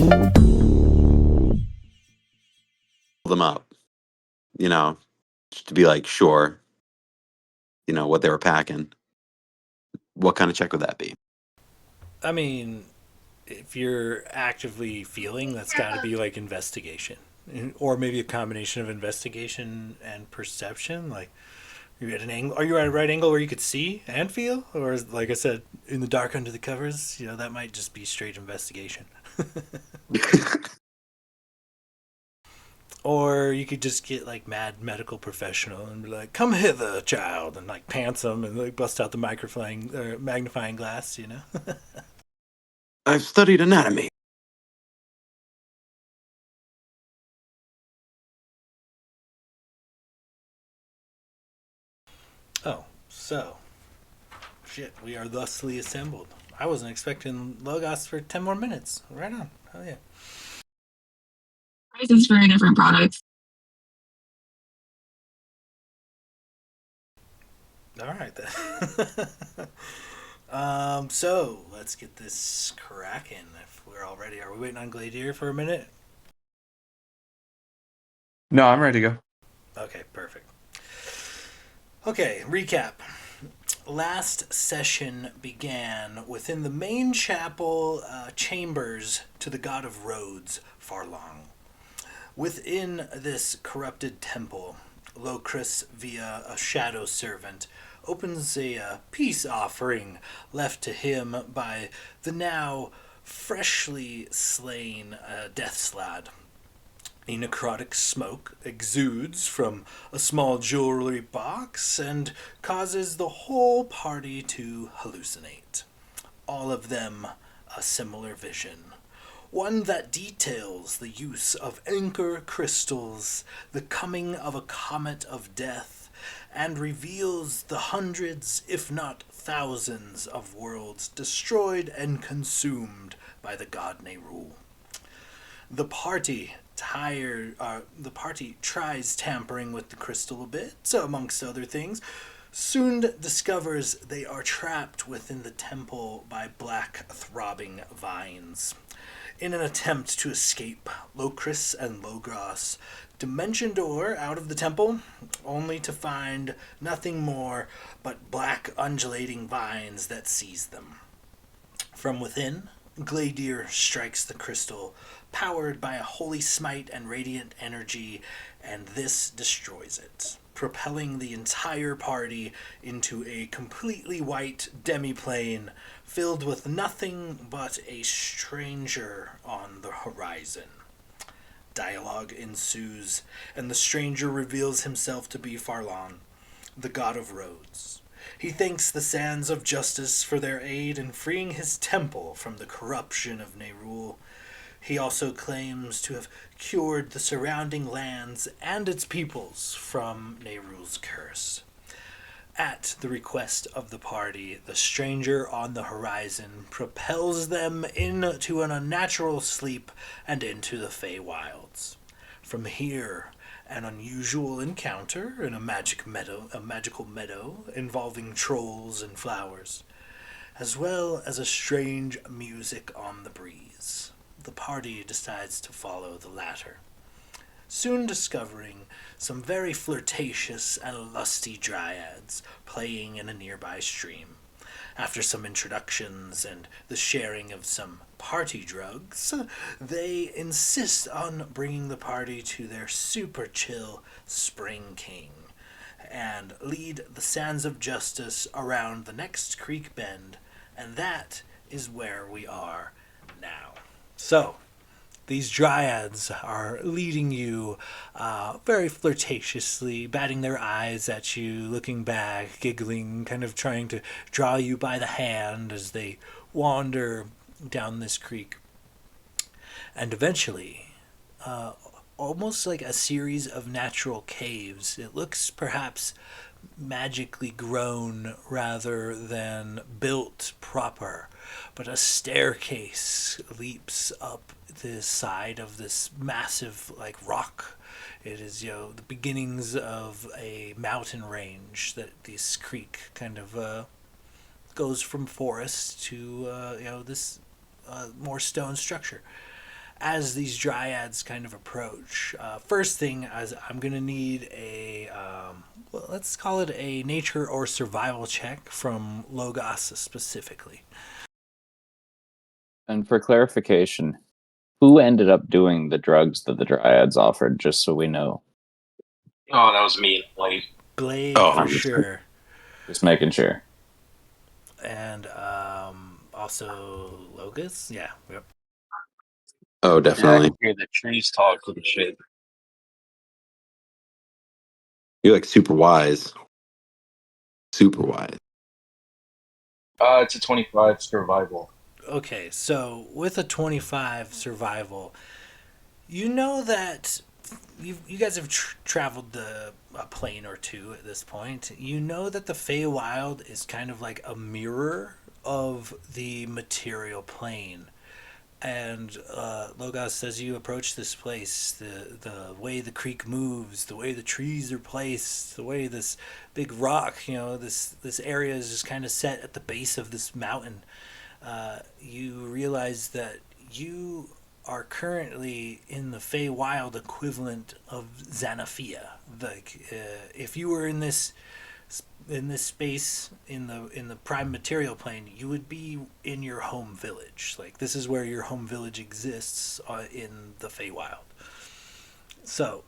them up, just to be like sure, what they were packing. What kind of check would that be? I mean, if you're actively feeling, that's got to be like investigation, or maybe a combination of investigation and perception. Like, you're at an angle. Are you at a right angle where you could see and feel, or like I said, in the dark under the covers? That might just be straight investigation. Or you could just get like mad medical professional and be like, "Come hither, child," and like pants them and like bust out the magnifying glass. I've studied anatomy. Oh, so shit, we are thusly assembled. I wasn't expecting Logos for 10 more minutes. Right on. Hell yeah. Prices for different products. All right then. So let's get this cracking. If we're all ready, are we waiting on Gladier for a minute? No, I'm ready to go. Okay, perfect. Okay, recap. Last session began within the main chapel chambers to the god of roads, Farlong. Within this corrupted temple, Locris, via a shadow servant, opens a peace offering left to him by the now freshly slain Death's Lad. A necrotic smoke exudes from a small jewelry box and causes the whole party to hallucinate. All of them a similar vision. One that details the use of anchor crystals, the coming of a comet of death, and reveals the hundreds, if not thousands, of worlds destroyed and consumed by the god Nerul. The party tries tampering with the crystal a bit, amongst other things. Soon discovers they are trapped within the temple by black throbbing vines. In an attempt to escape, Locris and Logros dimension door out of the temple, only to find nothing more but black undulating vines that seize them. From within, Gladier strikes the crystal, powered by a holy smite and radiant energy, and this destroys it, propelling the entire party into a completely white demiplane filled with nothing but a stranger on the horizon. Dialogue ensues, and the stranger reveals himself to be Farlon, the god of roads. He thanks the Sands of Justice for their aid in freeing his temple from the corruption of Nerul. He also claims to have cured the surrounding lands and its peoples from Nerul's curse. At the request of the party, the stranger on the horizon propels them into an unnatural sleep and into the Feywilds. From here, an unusual encounter in a magical meadow involving trolls and flowers, as well as a strange music on the breeze. The party decides to follow the latter, soon discovering some very flirtatious and lusty dryads playing in a nearby stream. After some introductions and the sharing of some party drugs, they insist on bringing the party to their super chill Spring King and lead the Sands of Justice around the next creek bend, and that is where we are now. So, these dryads are leading you very flirtatiously, batting their eyes at you, looking back, giggling, kind of trying to draw you by the hand as they wander down this creek. And eventually, almost like a series of natural caves, it looks perhaps magically grown rather than built proper, but a staircase leaps up the side of this massive rock. It is the beginnings of a mountain range that this creek kind of goes from forest to this more stone structure. as these dryads kind of approach, first thing is I'm going to need a, well, let's call it a nature or survival check from Logos specifically. And for clarification, who ended up doing the drugs that the dryads offered, just so we know? Oh, that was me. Like, Glade Oh, for 100%. sure. Just making sure. And also Logos? Yeah, yep. Oh, yeah, I definitely. can hear the trees talk and shit. You're like super wise. Super wise. It's a 25 survival. Okay, so with a 25 survival, you know that you guys have traveled a plane or two at this point. You know that the Feywild is kind of like a mirror of the material plane. And Logos, as you approach this place, the way the creek moves, the way the trees are placed, the way this big rock, this area is just kind of set at the base of this mountain. You realize that you are currently in the Feywild equivalent of Xanathia. Like, if you were in this space in the prime material plane, you would be in your home village. Like, this is where your home village exists in the Feywild. So,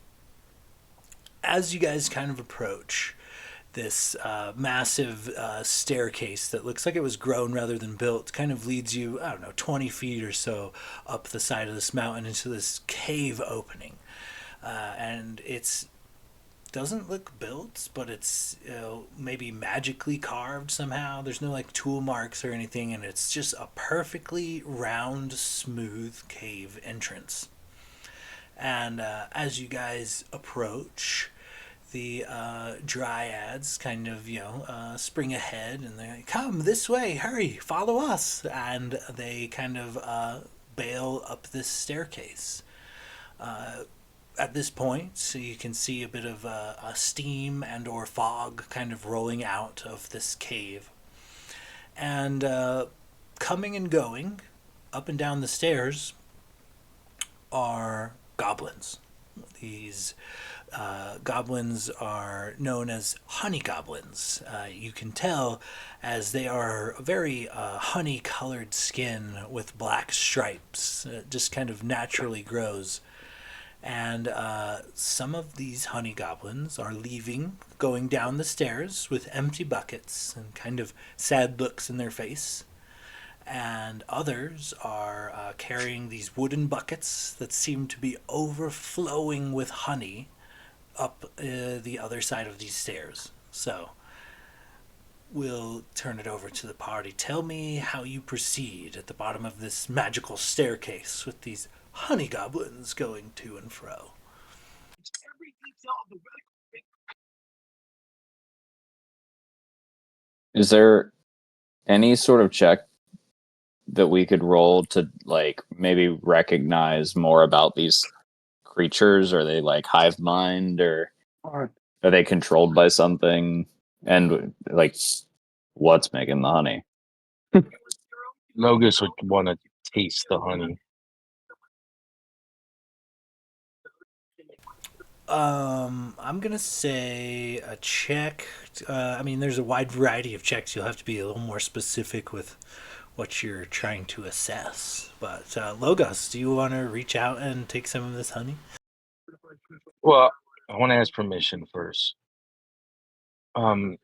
as you guys kind of approach this massive staircase that looks like it was grown rather than built, kind of leads you, I don't know, 20 feet or so up the side of this mountain into this cave opening. And it's doesn't look built, but it's, maybe magically carved somehow. There's no like tool marks or anything, and it's just a perfectly round, smooth cave entrance. And as you guys approach, the dryads kind of, spring ahead and they come this way, hurry, follow us. And they kind of bail up this staircase. At this point, so you can see a bit of a steam and or fog kind of rolling out of this cave. And coming and going up and down the stairs are goblins. These goblins are known as honey goblins. You can tell as they are very honey colored skin with black stripes. It just kind of naturally grows. And some of these honey goblins are leaving, going down the stairs with empty buckets and kind of sad looks in their face. And others are carrying these wooden buckets that seem to be overflowing with honey up the other side of these stairs. So we'll turn it over to the party. Tell me how you proceed at the bottom of this magical staircase with these honey goblins going to and fro. Is there any sort of check that we could roll to like maybe recognize more about these creatures? Are they like hive mind, or are they controlled by something? And like, what's making the honey? Logos would want to taste the honey. I'm gonna say a check. I mean, there's a wide variety of checks. You'll have to be a little more specific with what you're trying to assess. But Logos, do you want to reach out and take some of this honey? Well, I want to ask permission first. Um,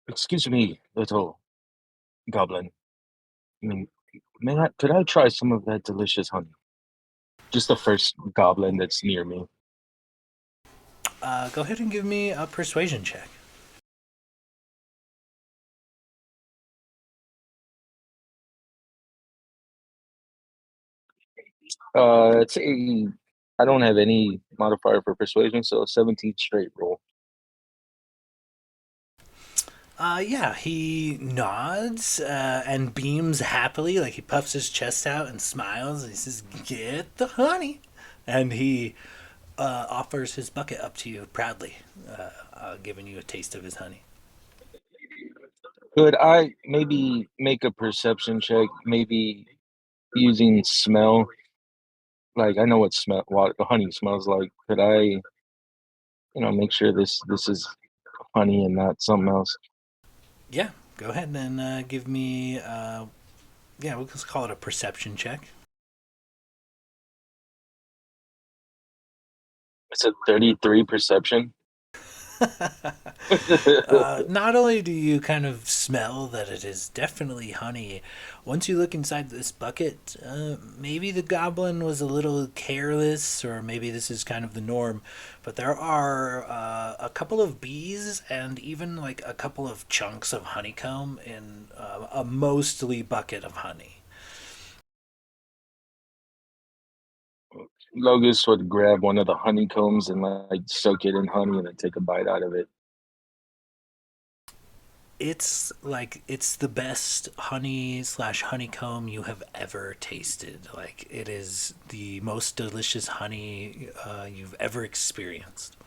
excuse me, little goblin. I mean, could I try some of that delicious honey? Just the first goblin that's near me. Go ahead and give me a persuasion check. It's a. I don't have any modifier for persuasion, so 17 straight roll. Yeah, he nods and beams happily, like he puffs his chest out and smiles. And he says, "Get the honey," and he offers his bucket up to you proudly, giving you a taste of his honey. Could I maybe make a perception check, maybe using smell? like I know what honey smells like. Could I, make sure this is honey and not something else? Yeah, go ahead and give me, yeah, we'll just call it a perception check. It's a 33 perception. Not only do you kind of smell that it is definitely honey, once you look inside this bucket, maybe the goblin was a little careless, or maybe this is kind of the norm, but there are a couple of bees and even like a couple of chunks of honeycomb in a mostly bucket of honey. Logus would grab one of the honeycombs and like soak it in honey and then take a bite out of it. It's the best honey slash honeycomb you have ever tasted. Like, it is the most delicious honey you've ever experienced.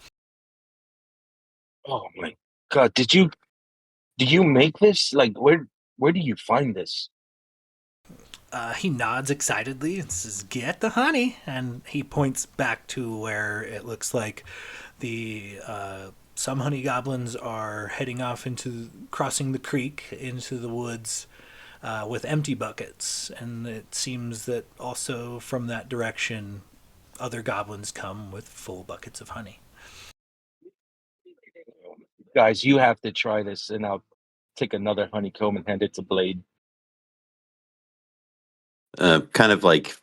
Oh my god! Did you make this? Like, where do you find this? He nods excitedly and says, "Get the honey," and he points back to where it looks like the some honey goblins are heading off into crossing the creek into the woods with empty buckets, and it seems that also from that direction, other goblins come with full buckets of honey. Guys, you have to try this, and I'll take another honeycomb and hand it to Blade. Kind of like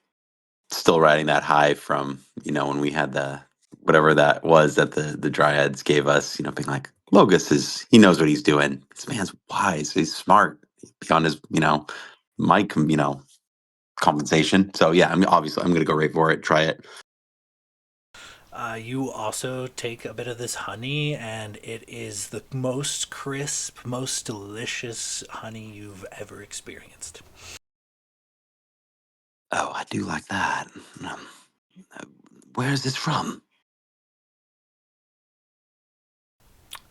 still riding that high from when we had the whatever that was that the dryads gave us. Being like Logus he knows what he's doing. This man's wise. He's smart beyond his my compensation. So yeah, I'm gonna go right for it. Try it. You also take a bit of this honey, and it is the most crisp, most delicious honey you've ever experienced. Oh, I do like that. Where is this from?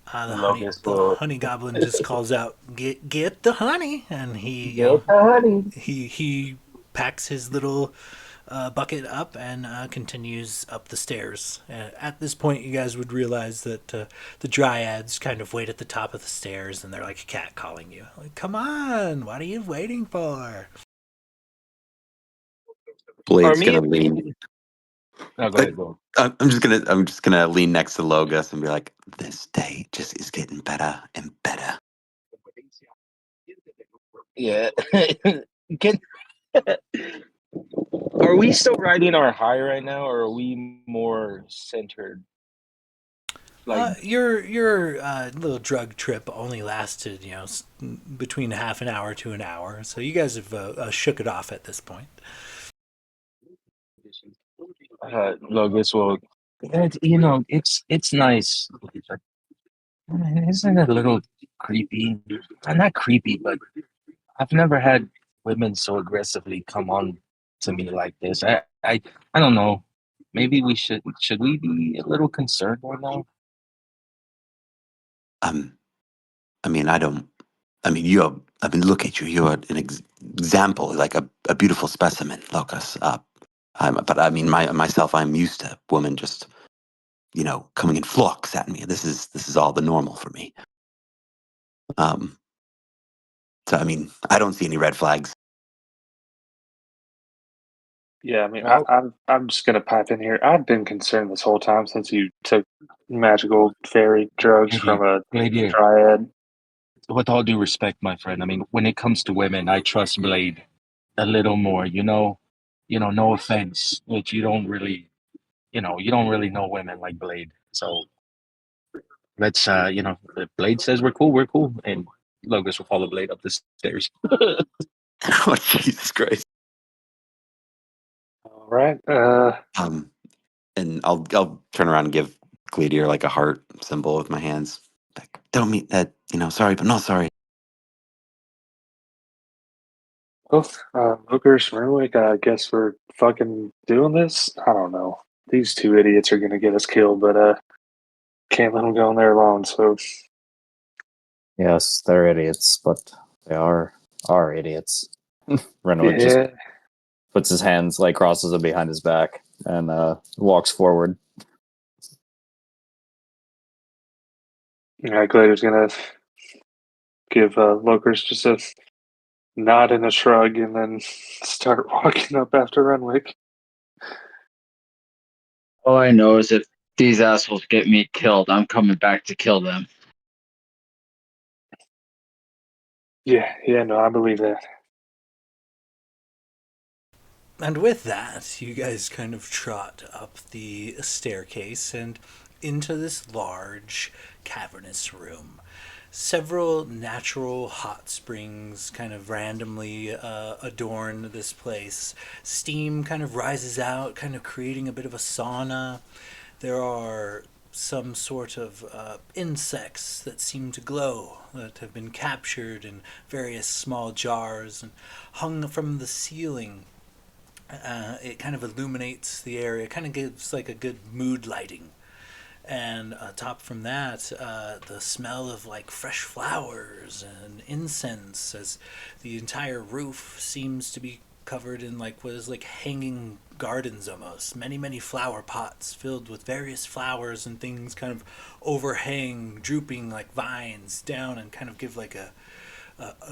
The honey, Logus the will honey goblin just calls out, "Get the honey!" And he, get the honey. he packs his little bucket up and continues up the stairs. At this point, you guys would realize that the dryads kind of wait at the top of the stairs, and they're like cat calling you, like, "Come on! What are you waiting for?" Are Blade's me gonna and lean. No, go I, ahead, go. I'm just gonna lean next to Logus and be like, this day just is getting better and better. Yeah. Can Are we still riding our high right now, or are we more centered? Like, Your little drug trip only lasted, between half an hour to an hour. So you guys have shook it off at this point. Logus will, it's nice. Isn't it a little creepy? Not creepy, but I've never had women so aggressively come on to me like this. I don't know. Maybe should we be a little concerned right now? Um, I mean, I don't. I mean, I mean, look at you. You're an example, like a beautiful specimen, Locus. But I mean, myself, I'm used to women just, coming in flocks at me. This is all the normal for me. Um, so I mean, I don't see any red flags. Yeah, I mean, Well, I'm just gonna pipe in here. I've been concerned this whole time since you took magical fairy drugs Gladiator, from a Gladiator, dryad. with all due respect, my friend, I mean, when it comes to women, I trust Blade a little more. No offense, but you don't really know women like Blade. So let's, if Blade says we're cool, we're cool, and Logos will follow Blade up the stairs. Oh, Jesus Christ. All right. Um, and I'll turn around and give Gladiator like a heart symbol with my hands. Like, don't mean that. Sorry, but not sorry. Well, Hookers, Renwick, I guess we're fucking doing this. I don't know. These two idiots are gonna get us killed, but can't let them go on there alone. So Yes, they're idiots, but they are idiots. Renwick just yeah, puts his hands like crosses them behind his back and walks forward. Yeah, Glader's gonna give Lokers just a nod and a shrug, and then start walking up after Renwick. All I know is if these assholes get me killed, I'm coming back to kill them. Yeah, no, I believe that. And with that, you guys kind of trot up the staircase and into this large, cavernous room. Several natural hot springs kind of randomly adorn this place. Steam kind of rises out, kind of creating a bit of a sauna. There are some sort of insects that seem to glow that have been captured in various small jars and hung from the ceiling. It kind of illuminates the area, kind of gives like a good mood lighting. And atop from that, the smell of like fresh flowers and incense, as the entire roof seems to be covered in like what is like hanging gardens almost. Many, many flower pots filled with various flowers and things kind of overhang, drooping like vines down and kind of give like a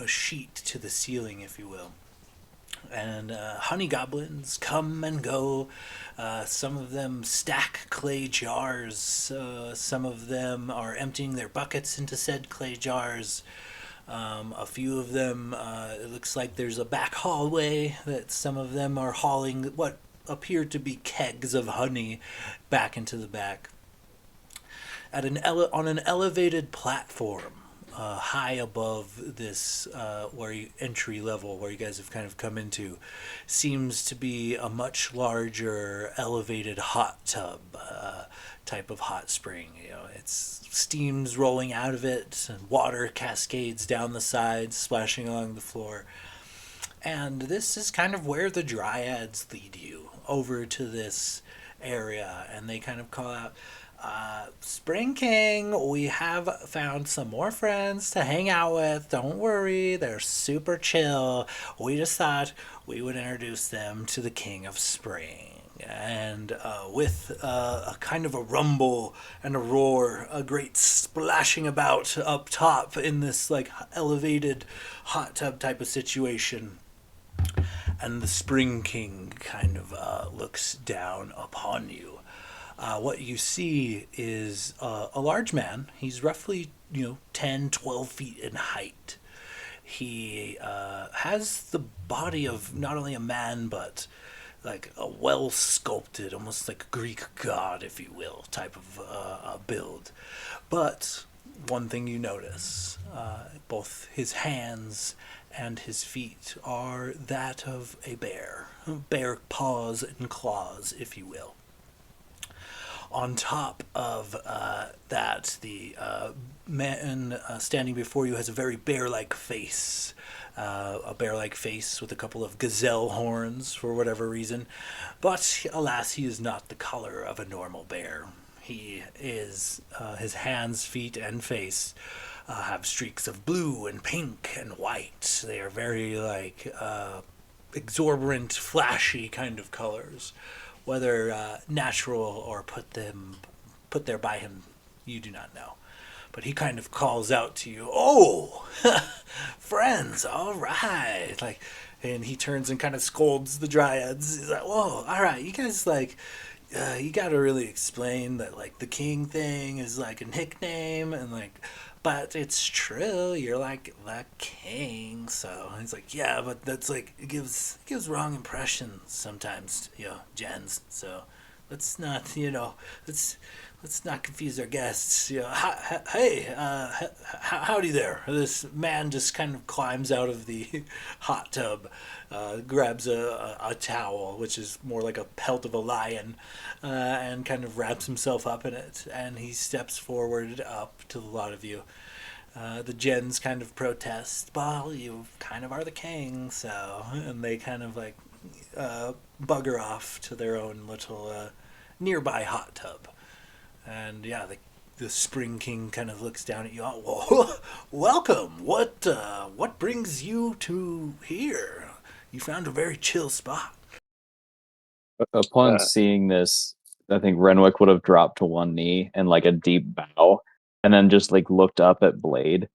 sheet to the ceiling, if you will. And honey goblins come and go. Some of them stack clay jars. Some of them are emptying their buckets into said clay jars. A few of them, it looks like there's a back hallway that some of them are hauling what appear to be kegs of honey back into the back. On an elevated platform, high above this entry level where you guys have kind of come into, seems to be a much larger elevated hot tub type of hot spring. It's steams rolling out of it and water cascades down the sides, splashing along the floor. And this is kind of where the dryads lead you over to this area, and they kind of call out, Spring King, we have found some more friends to hang out with. Don't worry, they're super chill. We just thought we would introduce them to the King of Spring. And with a kind of a rumble and a roar, a great splashing about up top in this like elevated hot tub type of situation, and the Spring King kind of looks down upon you. What you see is a large man. He's roughly, 10, 12 feet in height. He has the body of not only a man, but like a well sculpted, almost like a Greek god, if you will, type of build. But one thing you notice, both his hands and his feet are that of a bear paws and claws, if you will. On top of that, the man standing before you has a very bear-like face. A bear-like face with a couple of gazelle horns for whatever reason. But, alas, he is not the color of a normal bear. He is, his hands, feet, and face have streaks of blue and pink and white. They are very, exorbitant, flashy kind of colors. Whether natural or put there by him, you do not know. But he kind of calls out to you, "Oh, friends, all right!" And he turns and kind of scolds the dryads. He's like, "Whoa, all right, you guys you got to really explain that the king thing is like a nickname and but it's true, you're like the king." So he's like, "Yeah, but that's it gives wrong impressions sometimes, gens. So let's not, let's not confuse our guests. Hey, howdy there." This man just kind of climbs out of the hot tub, grabs a towel, which is more like a pelt of a lion, and kind of wraps himself up in it, and he steps forward up to a lot of you. The gens kind of protest, "Well, you kind of are the king," so, and they kind of bugger off to their own little nearby hot tub. And yeah, the Spring King kind of looks down at you. "Oh, well, welcome. What brings you to here? You found a very chill spot." Upon Uh, seeing this, I think Renwick would have dropped to one knee and like a deep bow, and then just like looked up at Blade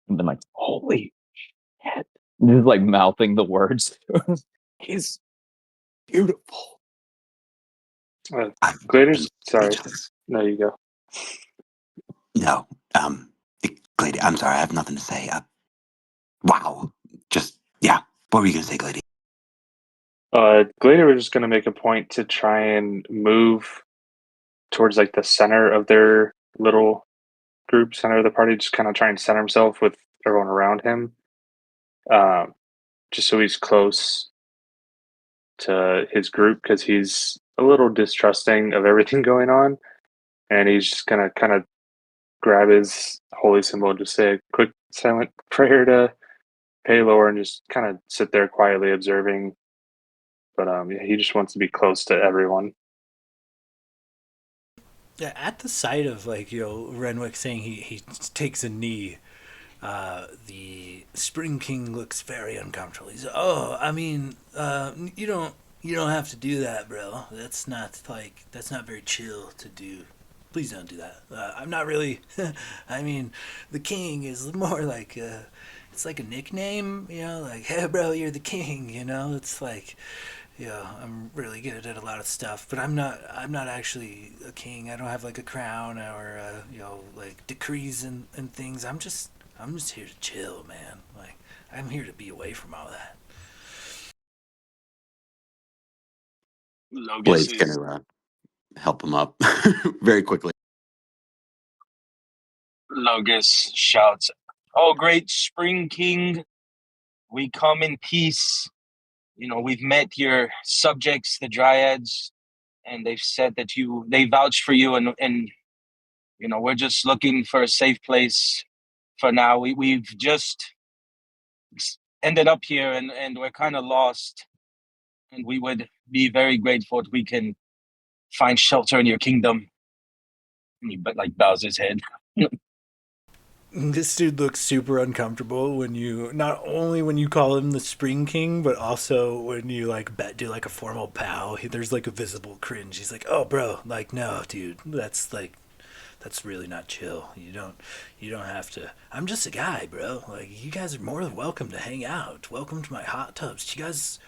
and been like, "Holy shit!" Just like mouthing the words. He's beautiful. I'm, I'm Gladers, sorry. speechless. No, you go. No, Glady, I'm sorry, I have nothing to say. Wow, just yeah. What were you gonna say, Glady? Glader was just going to make a point to try and move towards like the center of their little group, center of the party, just kind of try and center himself with everyone around him, um, just so he's close to his group because he's a little distrusting of everything going on, and he's just gonna kind of grab his holy symbol and just say a quick silent prayer to Paylor and just kind of sit there quietly observing. But yeah, he just wants to be close to everyone. Yeah, at the sight of Renwick saying he takes a knee, the Spring King looks very uncomfortable. He's oh, I mean, you don't have to do that, bro. That's not very chill to do. Please don't do that. I'm not really. I mean, the king is more like it's like a nickname, like hey, bro, you're the king. It's like I'm really good at a lot of stuff, but I'm not. I'm not actually a king. I don't have like a crown or like decrees and things. I'm just here to chill, man. Like I'm here to be away from all that. Logus Blade's is gonna help him up very quickly. Logus shouts, "Oh, great Spring King, we come in peace. We've met your subjects, the Dryads, and they've said that they vouch for you, and we're just looking for a safe place for now. We've just ended up here, and we're kind of lost, and we would be very grateful if we can find shelter in your kingdom." And he bows his head. This dude looks super uncomfortable when you not only when you call him the Spring King, but also when you do like a formal bow. There's like a visible cringe. He's like, "Oh, bro, like no, dude, that's really not chill. You don't have to. I'm just a guy, bro. Like you guys are more than welcome to hang out. Welcome to my hot tubs. You guys,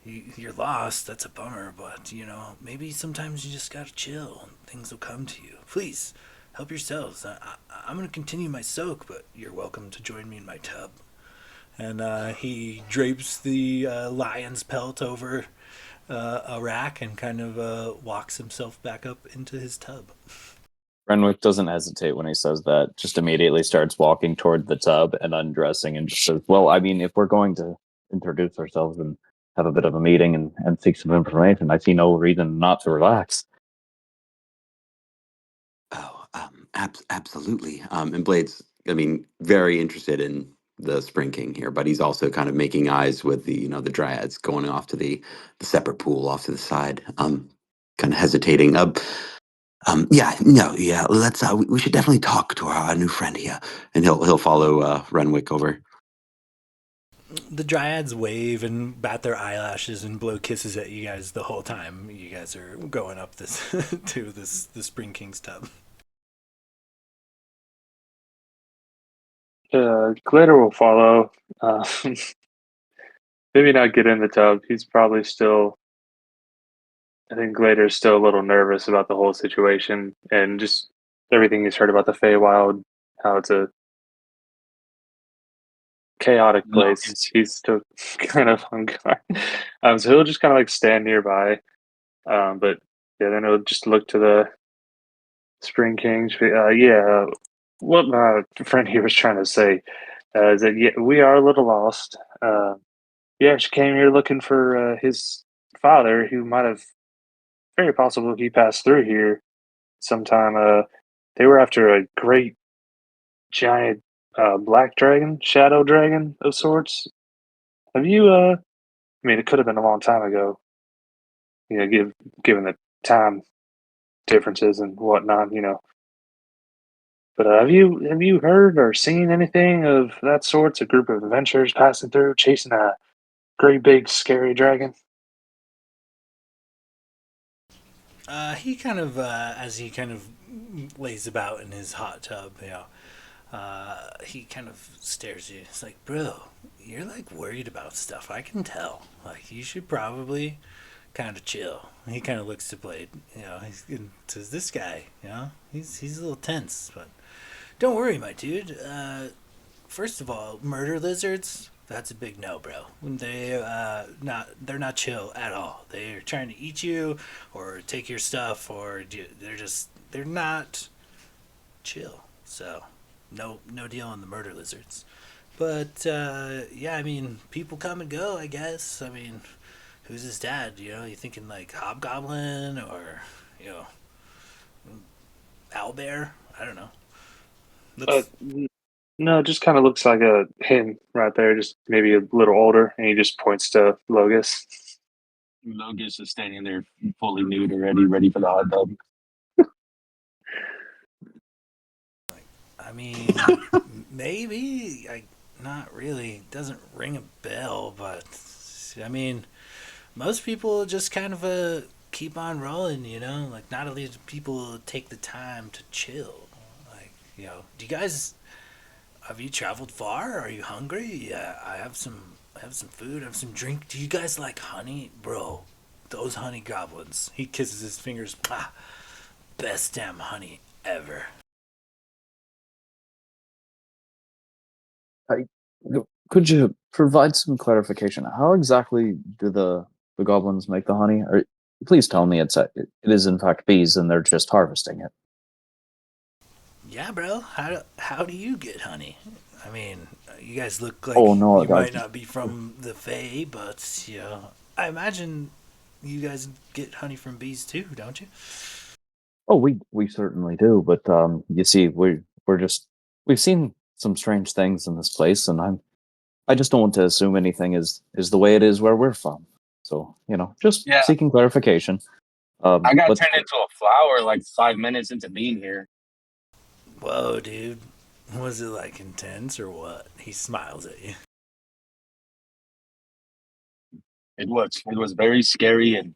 you're lost. That's a bummer, but maybe sometimes you just gotta chill and things will come to you. Please." Help yourselves. I'm going to continue my soak, but you're welcome to join me in my tub. And he drapes the lion's pelt over a rack and kind of walks himself back up into his tub. Renwick doesn't hesitate when he says that, just immediately starts walking toward the tub and undressing and just says, "Well, I mean, if we're going to introduce ourselves and have a bit of a meeting and seek some information, I see no reason not to relax." Oh, absolutely. And Blade's, I mean, very interested in the Spring King here, but he's also kind of making eyes with the Dryads going off to the separate pool off to the side. Kind of hesitating. Yeah, no, yeah. Let's. We should definitely talk to our new friend here, and he'll follow Renwick over. The dryads wave and bat their eyelashes and blow kisses at you guys the whole time you guys are going up this to the Spring King's tub. Glitter will follow. Maybe not get in the tub. He's probably still. I think Glitter's still a little nervous about the whole situation and just everything he's heard about the Feywild, how it's a chaotic place. Logus, He's still kind of on guard. So he'll just kind of like stand nearby. But yeah, then he'll just look to the Spring Kings. Yeah, what my friend here was trying to say is that yeah, we are a little lost. We actually came here looking for his father, who might have very possible he passed through here sometime. They were after a great giant black dragon, shadow dragon of sorts. Have you? I mean, it could have been a long time ago. Given the time differences and whatnot. But have you heard or seen anything of that sort? A group of adventurers passing through, chasing a great big scary dragon. He kind of, as he kind of lays about in his hot tub, he kind of stares at you. It's like, bro, you're like worried about stuff. I can tell. Like, you should probably kind of chill. He kind of looks to Blade. Says, this guy, he's a little tense, but don't worry, my dude. First of all, murder lizards. That's a big no, bro. They're not chill at all. They're trying to eat you or take your stuff, or they're not chill. So, no deal on the murder lizards. But yeah, I mean, people come and go. I guess. I mean, who's his dad? You thinking like Hobgoblin or you know Owlbear? I don't know. Uh, Looks no, it just kind of looks like a him right there, just maybe a little older, and he just points to Logus. Logus is standing there fully nude already, ready for the hot dog. I mean, maybe. Not really. Doesn't ring a bell, but I mean, most people just kind of keep on rolling. Like not a lot of people take the time to chill. Like do you guys have you traveled far? Are you hungry? Yeah, I have some. I have some food. I have some drink. Do you guys like honey, bro? Those honey goblins. He kisses his fingers. Ah, best damn honey ever. I, could you provide some clarification? How exactly do the goblins make the honey? Or please tell me it is in fact bees and they're just harvesting it. Yeah, bro. How do you get honey? I mean, you guys look like Oh no, you might not be from the Fae, but I imagine you guys get honey from bees too, don't you? oh we certainly do, but you see we're just we've seen some strange things in this place, and I just don't want to assume anything is the way it is where we're from. So just Yeah, seeking clarification. I got But turned into a flower like 5 minutes into being here. Whoa, dude. Was it like intense or what? He smiles at you. It was very scary and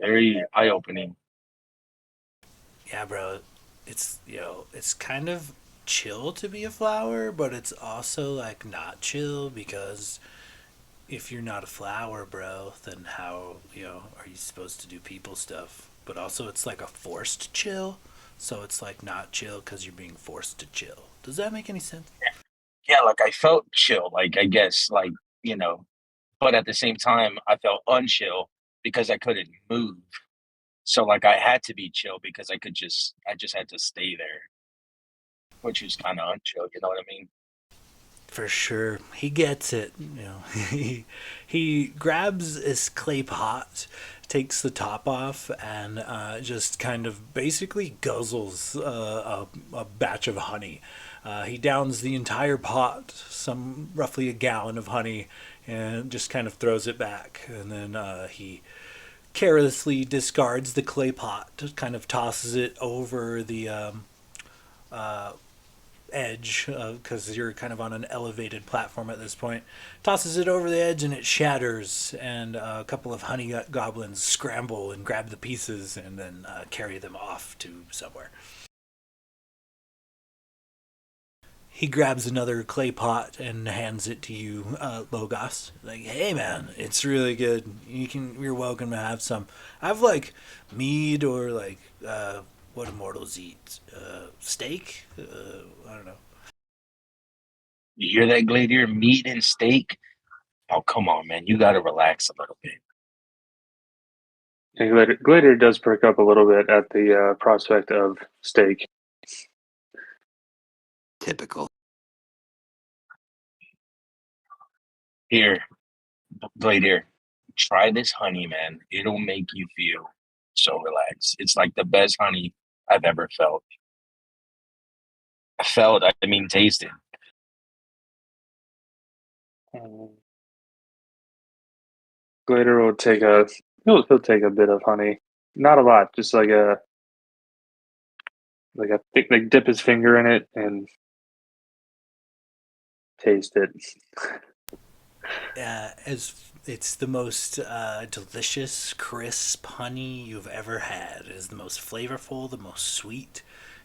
very eye opening. Yeah, bro. It's kind of chill to be a flower, but it's also like not chill because if you're not a flower, bro, then how are you supposed to do people stuff? But also, it's like a forced chill, so it's like not chill because you're being forced to chill. Does that make any sense? Yeah, like I felt chill, like I guess, like you know, but at the same time, I felt unchill because I couldn't move. So like I had to be chill because I just had to stay there, which is kind of unchill. You know what I mean? For sure, he gets it. He grabs his clay pot, takes the top off, and just kind of basically guzzles a batch of honey. He downs the entire pot, some roughly a gallon of honey, and just kind of throws it back. And then he carelessly discards the clay pot, kind of tosses it over the uh, edge because you're kind of on an elevated platform at this point. Tosses it over the edge and it shatters, and a couple of honey goblins scramble and grab the pieces and then carry them off to somewhere. He grabs another clay pot and hands it to you, Logos. Like, hey man, it's really good. You're welcome to have some. I have like mead or like what immortals eat. Steak. I don't know. You hear that, Gladiator? Meat and steak. Oh, come on, man. You got to relax a little bit. And Glitter does perk up a little bit at the prospect of steak. Typical. Here, Gladiator, try this honey, man. It'll make you feel so relaxed. It's like the best honey I've ever felt. I mean, tasted. Um, Glitter will take a he'll take a bit of honey, not a lot, just like like dip his finger in it and taste it. As it's the most delicious, crisp honey you've ever had. It is the most flavorful, the most sweet.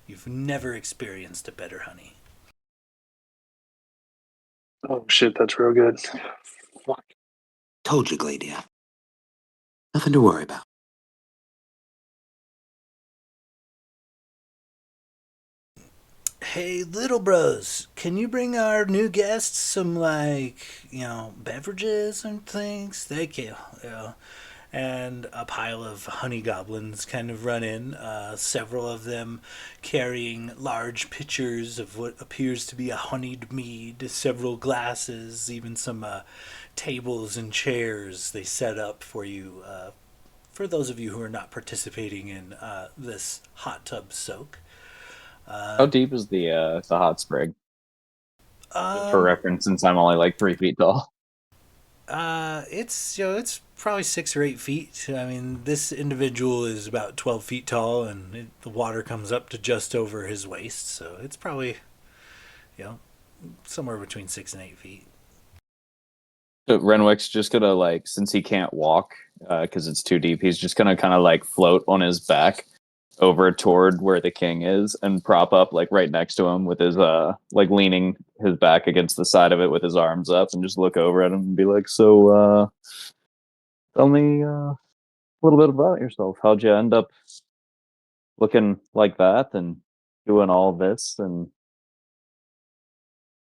You've never experienced a better honey. Oh shit, that's real good. Fuck. Told you, Gladia. Nothing to worry about. Hey, little bros, can you bring our new guests some, like, beverages and things? Thank you. And a pile of honey goblins kind of run in, several of them carrying large pitchers of what appears to be a honeyed mead, several glasses, even some tables and chairs they set up for you, for those of you who are not participating in this hot tub soak. How deep is the hot spring? Just for Um, reference, since I'm only like 3 feet tall. it's probably 6 or 8 feet. I mean, this individual is about 12 feet tall, and the water comes up to just over his waist, so it's probably you know somewhere between 6 and 8 feet. So Renwick's just gonna like, since he can't walk because it's too deep, he's just gonna kind of like float on his back over toward where the king is and prop up like right next to him with his like leaning his back against the side of it with his arms up and just look over at him and be like, so tell me a little bit about yourself. How'd you end up looking like that and doing all this, and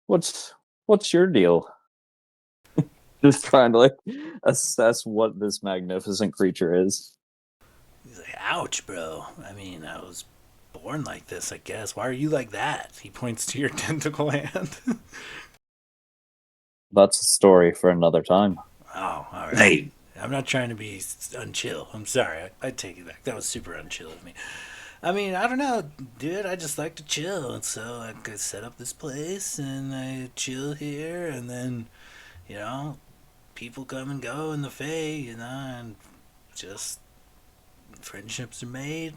what's what's your deal? Just trying to like assess what this magnificent creature is. He's like, "Ouch, bro. I mean, I was born like this, I guess. Why are you like that?" He points to your tentacle hand. That's a story for another time. Oh, all right. Hey, I'm not trying to be unchill. I'm sorry. I take it back. That was super unchill of me. I mean, I don't know, dude. I just like to chill, and so I could set up this place and I chill here, and then you know, people come and go in the Fae, and just friendships are made,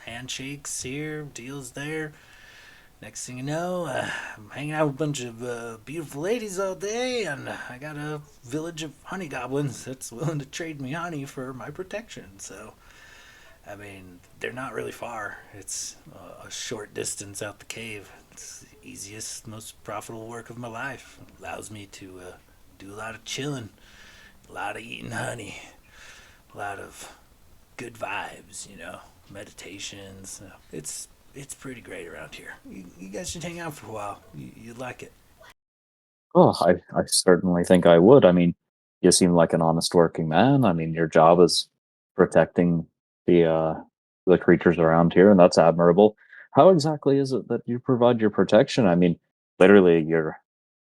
handshakes here, deals there. Next thing you know, I'm hanging out with a bunch of beautiful ladies all day, and I got a village of honey goblins that's willing to trade me honey for my protection. So, I mean, they're not really far. It's a short distance out the cave. It's the easiest, most profitable work of my life. It allows me to do a lot of chilling, a lot of eating honey, a lot of good vibes, meditations. It's pretty great around here. You guys should hang out for a while. You'd like it. Oh, I certainly think I would. I mean, you seem like an honest working man. I mean, your job is protecting the creatures around here, and that's admirable. How exactly is it that you provide your protection? I mean, literally, you're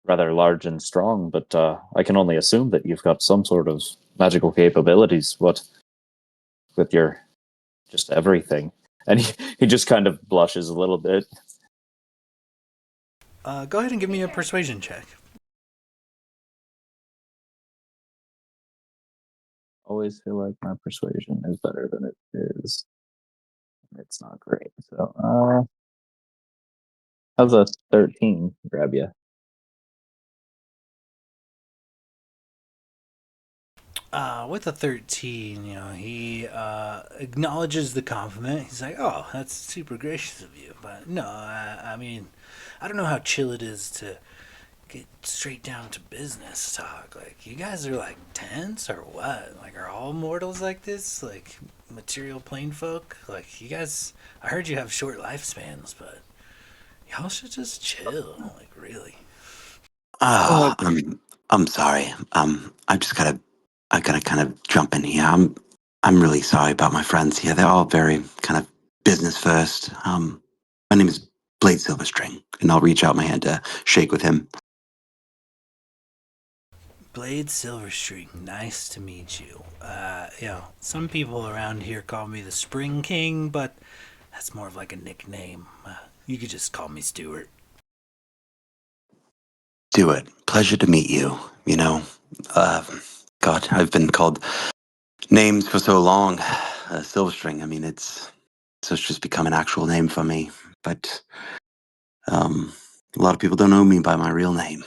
rather large and strong, but I can only assume that you've got some sort of magical capabilities. What with your just everything? And he just kind of blushes a little bit. Go ahead and give me a persuasion check. Always feel like my persuasion is better than it is. It's not great. So, how's a 13 grab you? With a 13, he acknowledges the compliment. He's like, "Oh, that's super gracious of you." But no, I mean, I don't know how chill it is to get straight down to business talk. Like, you guys are like tense or what? Like, are all mortals like this? Like, material plane folk? Like, you guys, I heard you have short lifespans, but y'all should just chill. Like, really. Uh, ah, I'm sorry. I gotta kind of jump in here. I'm really sorry about my friends here. They're all very kind of business first. My name is Blade Silverstring, and I'll reach out my hand to shake with him. Blade Silverstreak, nice to meet you. Some people around here call me the Spring King, but that's more of like a nickname. You could just call me Stuart. Do it. Pleasure to meet you. Uh, God, I've been called names for so long. Silverstring. I mean, it's just become an actual name for me. But a lot of people don't know me by my real name.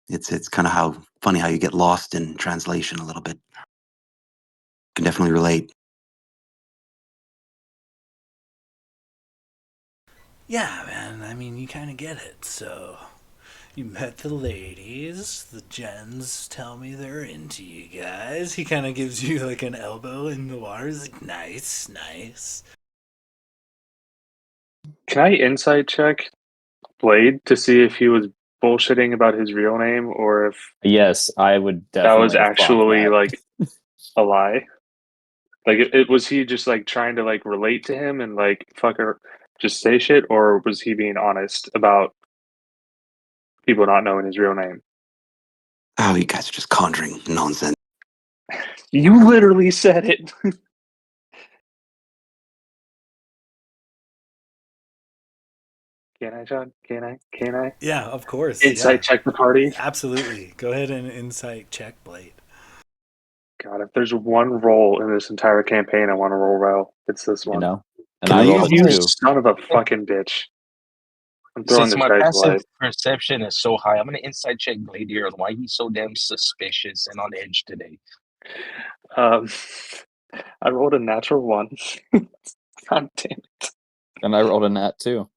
It's kind of how funny how you get lost in translation a little bit. Can definitely relate. Yeah, man. I mean, you kind of get it. So, you met the ladies. The gens tell me they're into you guys. He kind of gives you like an elbow in the water. He's like, nice, nice. Can I insight check Blade to see if he was bullshitting about his real name or if Yes, I would that was definitely fuck actually that. like a lie? Like, it was he just like trying to like relate to him and like fucker just say shit, or was he being honest about people not knowing his real name? Oh, you guys are just conjuring nonsense. You literally said it. Can I, John? Can I? Can I? Yeah, of course. Insight check the party. Absolutely. Go ahead and insight check Blade. God, if there's one role in this entire campaign I want to roll well, it's this You one. know, and Can I I rolled You a use 2. son of a fucking bitch. I'm throwing Since this my dice passive away. perception is so high, I'm gonna insight check Gladiator on why he's so damn suspicious and on edge today. Um, I rolled a natural one. God damn it. And I rolled a nat 2.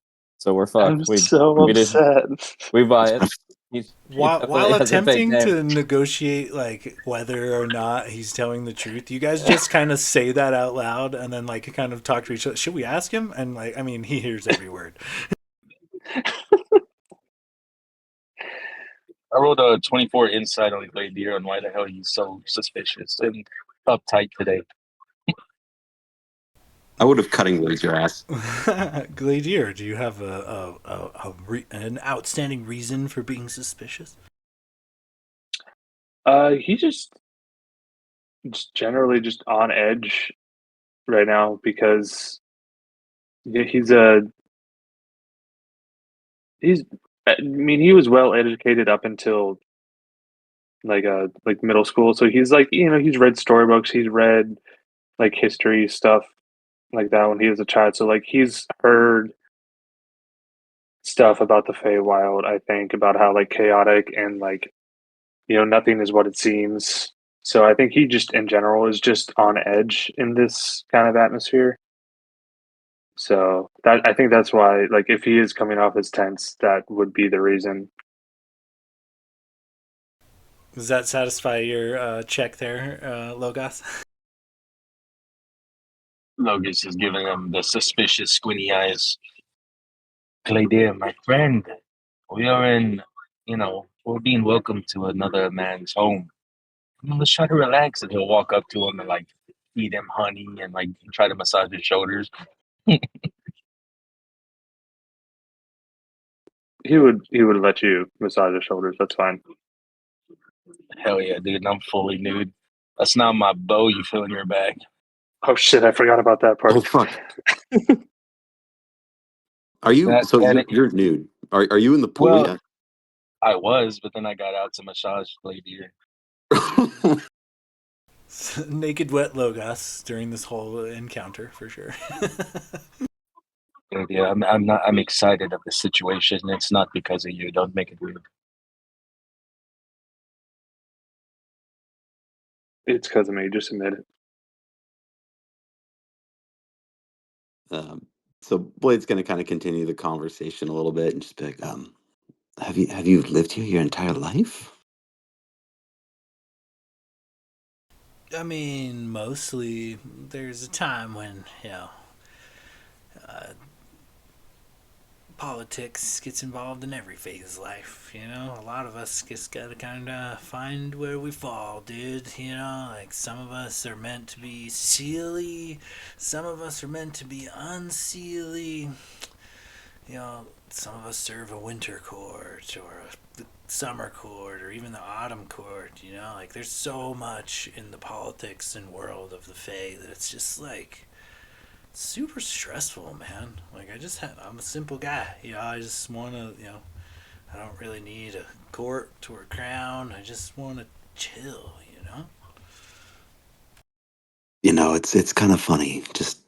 So we're I'm fucked. so We didn't. upset. We buy it. He While definitely has a fake attempting name. to negotiate like whether or not he's telling the truth, you guys just kind of say that out loud and then like kind of talk to each other. Should we ask him? And like, I mean, he hears every word. I rolled a 24 insight on Gladiator on why the hell he's so suspicious and uptight today. I would have cutting words your ass. Gladier, do you have an outstanding reason for being suspicious? He just generally just on edge right now because he's a he's I mean he was well educated up until like middle school, so he's like he's read storybooks, he's read like history stuff like that when he was a child, so like he's heard stuff about the Feywild. I think about how like chaotic and like nothing is what it seems. So I think he just in general is just on edge in this kind of atmosphere. So that I think that's why, like, if he is coming off as tense, that would be the reason. Does that satisfy your check there, Logos? Logus is giving him the suspicious squinty eyes. Gladiator, my friend, we are we're being welcomed to another man's home. Let's try to relax. And he'll walk up to him and like feed him honey and like try to massage his shoulders. He would let you massage his shoulders. That's fine. Hell yeah, dude. I'm fully nude. That's not my bow you feel in your bag. Oh shit! I forgot about that part. Oh fuck! Are you? That, So that you're nude. Are you in the pool well, yet? I was, but then I got out to massage Gladiator. Naked wet Logos during this whole encounter for sure. Yeah, I'm excited of the situation. It's not because of you. Don't make it weird. It's because of me. Just admit it. So Blade's going to kind of continue the conversation a little bit and just be like, have you lived here your entire life? I mean, mostly there's a time when uh, politics gets involved in every phase of life. A lot of us just gotta kind of find where we fall, dude. Like some of us are meant to be silly, some of us are meant to be unseelie. Some of us serve a winter court or the summer court or even the autumn court. Like there's so much in the politics and world of the Fae that it's just like super stressful, man. Like I'm a simple guy. I just want to, I don't really need a court or a crown. I just want to chill. It's kind of funny, just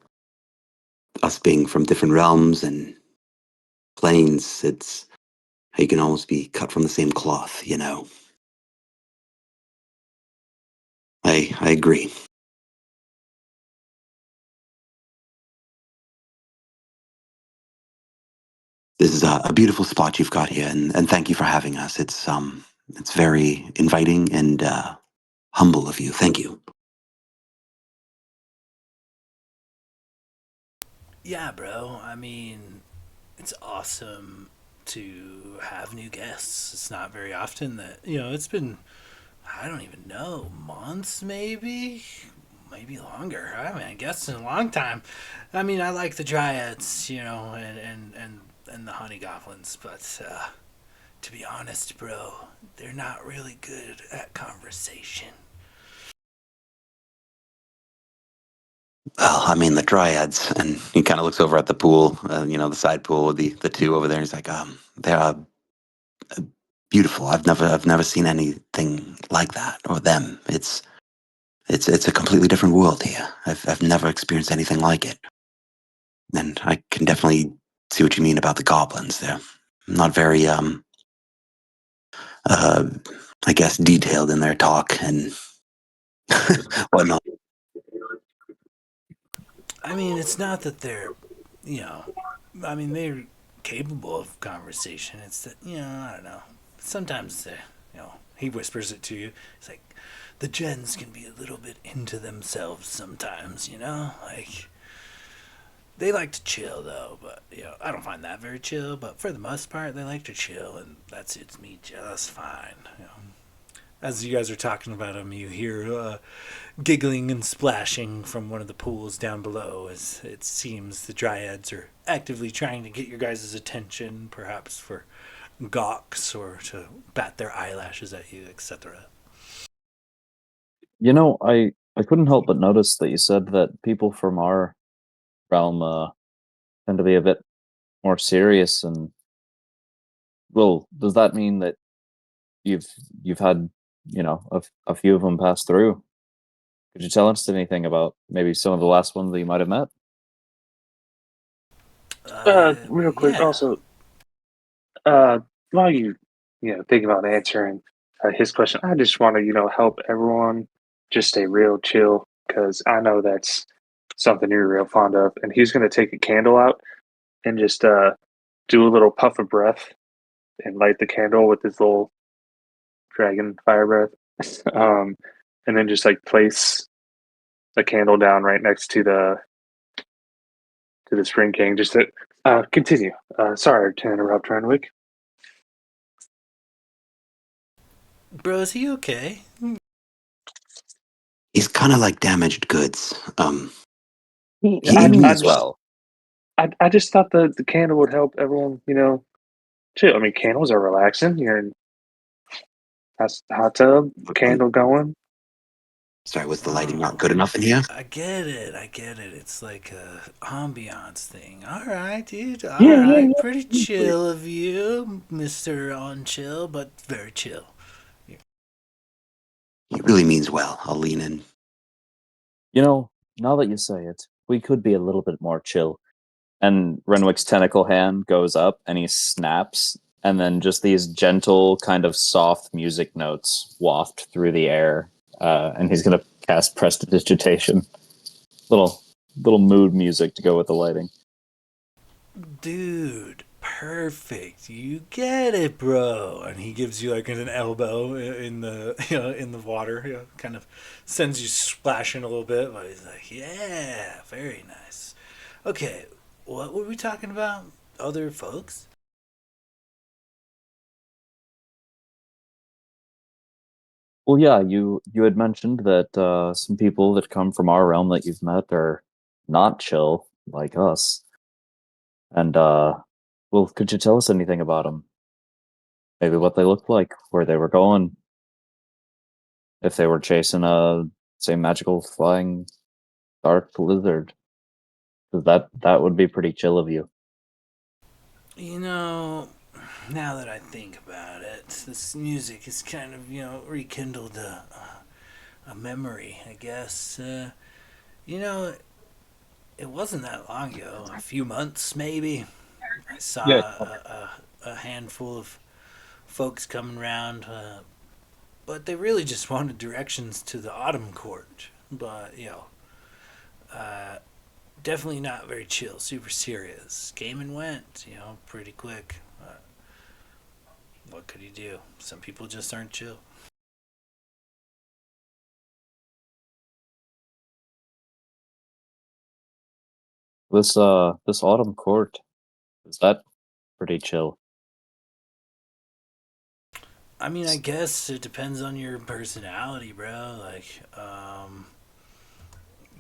us being from different realms and planes. you can almost be cut from the same cloth, you know. I agree. This is a beautiful spot you've got here, and thank you for having us. It's very inviting and humble of you. Thank you. Yeah, bro. I mean, it's awesome to have new guests. It's not very often that, it's been, I don't even know, months maybe? Maybe longer. I mean, I guess in a long time. I mean, I like the dryads, and the honey goblins, but to be honest, bro, they're not really good at conversation. Well, I mean, the dryads, and he kind of looks over at the pool, the side pool with the two over there. He's like, they're beautiful. I've never seen anything like that or them. It's a completely different world here. I've never experienced anything like it. And I can definitely see what you mean about the goblins. They're not very uh I guess detailed in their talk and whatnot. I mean, it's not that they're, you know, I mean, they're capable of conversation. It's that, I don't know. Sometimes they, he whispers it to you. It's like, the gens can be a little bit into themselves sometimes, Like, they like to chill, though, but, I don't find that very chill, but for the most part, they like to chill, and that suits me just fine. As you guys are talking about them, you hear giggling and splashing from one of the pools down below as it seems the dryads are actively trying to get your guys' attention, perhaps for gawks or to bat their eyelashes at you, etc. I couldn't help but notice that you said that people from our realm tend to be a bit more serious. And well, does that mean that you've you've had a few of them pass through? Could you tell us anything about maybe some of the last ones that you might have met? Real quick, Yeah. also, while think about answering his question, I just want to help everyone just stay real chill because I know that's something you're real fond of. And he's going to take a candle out and just do a little puff of breath and light the candle with his little dragon fire breath, and then just like place a candle down right next to the Spring King. Just to continue. Sorry to interrupt, Renwick. Bro, is he okay? He's kind of like damaged goods. He He I means means just well. I just thought the candle would help everyone, chill. I mean, candles are relaxing. You're in hot tub, well. candle going. Sorry, was the lighting Oh, not good enough in here? I get it. I get it. It's like a ambiance thing. All right, dude. All Yeah, yeah, right. yeah. Pretty Seriously. chill of you, Mister On Chill, but very chill. He really means well. I'll lean in. Now that you say it, we could be a little bit more chill. And Renwick's tentacle hand goes up and he snaps, and then just these gentle, kind of soft music notes waft through the air. And he's gonna cast Prestidigitation. Little little mood music to go with the lighting. Dude, perfect. You get it, bro. And he gives you like an elbow in the in the water. Kind of sends you splashing a little bit. But he's like, yeah, very nice. Okay, what were we talking about? Other folks? Well, yeah, you had mentioned that some people that come from our realm that you've met are not chill like us. And well, could you tell us anything about them? Maybe what they looked like, where they were going, if they were chasing a say magical flying dark lizard? 'Cause that would be pretty chill of you. You know, now that I think about it, this music has kind of rekindled a memory. I guess. You know, it wasn't that long ago. A few months, maybe. I saw Yeah, a handful of folks coming round, but they really just wanted directions to the Autumn Court. But definitely not very chill, super serious. Came and went, pretty quick. What could you do? Some people just aren't chill. This Autumn Court, is that pretty chill? I mean, I guess it depends on your personality, bro.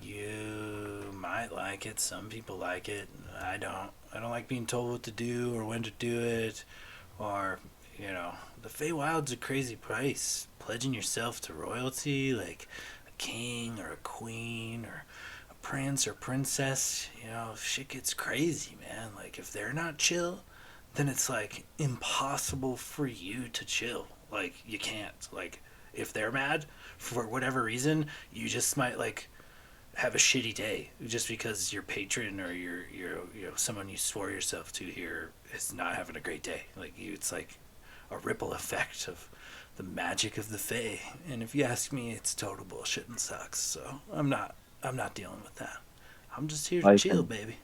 You might like it. Some people like it. I don't. I don't like being told what to do or when to do it. Or, the Feywild's a crazy place. Pledging yourself to royalty, like a king or a queen or a prince or princess, shit gets crazy, man. Like, if they're not chill, then it's like impossible for you to chill. Like, you can't. Like, if they're mad for whatever reason, you just might like have a shitty day just because your patron or your someone you swore yourself to here is not having a great day. Like you, it's like a ripple effect of the magic of the Fae. And if you ask me, it's total bullshit and sucks. So I'm not dealing with that. I'm just here to I chill, can baby.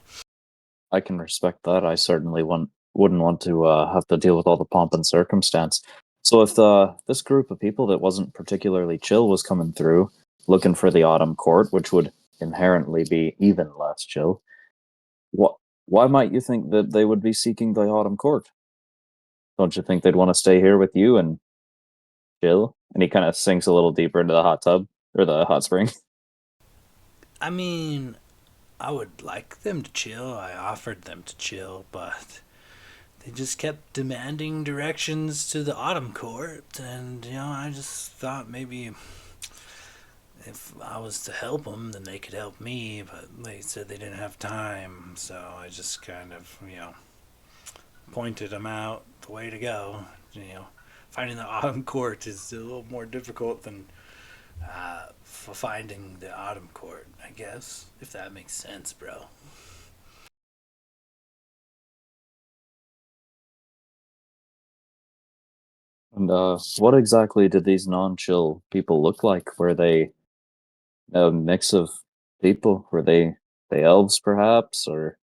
I can respect that. I certainly wouldn't want to have to deal with all the pomp and circumstance. So if this group of people that wasn't particularly chill was coming through, looking for the Autumn Court, which would inherently be even less chill, what? Why might you think that they would be seeking the Autumn Court? Don't you think they'd want to stay here with you and chill? And he kind of sinks a little deeper into the hot tub or the hot spring. I mean, I would like them to chill. I offered them to chill, but they just kept demanding directions to the Autumn Court, and I just thought maybe if I was to help them, then they could help me. But they said they didn't have time, so I just kind of pointed them out the way to go. Finding the Autumn Court is a little more difficult than finding the Autumn Court, I guess, if that makes sense, bro. And what exactly did these non-chill people look like? Were they a mix of people? Were they elves, perhaps? Or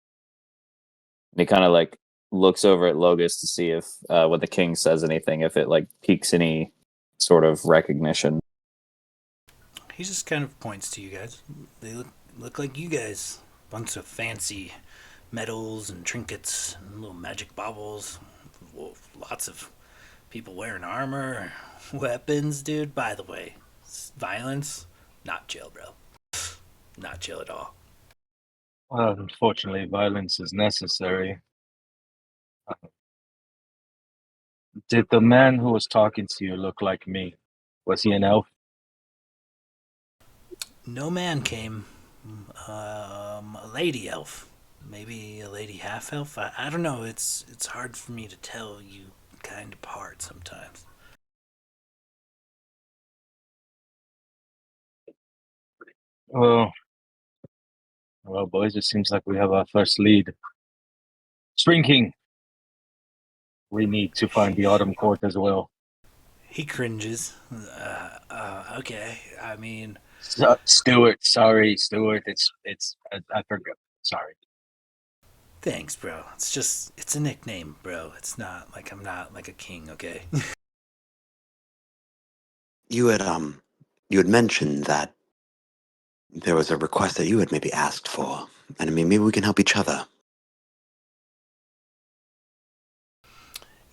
and he kind of like looks over at Logus to see if when the king says anything, if it like piques any sort of recognition. He just kind of points to you guys. They look like you guys. Bunch of fancy medals and trinkets and little magic baubles. Lots of people wearing armor, weapons, dude. By the way, violence, not chill, bro. Not chill at all. Well, unfortunately, violence is necessary. Did the man who was talking to you look like me? Was he an elf? No man came. A lady elf, maybe a lady half elf. I don't know. It's hard for me to tell you kind apart sometimes. Oh, well, boys, it seems like we have our first lead. Spring King, we need to find the Autumn Court as well. He cringes. Okay. I mean, Stuart, sorry, Stuart. I forgot. Sorry. thanks, bro. It's a nickname, bro. It's not like I'm not like a king, okay? You had mentioned that there was a request that you had maybe asked for, and I mean maybe we can help each other.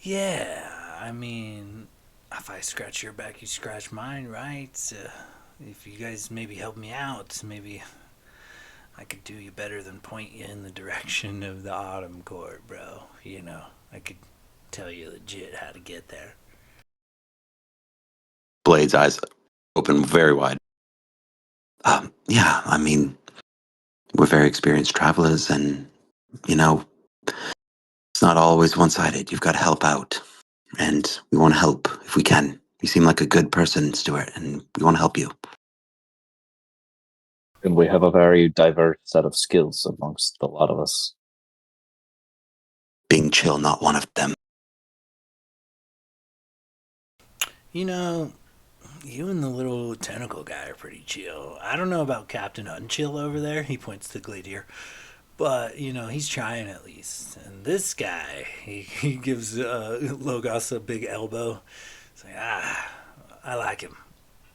Yeah, I mean, if I scratch your back, you scratch mine, right? If you guys maybe help me out, maybe I could do you better than point you in the direction of the Autumn Court, bro. I could tell you legit how to get there. Blade's eyes open very wide. Yeah, I mean, we're very experienced travelers, and you know, it's not always one-sided. You've got to help out, and we want to help if we can. You seem like a good person, Stuart, and we want to help you. And we have a very diverse set of skills amongst a lot of us. Being chill, not one of them. You know, you and the little tentacle guy are pretty chill. I don't know about Captain Unchill over there. He points to Gladier. But, he's trying at least. And this guy, he gives Logos a big elbow. It's like, I like him.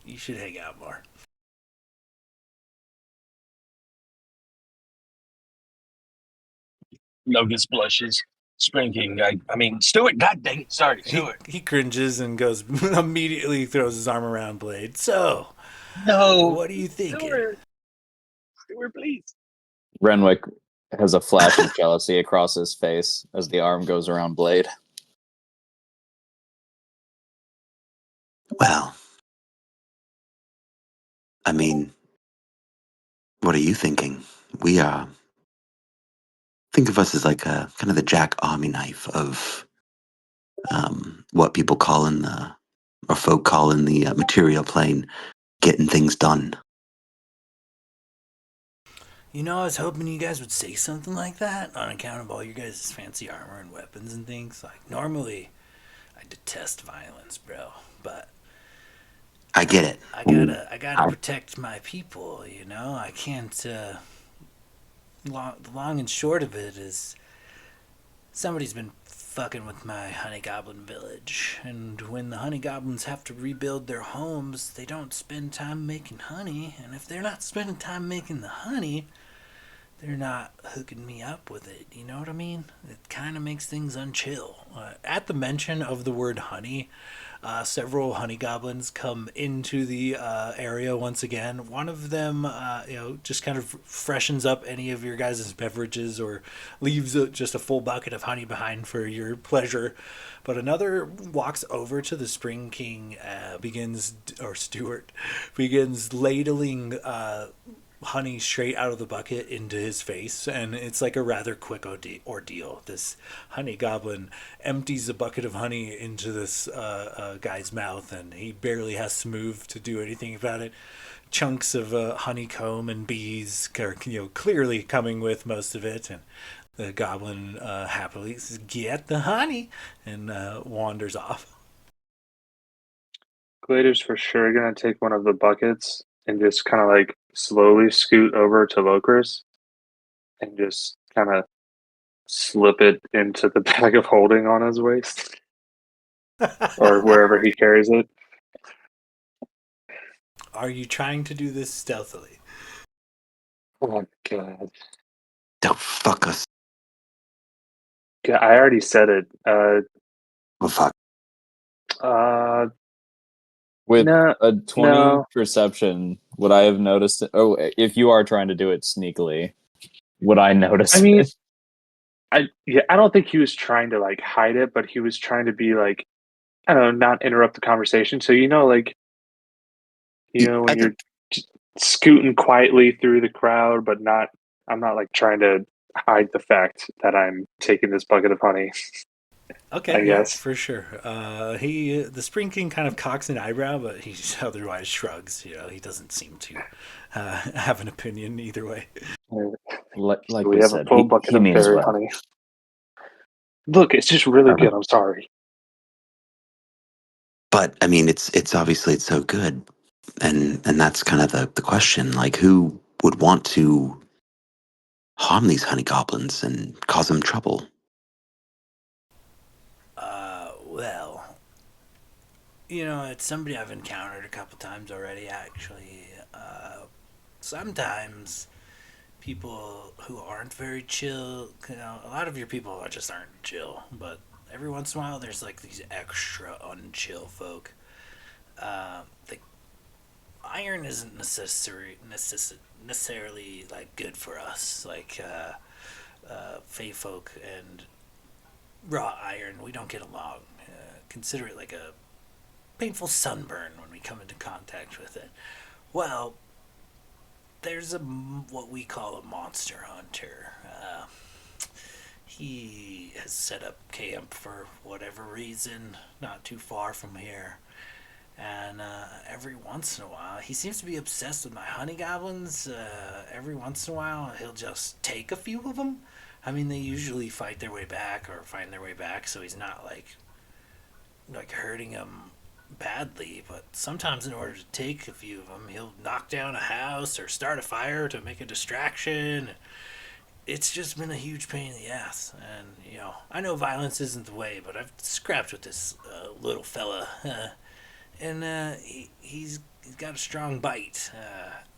You should hang out more. Logus blushes. Spring King. I mean, Stewart. God dang it. Sorry, He, Stewart. he cringes and goes, immediately throws his arm around Blade. So, No, what are you thinking? Stewart. Stewart, please. Renwick has a flash of jealousy across his face as the arm goes around Blade. Well, I mean, what are you thinking? We think of us as like a kind of the Jack Army knife of what people call in the or folk call in the material plane, getting things done. I was hoping you guys would say something like that on account of all your guys' fancy armor and weapons and things. Like, normally, I detest violence, bro. But I get it. I gotta protect my people. I can't. The long and short of it is, somebody's been fucking with my honey goblin village, and when the honey goblins have to rebuild their homes, they don't spend time making honey, and if they're not spending time making the honey, they're not hooking me up with it. You know what I mean? It kind of makes things unchill. At the mention of the word honey, several honey goblins come into the area once again. One of them, just kind of freshens up any of your guys' beverages or leaves just a full bucket of honey behind for your pleasure. But another walks over to the Spring King, Stewart, begins ladling honey straight out of the bucket into his face, and it's like a rather quick ordeal. This honey goblin empties a bucket of honey into this guy's mouth, and he barely has to move to do anything about it. Chunks of honeycomb and bees are clearly coming with most of it, and the goblin happily says, "Get the honey," and wanders off. Glader's for sure gonna take one of the buckets and just kind of like slowly scoot over to Lokris and just kind of slip it into the bag of holding on his waist or wherever he carries it. Are you trying to do this stealthily? Oh my god. Don't fuck us. Yeah, I already said it. Oh, fuck. With No, a 20 no. perception, would I have noticed it? Oh, if you are trying to do it sneakily, would I I notice mean, it? I don't think he was trying to like hide it, but he was trying to be like, I don't know, not interrupt the conversation. So when I you're think just scooting quietly through the crowd, but not, I'm not like trying to hide the fact that I'm taking this bucket of honey. Okay, I yeah, guess. for sure. The Spring King kind of cocks an eyebrow, but he otherwise shrugs. He doesn't seem to have an opinion either way. Like We we have a said, full bucket he of means fairy well. honey. Look, it's just really good. I'm sorry. but I mean it's obviously it's so good. And that's kind of the question. Like who would want to harm these honey goblins and cause them trouble? Well, it's somebody I've encountered a couple times already, actually. Sometimes people who aren't very chill, a lot of your people just aren't chill, but every once in a while there's like these extra unchill folk. The iron isn't necessarily like good for us. Like Fey folk and raw iron, we don't get along. Consider it like a painful sunburn when we come into contact with it. Well, there's what we call a monster hunter. He has set up camp for whatever reason, not too far from here. And every once in a while, he seems to be obsessed with my honey goblins. Every once in a while, he'll just take a few of them. I mean, they usually fight their way back or find their way back, so he's not like hurting them badly, but sometimes in order to take a few of them, he'll knock down a house or start a fire to make a distraction. It's just been a huge pain in the ass. And, I know violence isn't the way, but I've scrapped with this little fella. He's got a strong bite.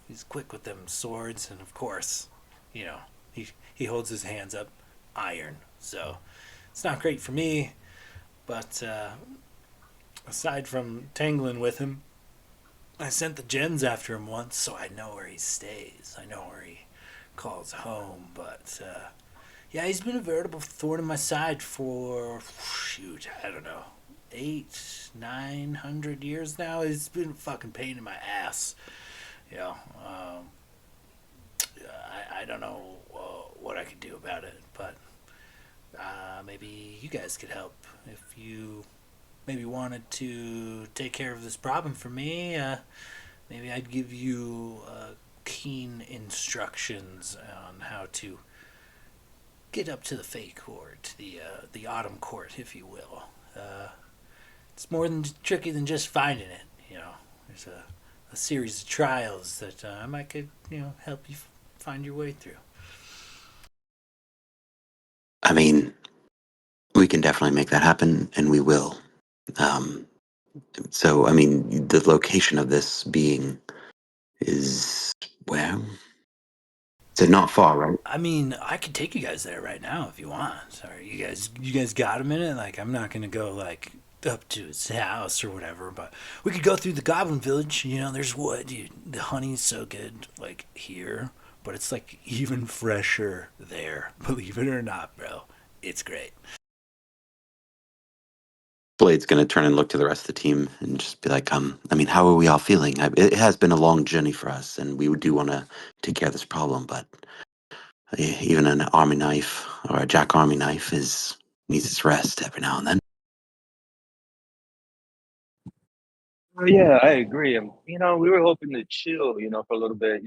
He's quick with them swords, and of course, you know, he holds his hands up iron. So it's not great for me, but aside from tangling with him, I sent the gens after him once, so I know where he stays. I know where he calls home, but yeah, he's been a veritable thorn in my side for, shoot, I don't know, 900 years now. It's been a fucking pain in my ass. You know, I don't know what I could do about it, but maybe you guys could help. If you maybe wanted to take care of this problem for me, maybe I'd give you keen instructions on how to get up to the Fey Court, the Autumn Court, if you will. It's more than tricky than just finding it. There's a series of trials that I might could help you find your way through. I mean, we can definitely make that happen, and we will. Um, so, I mean, the location of this being is where? So not far, right? I mean, I could take you guys there right now if you want. Sorry, you guys got a minute? Like, I'm not gonna go like up to his house or whatever, but we could go through the Goblin Village. There's wood. The honey's so good, like here, but it's like even fresher there. Believe it or not, bro, it's great. Blade's going to turn and look to the rest of the team and just be like, I mean, how are we all feeling? It has been a long journey for us, and we do want to take care of this problem, but even an army knife or a Jack Army knife needs its rest every now and then. Yeah, I agree. And we were hoping to chill, for a little bit,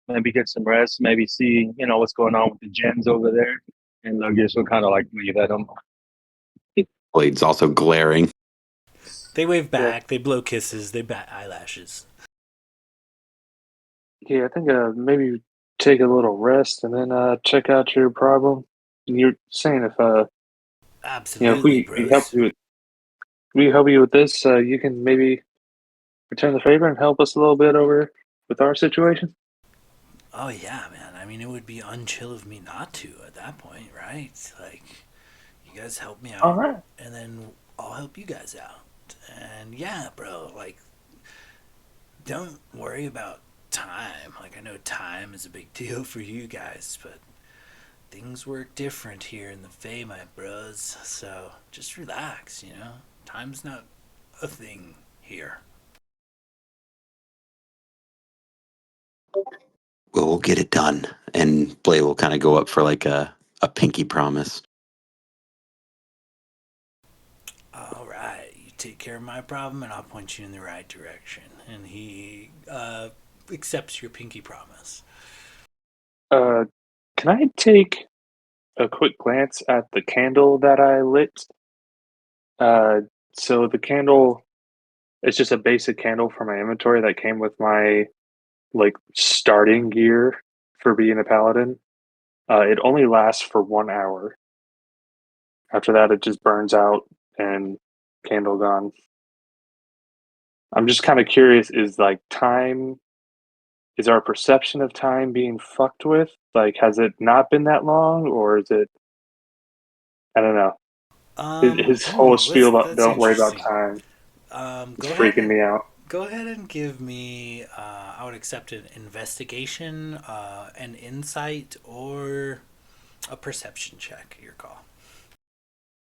maybe get some rest, maybe see, what's going on with the gens over there. And I guess we'll kind of like leave at them. Blade's also glaring. They wave Yeah, back. They blow kisses. They bat eyelashes. yeah. I think maybe take a little rest and then check out your problem. And you're saying if if Absolutely, we help bros. you with this, you can maybe return the favor and help us a little bit over with our situation. Oh yeah, man. I mean, it would be unchill of me not to at that point, right? Like, you guys help me All out, right. and then I'll help you guys out. And yeah, bro, like, don't worry about time. Like, I know time is a big deal for you guys, but things work different here in the Fae, my bros. So just relax. Time's not a thing here. We'll get it done. And Blade will kind of go up for like a pinky promise. All right, you take care of my problem, and I'll point you in the right direction. And he accepts your pinky promise. Uh, can I take a quick glance at the candle that I lit? Uh, so the candle is just a basic candle for my inventory that came with my like starting gear for being a paladin. It only lasts for 1 hour. After that, it just burns out and candle gone. I'm just kind of curious: is our perception of time being fucked with? Like, has it not been that long, or is it? I don't know. His whole spiel about That's "don't worry about interesting. time" is Go ahead freaking and me out. give me. I would accept an investigation, an insight, or a perception check. Your call.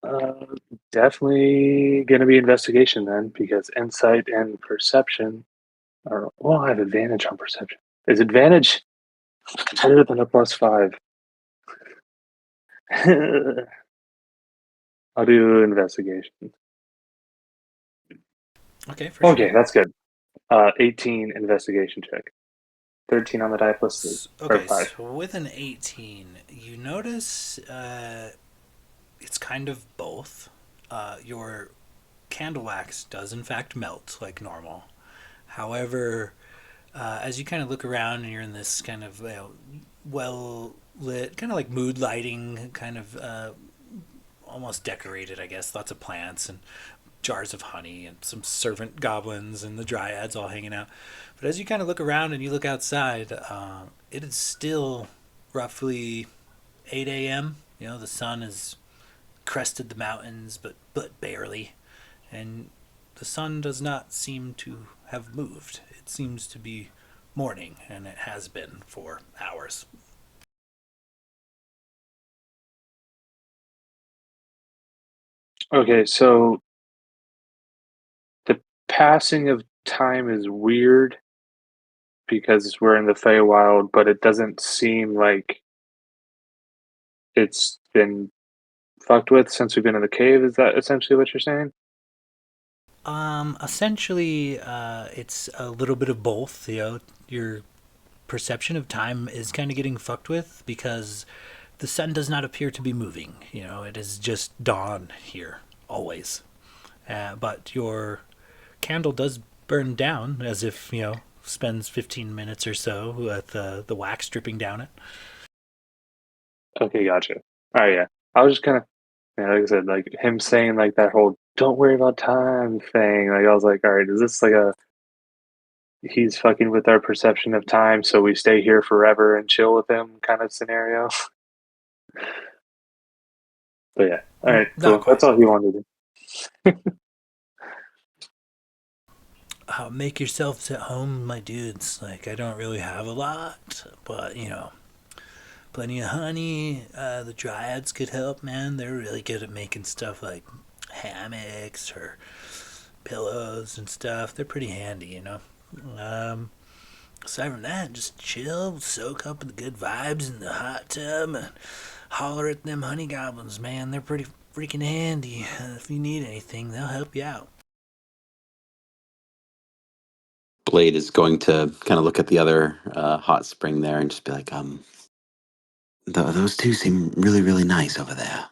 Uh, Definitely gonna be investigation then, because insight and perception are. Well, I have advantage on perception. Is advantage better than a +5? I'll do investigation. Okay, for Okay, sure. that's good. 18 investigation check. 13 on the die plus 3 or Okay, 5. so with an 18, you notice it's kind of both. Your candle wax does in fact melt like normal. However, as you kind of look around and you're in this kind of well lit, kind of like mood lighting, kind of almost decorated, I guess. Lots of plants and jars of honey and some servant goblins and the dryads all hanging out. But as you kind of look around and you look outside, it is still roughly 8 a.m. You know, the sun has crested the mountains, but barely. And the sun does not seem to have moved. It seems to be morning, and it has been for hours. Okay, so the passing of time is weird because we're in the Feywild, but it doesn't seem like it's been fucked with since we've been in the cave. Is that essentially what you're saying? Essentially, it's a little bit of both. You know, your perception of time is kind of getting fucked with because the sun does not appear to be moving. You know, it is just dawn here, always. But your candle does burn down as if, you know, spends 15 minutes or so with the wax dripping down it. Okay, gotcha. All right, yeah. I was just kind of, like I said, like him saying like that whole "don't worry about time" thing. Like I was like, all right, is this like a he's fucking with our perception of time, so we stay here forever and chill with him kind of scenario? But yeah, all right, Not cool. quite. That's all he wanted to do. Make yourselves at home, my dudes. Like, I don't really have a lot, but, you know, plenty of honey. The dryads could help, man. They're really good at making stuff like hammocks or pillows and stuff. They're pretty handy, you know. Aside from that, just chill, soak up the good vibes in the hot tub, and holler at them honey goblins, man. They're pretty freaking handy. If you need anything, they'll help you out. Blade is going to kind of look at the other hot spring there and just be like, those two seem really, really nice over there.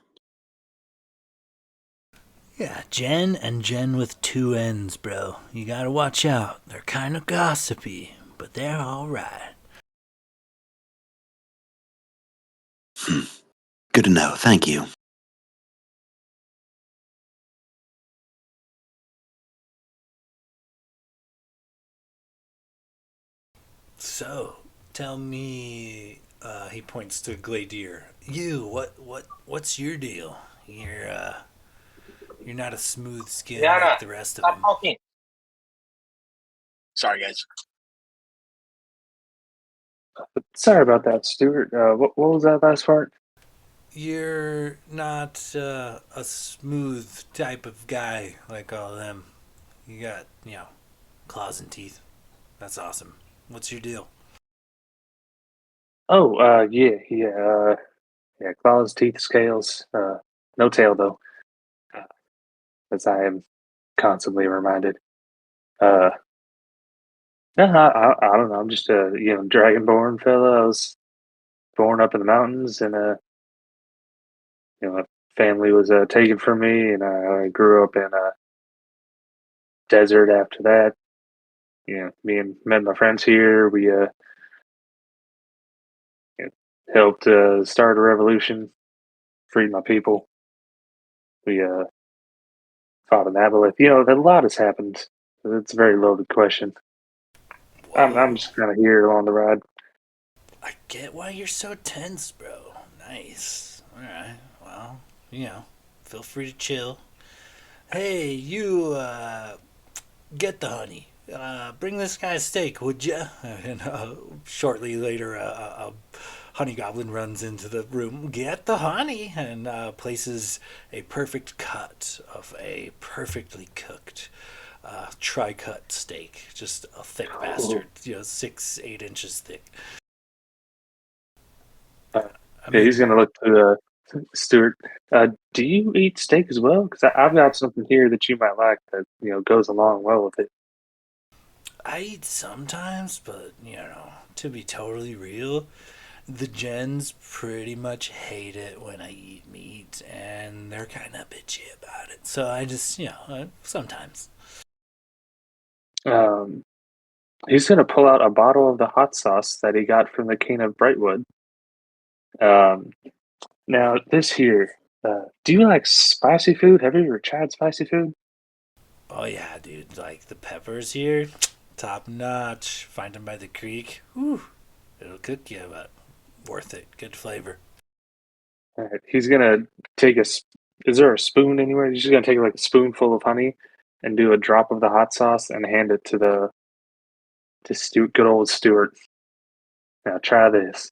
Yeah, Jen and Jen with two N's, bro. You gotta watch out. They're kind of gossipy, but they're alright. Good to know. Thank you. So, tell me, he points to Gladier. You, what's your deal? You're not a smooth skin like the rest of them. talking. Sorry, guys. Sorry about that, Stuart. What was that last part? You're not a smooth type of guy like all of them. You got, you know, claws and teeth. That's awesome. What's your deal? Oh, yeah. Claws, teeth, scales. No tail though, as I am constantly reminded. Uh, no, I don't know. I'm just a dragonborn fella. I was born up in the mountains, and my family was taken from me, and I grew up in a desert after that. Me and met my friends here. We you know, helped start a revolution, freed my people. We fought in Aboleth. A lot has happened. It's a very loaded question. I'm Whoa. just kind of here along the ride. I get why you're so tense, bro. Nice. Alright. Well, you know, feel free to chill. Hey, you, get the honey. Bring this guy a steak, would ya? And shortly later, a honey goblin runs into the room. Get the honey, and places a perfect cut of a perfectly cooked tri-cut steak. Just a thick bastard, 6-8 inches thick. Uh, I yeah, he's mean, gonna look to Stuart. Do you eat steak as well? Because I've got something here that you might like that goes along well with it. I eat sometimes, but to be totally real, The gens pretty much hate it when I eat meat, and they're kind of bitchy about it. So I just, sometimes. Um, he's gonna pull out a bottle of the hot sauce that he got from the King of Brightwood. Um, Now this here, do you like spicy food? Have you ever tried spicy food? Oh yeah, dude, like the peppers here, top notch. Find them by the creek. Whew, it'll cook you, but worth it. Good flavor. All right, he's gonna take Is there a spoon anywhere? He's just gonna take like a spoonful of honey and do a drop of the hot sauce and hand it to good old Stuart. Now try this.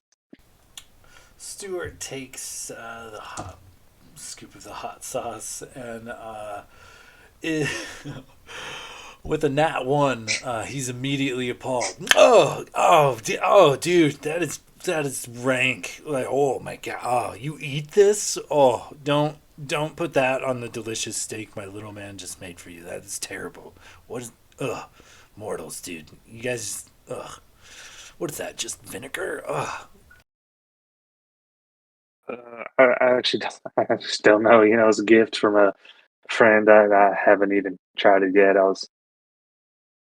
Stuart takes the hot scoop of the hot sauce and it, with a nat one, he's immediately appalled. Oh, dude, that is rank. Like, oh my god, oh, you eat this? Oh, don't put that on the delicious steak my little man just made for you. That is terrible. What is? Ugh, mortals, dude. You guys, ugh. What is that? Just vinegar? Ugh. I actually I just don't know. You know, it's a gift from a friend. I haven't even tried it yet. I was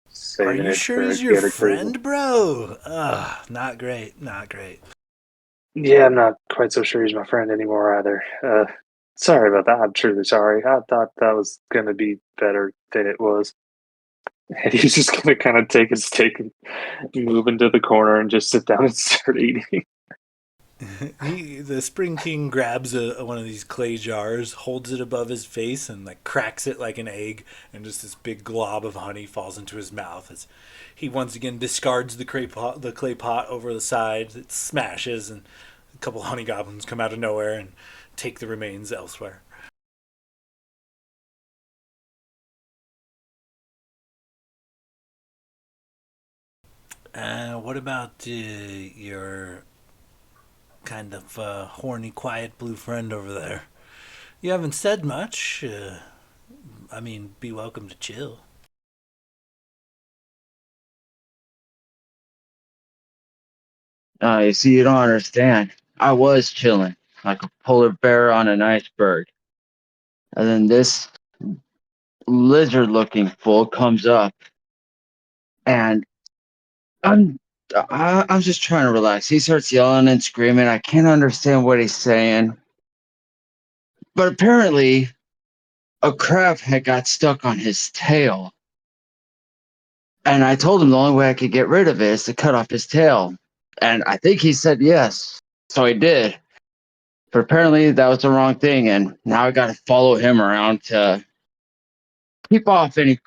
Are saving you it sure for a he's your good occasion. friend, bro? Ugh, not great. Not great. Yeah, I'm not quite so sure he's my friend anymore either. Sorry about that. I'm truly sorry. I thought that was gonna be better than it was. And he's just gonna kind of take his steak and move into the corner and just sit down and start eating. The Spring King grabs one of these clay jars, holds it above his face, and like cracks it like an egg, and just this big glob of honey falls into his mouth as he once again discards the clay pot over the side. It smashes, and a couple honey goblins come out of nowhere and take the remains elsewhere. What about your kind of horny, quiet blue friend over there? You haven't said much. I mean, be welcome to chill. You see, you don't understand. I was chilling like a polar bear on an iceberg. And then this lizard looking fool comes up and I'm I'm just trying to relax. He starts yelling and screaming. I can't understand what he's saying. But apparently a crab had got stuck on his tail. And I told him the only way I could get rid of it is to cut off his tail. And I think he said yes. So he did. But apparently that was the wrong thing. And now I got to follow him around to keep off any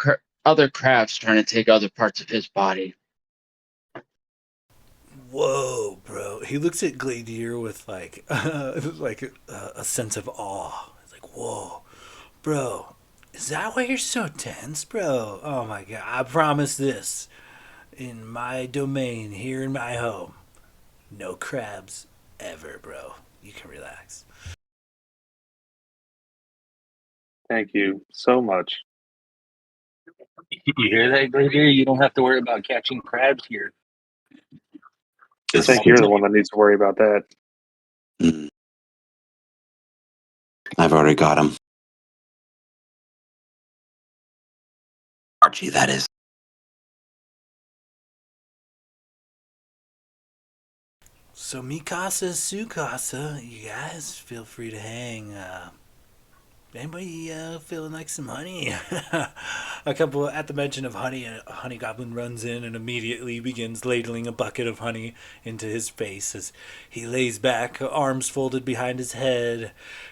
other crabs trying to take other parts of his body. Whoa, bro. He looks at Gladier with like like a sense of awe. He's like, whoa, bro. Is that why you're so tense, bro? Oh my god. I promise this. In my domain, here in my home, no crabs ever, bro. You can relax. Thank you so much. You hear that, Gladiator? You don't have to worry about catching crabs here. I This, think you're the one that needs to worry about that. mm, I've already got him. Archie, that is. So Mikasa, Sukasa, you guys feel free to hang. Anybody feeling like some honey? A couple at the mention of honey, a honey goblin runs in and immediately begins ladling a bucket of honey into his face as he lays back, arms folded behind his head,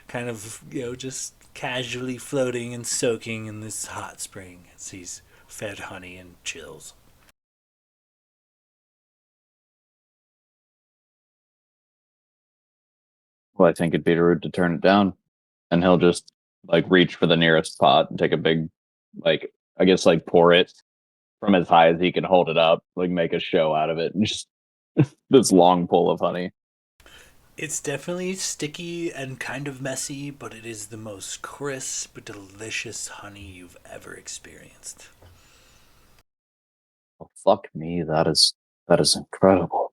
kind of just casually floating and soaking in this hot spring as he's fed honey and chills. Well, I think it'd be rude to turn it down, and he'll just like reach for the nearest pot and take a big, like I guess like pour it from as high as he can hold it up, like make a show out of it, and just this long pull of honey. It's definitely sticky and kind of messy, but it is the most crisp, delicious honey you've ever experienced. Oh, fuck me, that is incredible.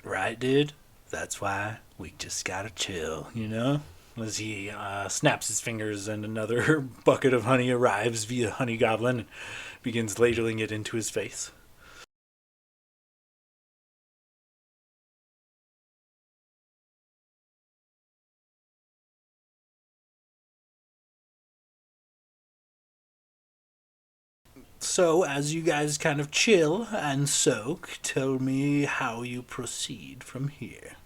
Right, dude? That's why we just gotta chill, you know? As he snaps his fingers and another bucket of honey arrives via Honey Goblin and begins ladling it into his face. So, as you guys kind of chill and soak, tell me how you proceed from here.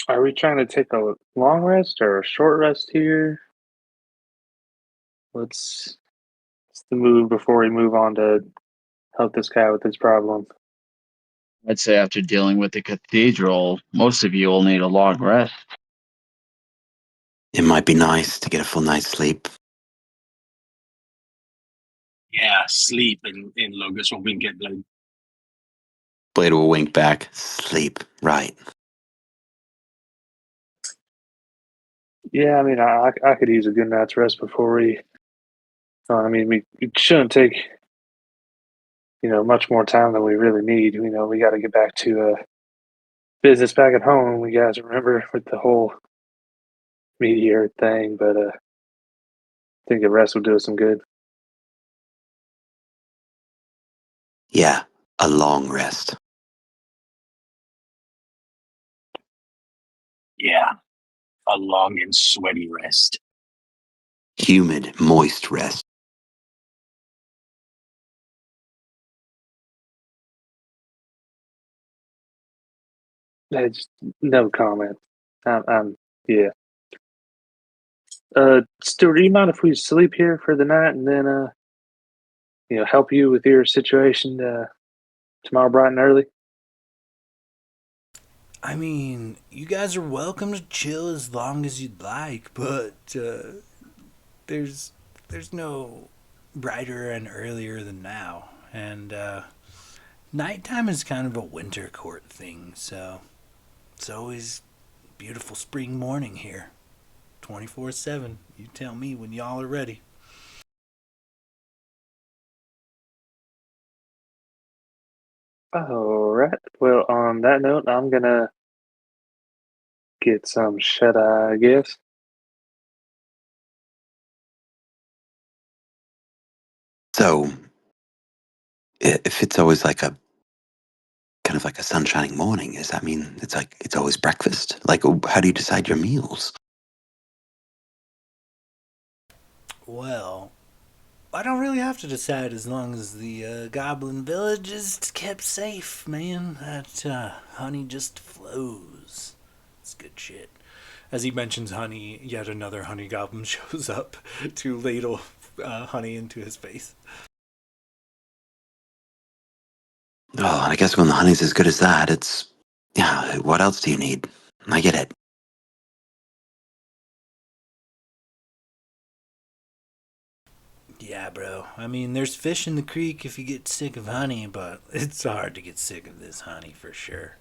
Are we trying to take a long rest or a short rest here? What's the move before we move on to help this guy with his problem? I'd say after dealing with the cathedral, most of you will need a long rest. It might be nice to get a full night's sleep. Yeah, sleep in Logos will wink at Blade. Blade will wink back. Sleep, right. Yeah, I mean, I could use a good night's rest before we. I mean, we shouldn't take much more time than we really need. We got to get back to business back at home. We guys remember with the whole meteor thing, but I think the rest will do us some good. Yeah, a long rest. Yeah, a long and sweaty rest. Humid, moist rest. Just no comment. Yeah. Stuart, do you mind if we sleep here for the night and then help you with your situation tomorrow bright and early? I mean, you guys are welcome to chill as long as you'd like, but there's there's no brighter and earlier than now, and nighttime is kind of a winter court thing, so it's always beautiful spring morning here, 24/7. You tell me when y'all are ready. All right. Well, on that note, I'm gonna get some shut eye, I guess. So, if it's always like a kind of like a sunshining morning, does that mean it's like it's always breakfast? Like, how do you decide your meals? Well, I don't really have to decide as long as the Goblin Village is kept safe, man. That honey just flows. It's good shit. As he mentions honey, yet another honey goblin shows up to ladle honey into his face. Oh, and I guess when the honey's as good as that, it's yeah. What else do you need? I get it. Yeah, bro. I mean, there's fish in the creek if you get sick of honey, but it's hard to get sick of this honey for sure.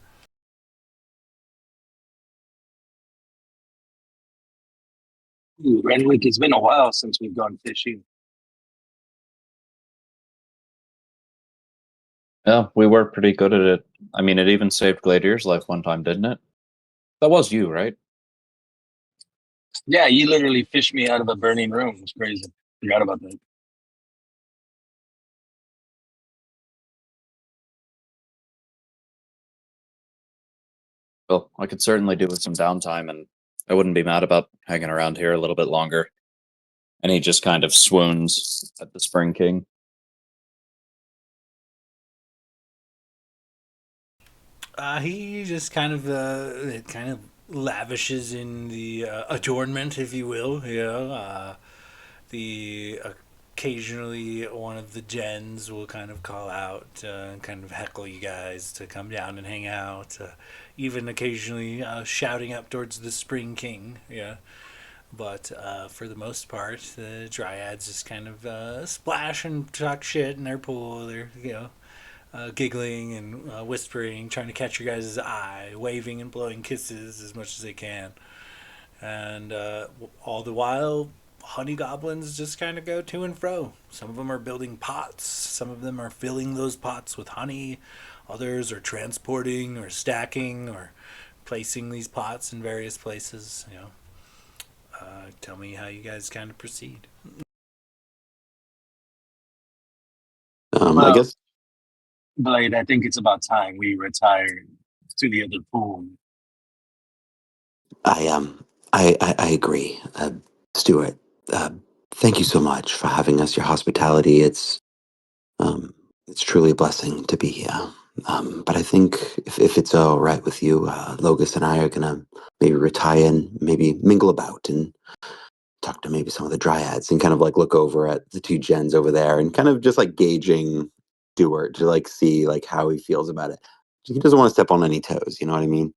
Ooh, Renwick, it's been a while since we've gone fishing. Yeah, we were pretty good at it. I mean, it even saved Gladier's life one time, didn't it? That was you, right? Yeah, you literally fished me out of a burning room. It's crazy. Forgot about that. Well, I could certainly do with some downtime, and I wouldn't be mad about hanging around here a little bit longer. And he just kind of swoons at the Spring King. He just kind of lavishes in the adornment, if you will. The occasionally one of the gens will kind of call out and kind of heckle you guys to come down and hang out. Even occasionally shouting up towards the Spring King. Yeah. But for the most part, the dryads just kind of splash and talk shit in their pool. They're giggling and whispering, trying to catch your guys' eye, waving and blowing kisses as much as they can. And all the while, honey goblins just kind of go to and fro. Some of them are building pots, some of them are filling those pots with honey, others are transporting or stacking or placing these pots in various places. Tell me how you guys kind of proceed. I Well, guess Blade, I think it's about time we retire to the other pool. I agree, Stuart. Uh, Thank you so much for having us. Your hospitality, it's truly a blessing to be here. But I think if it's all right with you, Logus and I are gonna maybe retire and maybe mingle about and talk to maybe some of the dryads and kind of like look over at the two gens over there and kind of just like gauging Stuart to like see like how he feels about it. He doesn't want to step on any toes. You know what I mean?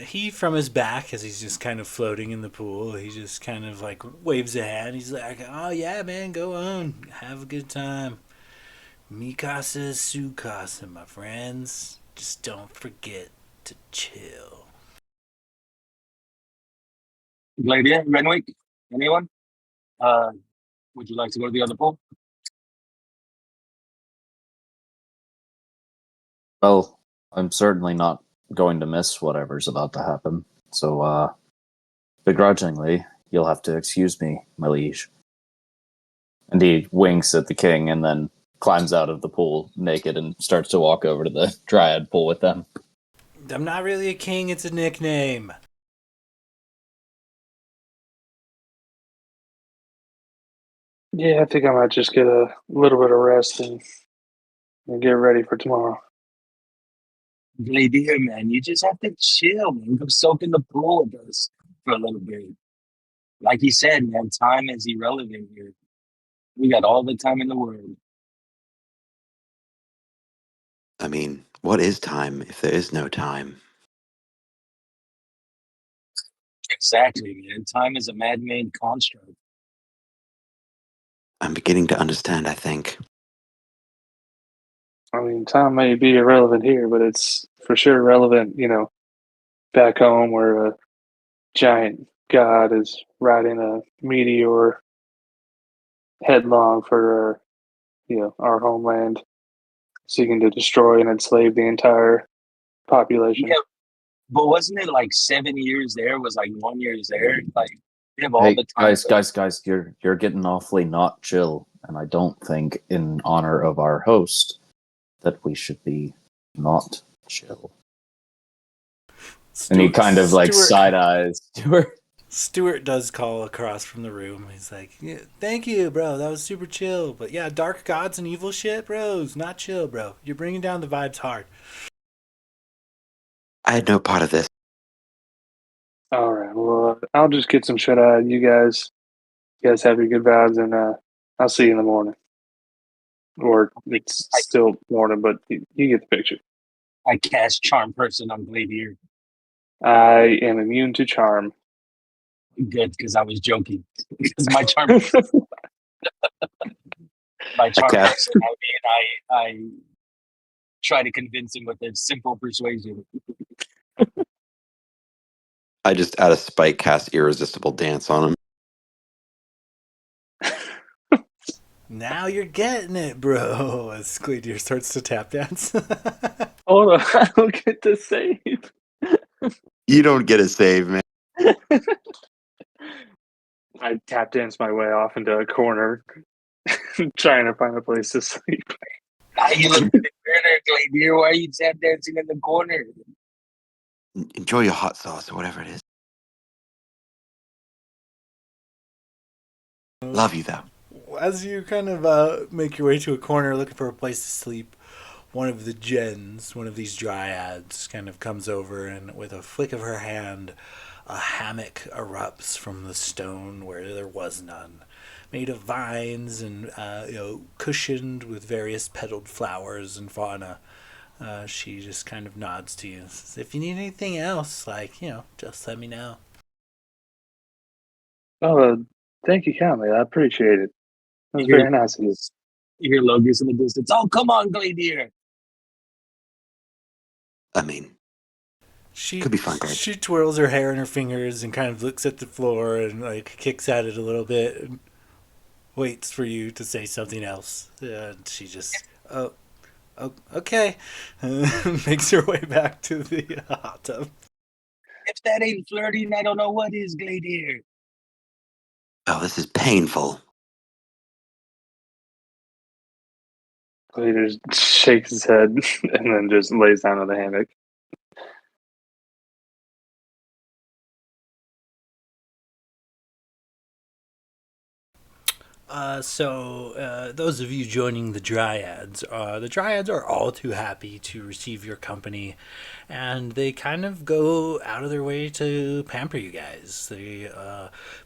He, from his back, as he's just kind of floating in the pool, he just kind of like waves a hand. He's like, "Oh yeah, man, go on, have a good time. Mikasa Sukasa, my friends. Just don't forget to chill." Gladiator, Renwick, anyone? Uh, would you like to go to the other pool? Well, I'm certainly not going to miss whatever's about to happen. So, begrudgingly, you'll have to excuse me, my liege. And he winks at the king and then climbs out of the pool naked and starts to walk over to the dryad pool with them. I'm not really a king, it's a nickname. Yeah, I think I might just get a little bit of rest and get ready for tomorrow. Gladiator, man, you just have to chill, man. Go soak in the pool with us for a little bit. Like he said, man, time is irrelevant here. We got all the time in the world. I mean, what is time if there is no time? Exactly, man. Time is a man-made construct. I'm beginning to understand. I think. I mean, time may be irrelevant here, but it's for sure relevant, back home where a giant god is riding a meteor headlong for our homeland, seeking to destroy and enslave the entire population. Yeah, but wasn't it like 7 years there? Was like 1 year there? Like they have all Hey, the time. guys, you're getting awfully not chill, and I don't think, in honor of our host, that we should be not chill. And he kind of like side eyes Stuart. Stuart does call across from the room. He's like, yeah, "Thank you, bro. That was super chill. But yeah, dark gods and evil shit, bros. Not chill, bro. You're bringing down the vibes hard." I had no part of this. All right. Well, I'll just get some shut eye. You guys have your good vibes, and I'll see you in the morning. Or it's still morning, but you get the picture. I cast Charm Person on Gladiator. I am immune to charm. Good, because I was joking. Because my charm, my charm person, I try to convince him with a simple persuasion. I just out of spite cast irresistible dance on him. Now you're getting it, bro. As Gladiator starts to tap dance. Hold on, I don't get to save. You don't get a save, man. I tap dance my way off into a corner, trying to find a place to sleep. You look at the corner, Gladiator. Why are you tap dancing in the corner? Enjoy your hot sauce or whatever it is. Love you though. As you kind of make your way to a corner looking for a place to sleep, one of the gens, one of these dryads, kind of comes over and with a flick of her hand, a hammock erupts from the stone where there was none, made of vines and cushioned with various petaled flowers and fauna. She just kind of nods to you. Says, "If you need anything else, just let me know." Oh, thank you kindly. I appreciate it. That was very nice of you. You hear Logus in the distance. Oh, come on, Gladiator. I mean, Could be fun, Glade. she twirls her hair in her fingers and kind of looks at the floor and like kicks at it a little bit and waits for you to say something else. And she just oh okay, makes her way back to the hot tub. If that ain't flirting, I don't know what is, Glade here. Oh, this is painful. He just shakes his head and then just lays down on the hammock. Those of you joining the Dryads are all too happy to receive your company, and they kind of go out of their way to pamper you guys. They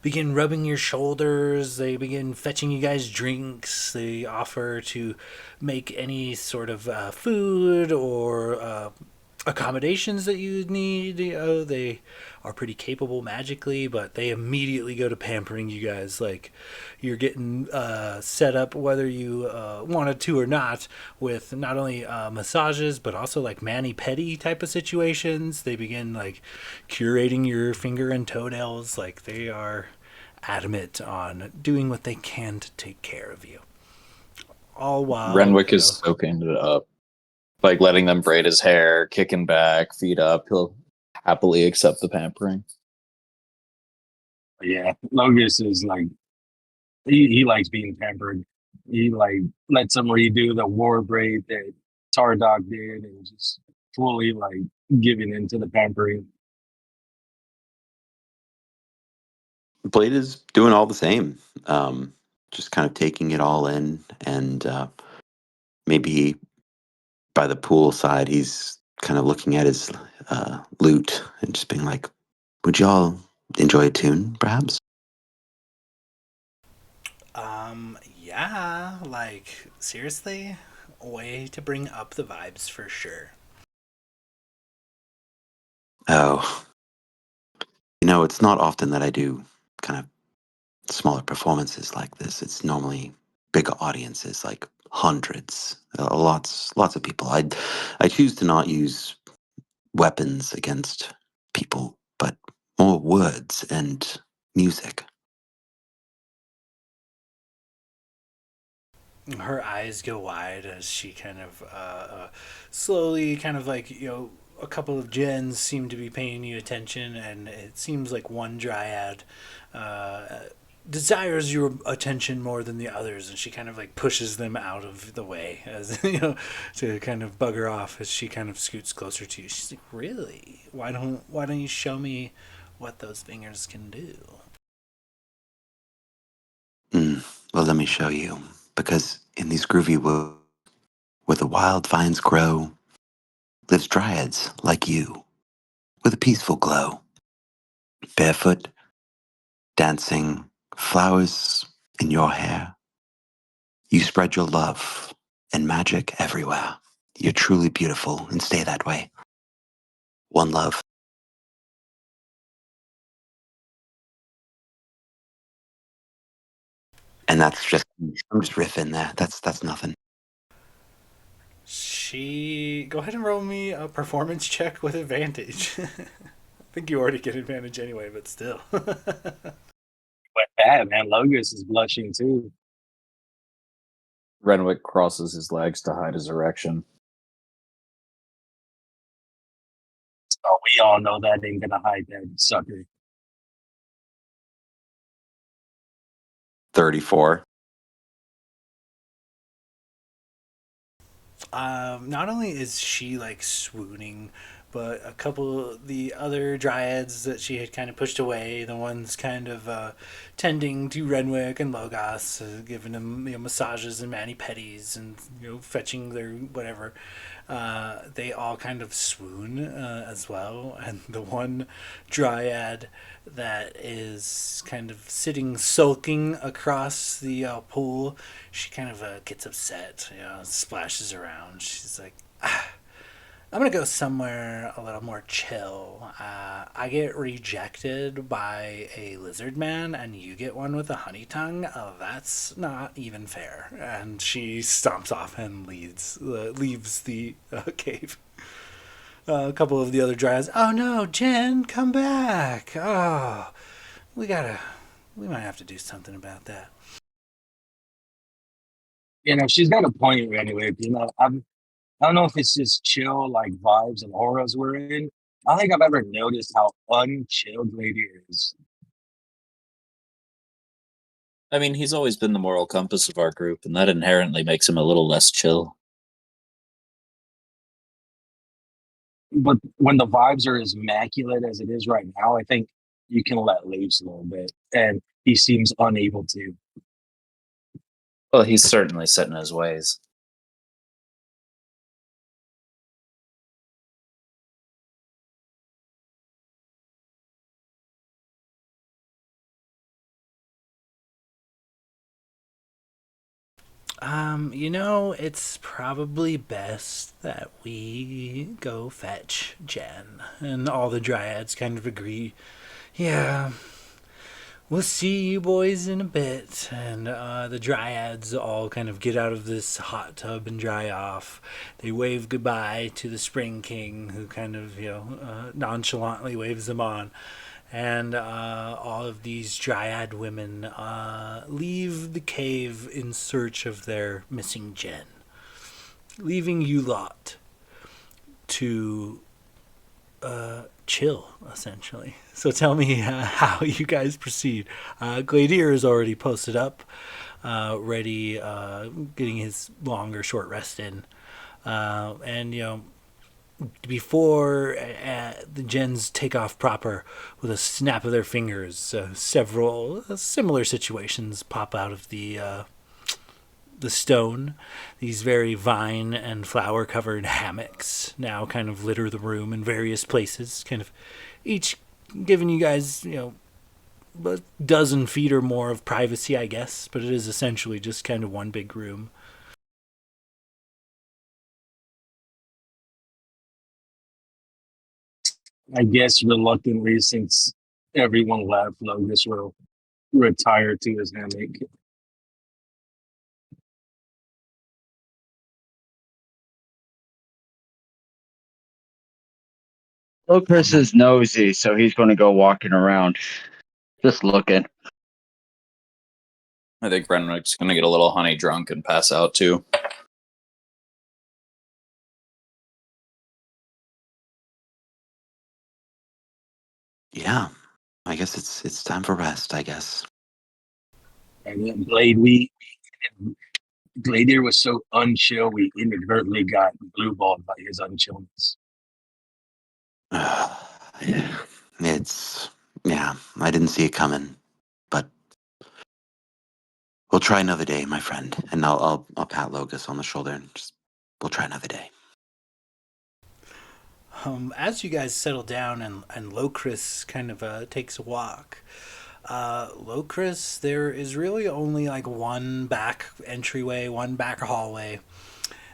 begin rubbing your shoulders, they begin fetching you guys drinks, they offer to make any sort of food or accommodations that you need. They are pretty capable magically, but they immediately go to pampering you guys. Like you're getting set up, whether you wanted to or not, with not only massages but also like mani pedi type of situations. They begin like curating your finger and toenails. Like they are adamant on doing what they can to take care of you. All while Renwick is soaking it up, like letting them braid his hair, kicking back, feet up. He'll happily accept the pampering. Yeah, Logus is like he likes being pampered. He like lets him redo the war braid that Tardog did, and just fully like giving into the pampering. Blade is doing all the same. Just kind of taking it all in, and maybe by the pool side, he's kind of looking at his lute and just being like, "Would y'all enjoy a tune, perhaps?" Yeah, like seriously, a way to bring up the vibes for sure. Oh, it's not often that I do kind of smaller performances like this. It's normally bigger audiences, like hundreds, lots of people. I choose to not use weapons against people, but more words and music. Her eyes go wide as she kind of slowly, kind of like, a couple of gens seem to be paying you attention, and it seems like one dryad uh, desires your attention more than the others, and she kind of like pushes them out of the way as to kind of bugger off as she kind of scoots closer to you. She's like, "Really? Why don't you show me what those fingers can do?" Well, let me show you. Because in these groovy woods where the wild vines grow, lives dryads like you, with a peaceful glow. Barefoot, dancing, flowers in your hair. You spread your love and magic everywhere. You're truly beautiful and stay that way. One love. And that's just, I'm just riffing there. That's nothing. She go ahead and roll me a performance check with advantage. I think you already get advantage anyway, but still. But bad man, Logus is blushing too. Renwick crosses his legs to hide his erection. Oh, we all know that ain't gonna hide that sucker. 34. Not only is she like swooning, but a couple of the other dryads that she had kind of pushed away, the ones kind of tending to Renwick and Logos, giving them massages and mani pedis and fetching their whatever, they all kind of swoon as well. And the one dryad that is kind of sitting sulking across the pool, she kind of gets upset, splashes around. She's like, I'm gonna go somewhere a little more chill. I get rejected by a lizard man, and you get one with a honey tongue. That's not even fair. And she stomps off and leaves the cave. A couple of the other dryads. Oh no, Jen, come back! Oh, we gotta. We might have to do something about that. She's got a point anyway. I don't know if it's just chill like vibes and auras we're in. I don't think I've ever noticed how unchilled Lady is. I mean, he's always been the moral compass of our group, and that inherently makes him a little less chill. But when the vibes are as immaculate as it is right now, I think you can let loose a little bit. And he seems unable to. Well, he's certainly set in his ways. It's probably best that we go fetch Jen. And all the dryads kind of agree. Yeah, we'll see you boys in a bit. And the dryads all kind of get out of this hot tub and dry off. They wave goodbye to the Spring King, who kind of, nonchalantly waves them on. And all of these dryad women leave the cave in search of their missing Jen, leaving you lot to chill, essentially. So tell me how you guys proceed. Gladier is already posted up, ready, getting his long or short rest in. And before the gens take off proper, with a snap of their fingers, several similar situations pop out of the stone. These very vine and flower covered hammocks now kind of litter the room in various places, kind of each giving you guys, a dozen feet or more of privacy, I guess, but it is essentially just kind of one big room. I guess reluctantly, since everyone left, Logus will retire to his hammock. Chris is nosy, so he's going to go walking around, just looking. I think Renwick's going to get a little honey drunk and pass out too. Yeah, I guess it's time for rest, I guess. And then Gladier was so unchill, we inadvertently got blue balled by his unchillness. Yeah, I didn't see it coming, but we'll try another day, my friend. And I'll pat Logus on the shoulder and we'll try another day. As you guys settle down and Locris kind of takes a walk, Locris, there is really only like one back entryway, one back hallway,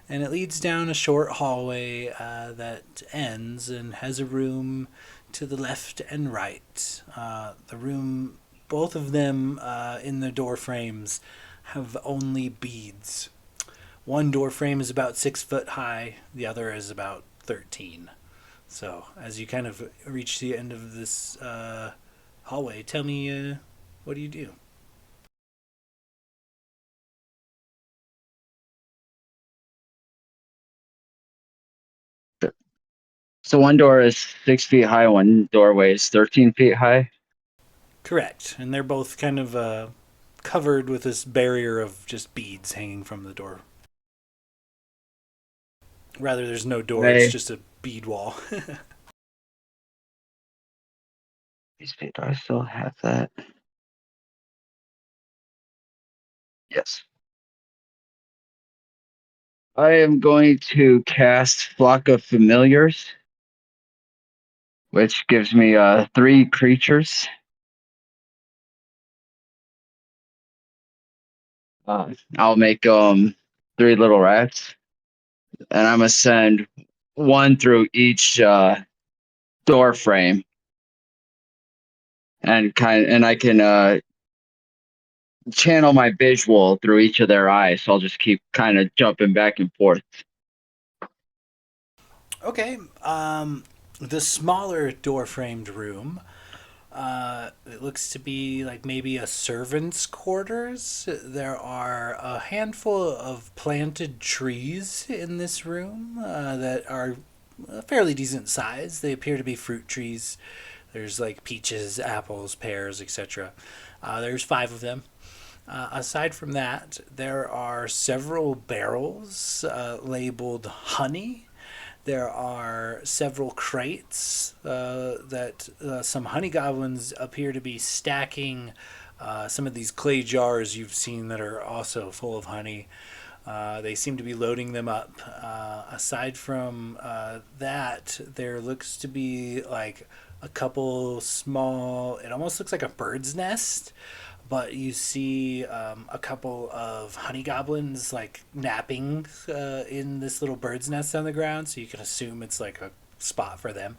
and it leads down a short hallway that ends and has a room to the left and right. The room, both of them in the door frames, have only beads. One door frame is about 6 foot high, the other is about 13. So, as you kind of reach the end of this hallway, tell me, what do you do? So one door is 6 feet high, one doorway is 13 feet high. Correct. And they're both kind of covered with this barrier of just beads hanging from the door. Rather, there's no door, it's just a bead wall. Do I still have that? Yes. I am going to cast Flock of Familiars, which gives me 3 creatures. I'll make 3 little rats, and I'm gonna send one through each door frame, and I can channel my visual through each of their eyes. So I'll just keep kind of jumping back and forth. Okay. The smaller door framed room. It looks to be like maybe a servant's quarters. There are a handful of planted trees in this room that are a fairly decent size. They appear to be fruit trees. There's like peaches, apples, pears, etc. There's five of them. Aside from that, there are several barrels labeled honey. There are several crates that some honey goblins appear to be stacking. Some of these clay jars you've seen that are also full of honey. They seem to be loading them up. Aside from that, there looks to be like a couple small, it almost looks like a bird's nest, but you see a couple of honey goblins like napping in this little bird's nest on the ground, so you can assume it's like a spot for them.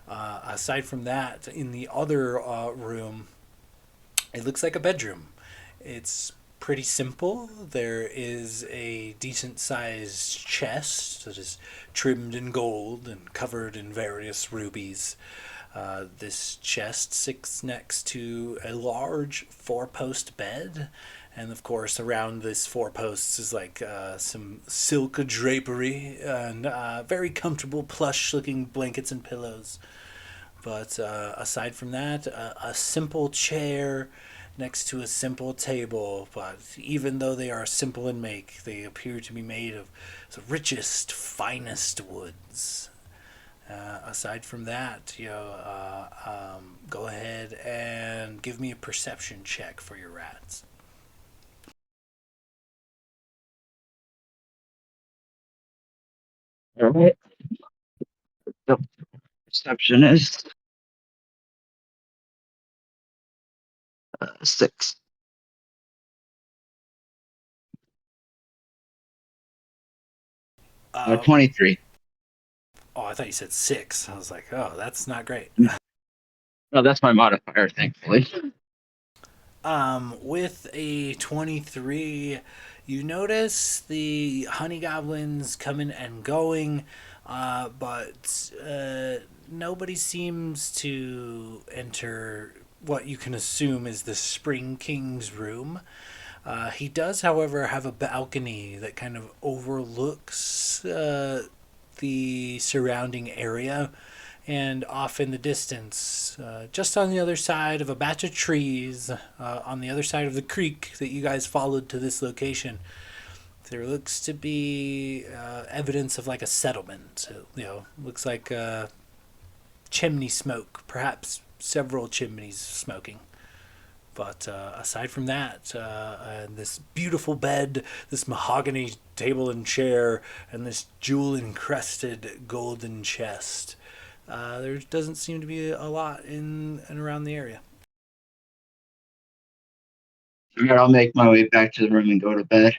Aside from that, in the other room, it looks like a bedroom. It's pretty simple. There is a decent sized chest that is trimmed in gold and covered in various rubies. This chest sits next to a large four-post bed, and of course, around this four posts is like some silk drapery and very comfortable plush-looking blankets and pillows. But aside from that, a simple chair next to a simple table. But even though they are simple in make, they appear to be made of the richest, finest woods. Aside from that, go ahead and give me a perception check for your rats. All right. The perception is 6. Uh, 23. oh, I thought you said six. I was like, oh, that's not great. No, that's my modifier, thankfully. With a 23, you notice the honey goblins coming and going, but nobody seems to enter what you can assume is the Spring King's room. He does, however, have a balcony that kind of overlooks the surrounding area, and off in the distance, just on the other side of a batch of trees, on the other side of the creek that you guys followed to this location, there looks to be evidence of like a settlement. Looks like chimney smoke, perhaps several chimneys smoking. But aside from that, and this beautiful bed, this mahogany table and chair, and this jewel encrusted golden chest, there doesn't seem to be a lot in and around the area. All right, I'll make my way back to the room and go to bed.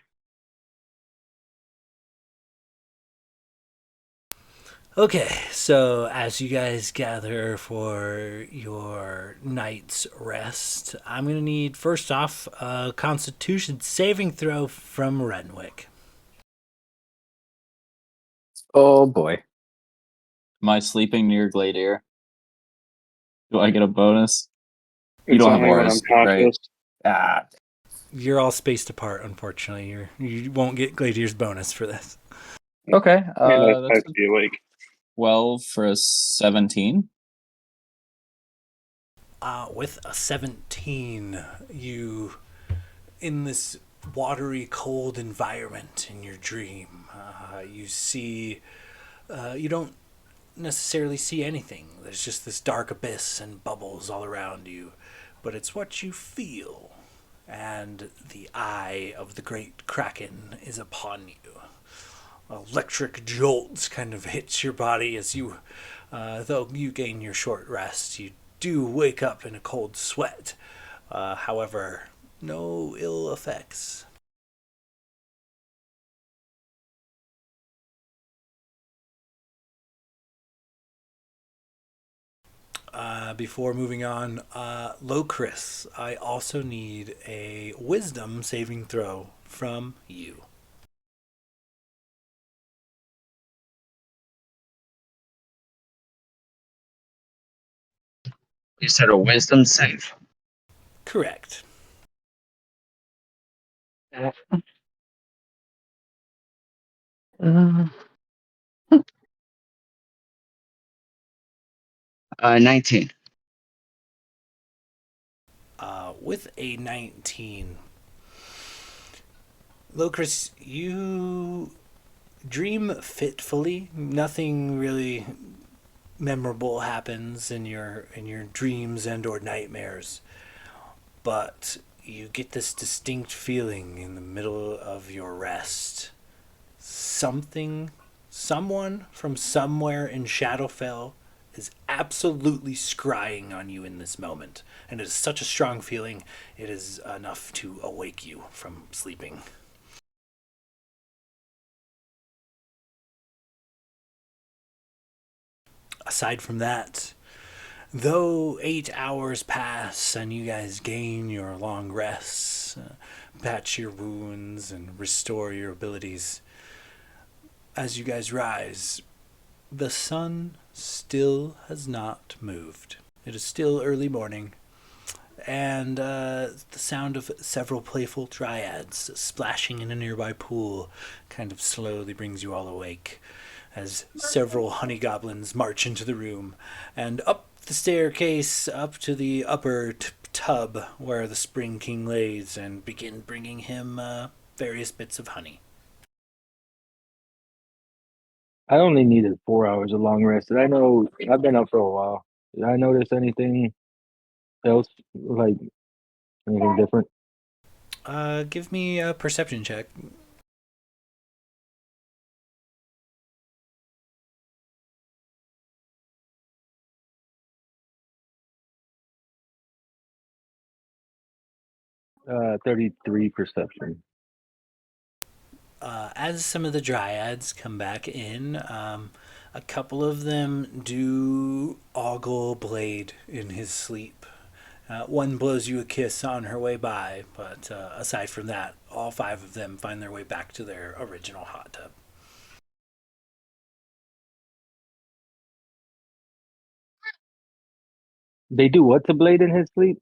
Okay, so as you guys gather for your night's rest, I'm going to need first off a constitution saving throw from Renwick. Oh boy. Am I sleeping near Gladier? Do I get a bonus? You It's don't have only when I'm auras, right? conscious. Ah, You're all spaced apart, unfortunately. You won't get Gladier's bonus for this. okay. I mean, I That's have to be awake. 12 for a 17. With a 17, you, in this watery, cold environment in your dream, you see, you don't necessarily see anything. There's just this dark abyss and bubbles all around you, but it's what you feel. And the eye of the great Kraken is upon you. Electric jolts kind of hits your body as you, though you gain your short rest, you do wake up in a cold sweat. However, no ill effects. Before moving on, Locris, I also need a wisdom saving throw from you. You said a wisdom save. Correct. Uh, 19. With a 19, Locris, you dream fitfully. Nothing really memorable happens in your dreams and or nightmares, but you get this distinct feeling in the middle of your rest. Someone from somewhere in Shadowfell is absolutely scrying on you in this moment. And it is such a strong feeling, it is enough to awake you from sleeping. Aside from that, though 8 hours pass and you guys gain your long rests, patch your wounds, and restore your abilities, as you guys rise, the sun still has not moved. It is still early morning, and the sound of several playful dryads splashing in a nearby pool kind of slowly brings you all awake as several honey goblins march into the room and up the staircase up to the upper tub where the Spring King lays and begin bringing him various bits of honey. I only needed 4 hours of long rest. Did I know I've been up for a while? Did I notice anything else, like anything different? Give me a perception check. 33 perception. As some of the dryads come back in, a couple of them do ogle Blade in his sleep. One blows you a kiss on her way by, but aside from that, all five of them find their way back to their original hot tub. They do what to Blade in his sleep?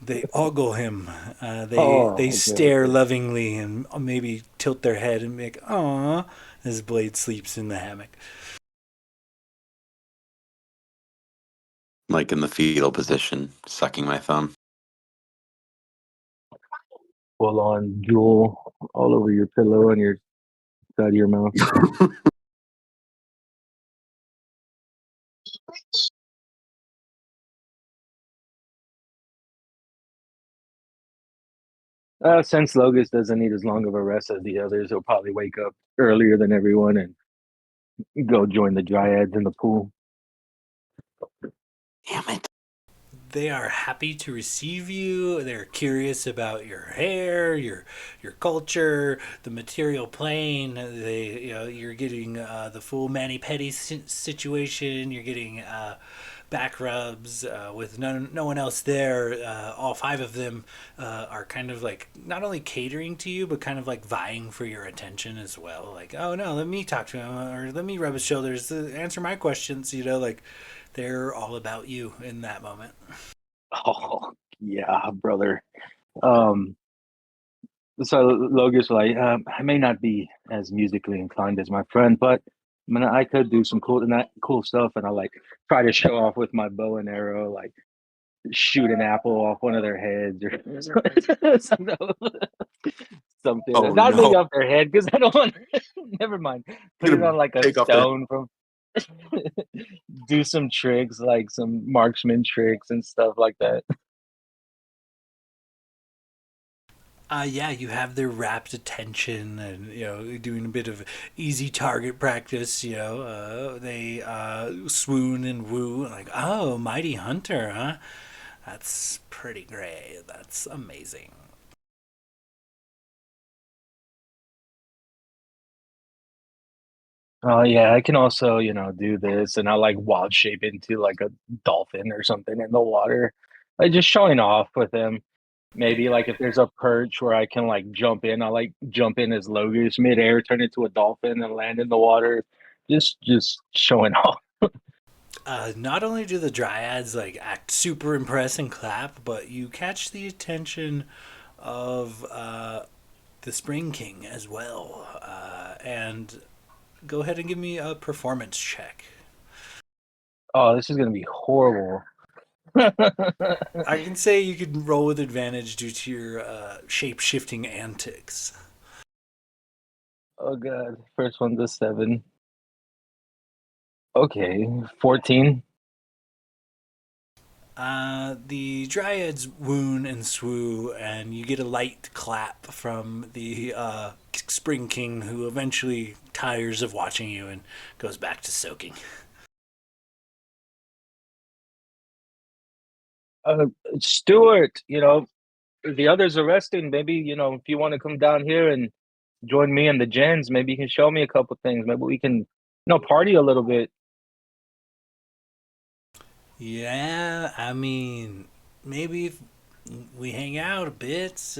They ogle him. They Oh, stare okay. lovingly and maybe tilt their head and make "Aw" as Blade sleeps in the hammock. Like in the fetal position, sucking my thumb. Full on drool all over your pillow and your side of your mouth. Since Logus doesn't need as long of a rest as the others, he'll probably wake up earlier than everyone and go join the dryads in the pool. Damn it. They are happy to receive you. They're curious about your hair, your culture, the material plane. You're getting the full mani pedi situation. You're getting back rubs with no one else there. All five of them are kind of like not only catering to you, but kind of like vying for your attention as well. Like, oh no, let me talk to him, or let me rub his shoulders, answer my questions. Like they're all about you in that moment. Oh, yeah, brother. Um, so Logus like, I may not be as musically inclined as my friend, but I mean, I could do some cool stuff, and I like try to show off with my bow and arrow, like shoot an apple off one of their heads or something. Something. Oh Not maybe no. off their head because I don't want. Never mind. Put I'm it gonna on like a take off their stone from. Do some tricks like some marksman tricks and stuff like that. Yeah, you have their rapt attention, and doing a bit of easy target practice. They swoon and woo, like, oh, mighty hunter, huh? That's pretty great. That's amazing. Oh yeah, I can also, do this and I like wild shape into like a dolphin or something in the water. Like just showing off with them. Maybe like if there's a perch where I can like jump in, I like jump in as Logus midair, turn into a dolphin and land in the water. Just showing off. Not only do the dryads like act super impressed and clap, but you catch the attention of the Spring King as well. And go ahead and give me a performance check. Oh, this is gonna be horrible. I can say you could roll with advantage due to your shape shifting antics. Oh god, first one's a 7. Okay, 14. The dryads woon and swoo, and you get a light clap from the Spring King, who eventually tires of watching you and goes back to soaking. Stuart, the others are resting. Maybe, if you want to come down here and join me and the gens, maybe you can show me a couple things. Maybe we can, party a little bit. Yeah, I mean, maybe if we hang out a bit,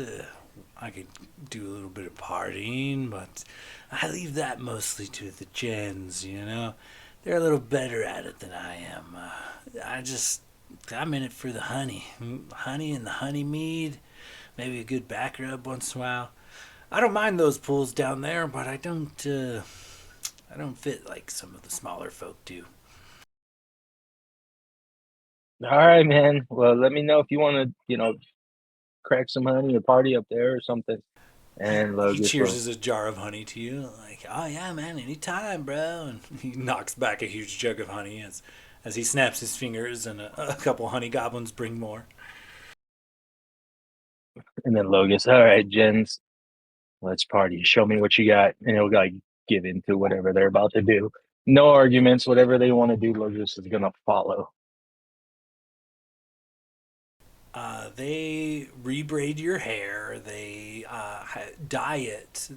I could do a little bit of partying, but I leave that mostly to the gens, you know? They're a little better at it than I am. I'm in it for the honey. Honey and the honey mead, maybe a good back rub once in a while. I don't mind those pools down there, but I don't fit like some of the smaller folk do. All right, man. Well, let me know if you want to, crack some honey or party up there or something. And He Logus will. cheers a jar of honey to you, like, "Oh yeah, man, anytime, bro." And he knocks back a huge jug of honey as he snaps his fingers, and a couple honey goblins bring more. And then Logus, all right, gens, let's party. Show me what you got. And he'll like give into whatever they're about to do. No arguments. Whatever they want to do, Logus is gonna follow. They rebraid your hair. They dye it.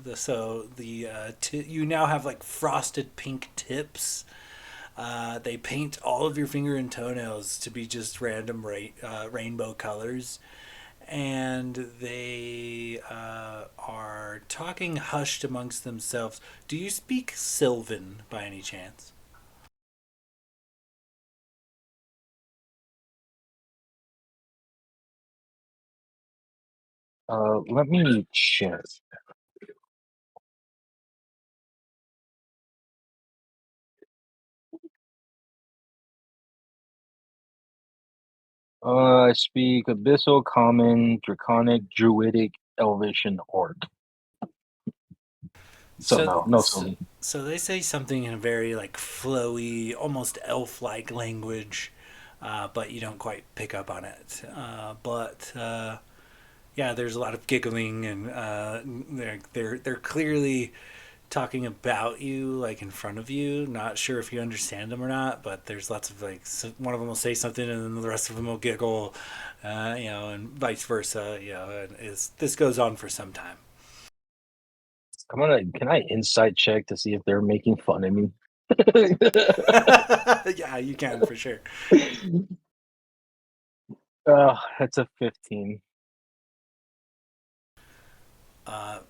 You now have like frosted pink tips. They paint all of your finger and toenails to be just random rainbow colors. And they are talking hushed amongst themselves. Do you speak Sylvan by any chance? Let me check. I speak Abyssal, Common, Draconic, Druidic, Elvish, and Orc. So So, no so, Sylvan. so they say something in a very like flowy, almost elf-like language, but you don't quite pick up on it. But yeah, there's a lot of giggling, and they're clearly talking about you like in front of you. Not sure if you understand them or not, but there's lots of like one of them will say something and then the rest of them will giggle, and vice versa. And this goes on for some time. Can I insight check to see if they're making fun of me? Yeah, you can for sure. That's a 15.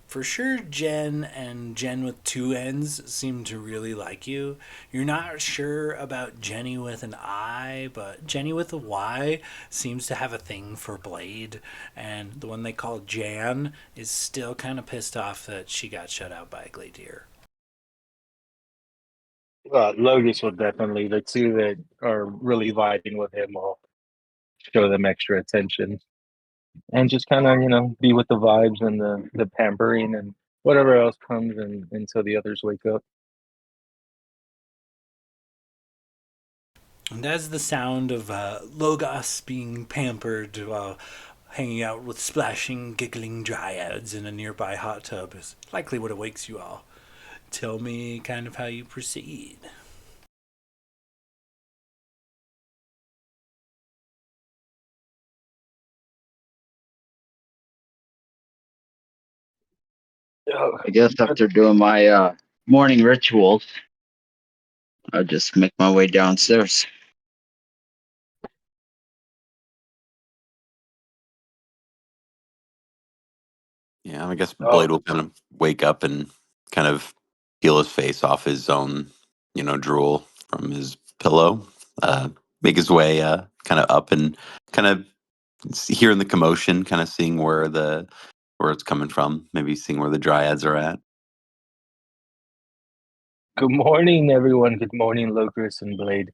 For sure, Jen and Jen with two N's seem to really like you. You're not sure about Jenny with an I, but Jenny with a Y seems to have a thing for Blade, and the one they call Jan is still kind of pissed off that she got shut out by Gladier. Logus will definitely, the two that are really vibing with him will show them extra attention and just kind of, be with the vibes and the pampering and whatever else comes until the others wake up. And as the sound of Logos being pampered while hanging out with splashing, giggling dryads in a nearby hot tub is likely what awakes you all. Tell me kind of how you proceed. I guess after doing my morning rituals, I'll just make my way downstairs. Yeah, I guess Oh, Blade will kind of wake up and kind of peel his face off his own, drool from his pillow. uh, make his way kind of up and kind of hearing the commotion, kind of seeing where it's coming from, maybe seeing where the dryads are at. Good morning, everyone. Good morning, Locust and Blade.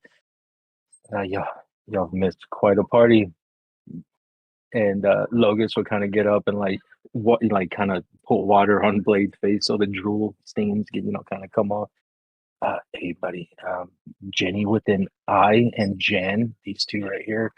Y'all missed quite a party. And Locust will kind of get up and like kind of put water on Blade's face so the drool stains get kind of come off. Hey, buddy, Jenny with an I and Jen, these two right here,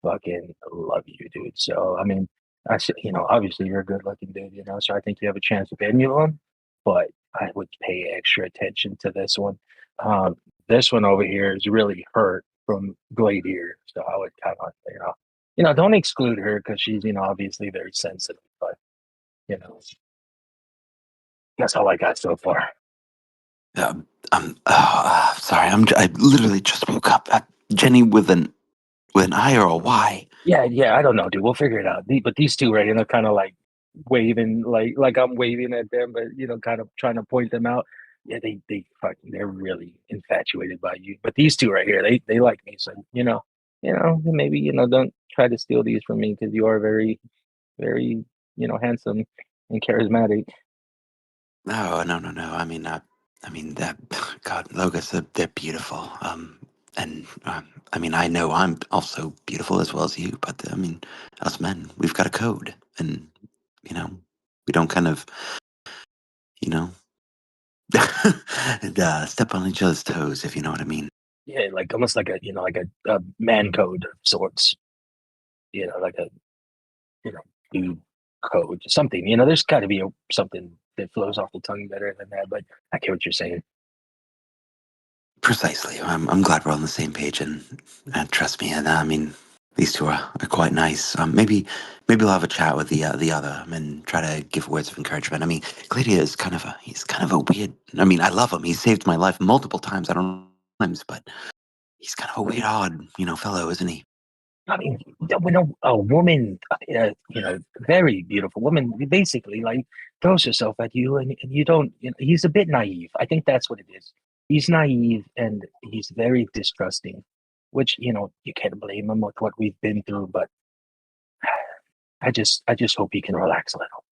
fucking love you, dude. So I mean, obviously you're a good looking dude, so I think you have a chance with anyone, but I would pay extra attention to this one. Um, this one over here is really hurt from Glade here, so I would kind of, don't exclude her because she's, obviously very sensitive, but you know, that's all I got so far. Sorry, I literally just woke up. Jenny with an I or a Y. Yeah, I don't know, dude. We'll figure it out. But these two right here, they're kind of like waving, like I'm waving at them, but kind of trying to point them out. Yeah, they're really infatuated by you. But these two right here, they like me. So maybe don't try to steal these from me because you are very, very handsome and charismatic. No, no, no, no. I mean that. God, Logos, they're beautiful. And I mean, I know I'm also beautiful as well as you, but I mean, us men, we've got a code, and you know, we don't kind of, you know, and, step on each other's toes, if you know what I mean. Yeah, like almost like a man code of sorts. Like a you know, dude code, something. There's got to be something that flows off the tongue better than that. But I get what you're saying. Precisely. I'm glad we're on the same page, and trust me, and I mean, these two are quite nice. Maybe we'll have a chat with the other and try to give words of encouragement. I mean, Gladia is he's kind of a weird. I mean, I love him. He's saved my life multiple times. I don't know times, but he's kind of a weird, odd, fellow, isn't he? I mean, when a woman, very beautiful woman, basically like throws herself at you, and you don't. He's a bit naive. I think that's what it is. He's naive and he's very distrusting, which you can't blame him with what we've been through. But I just hope he can relax a little.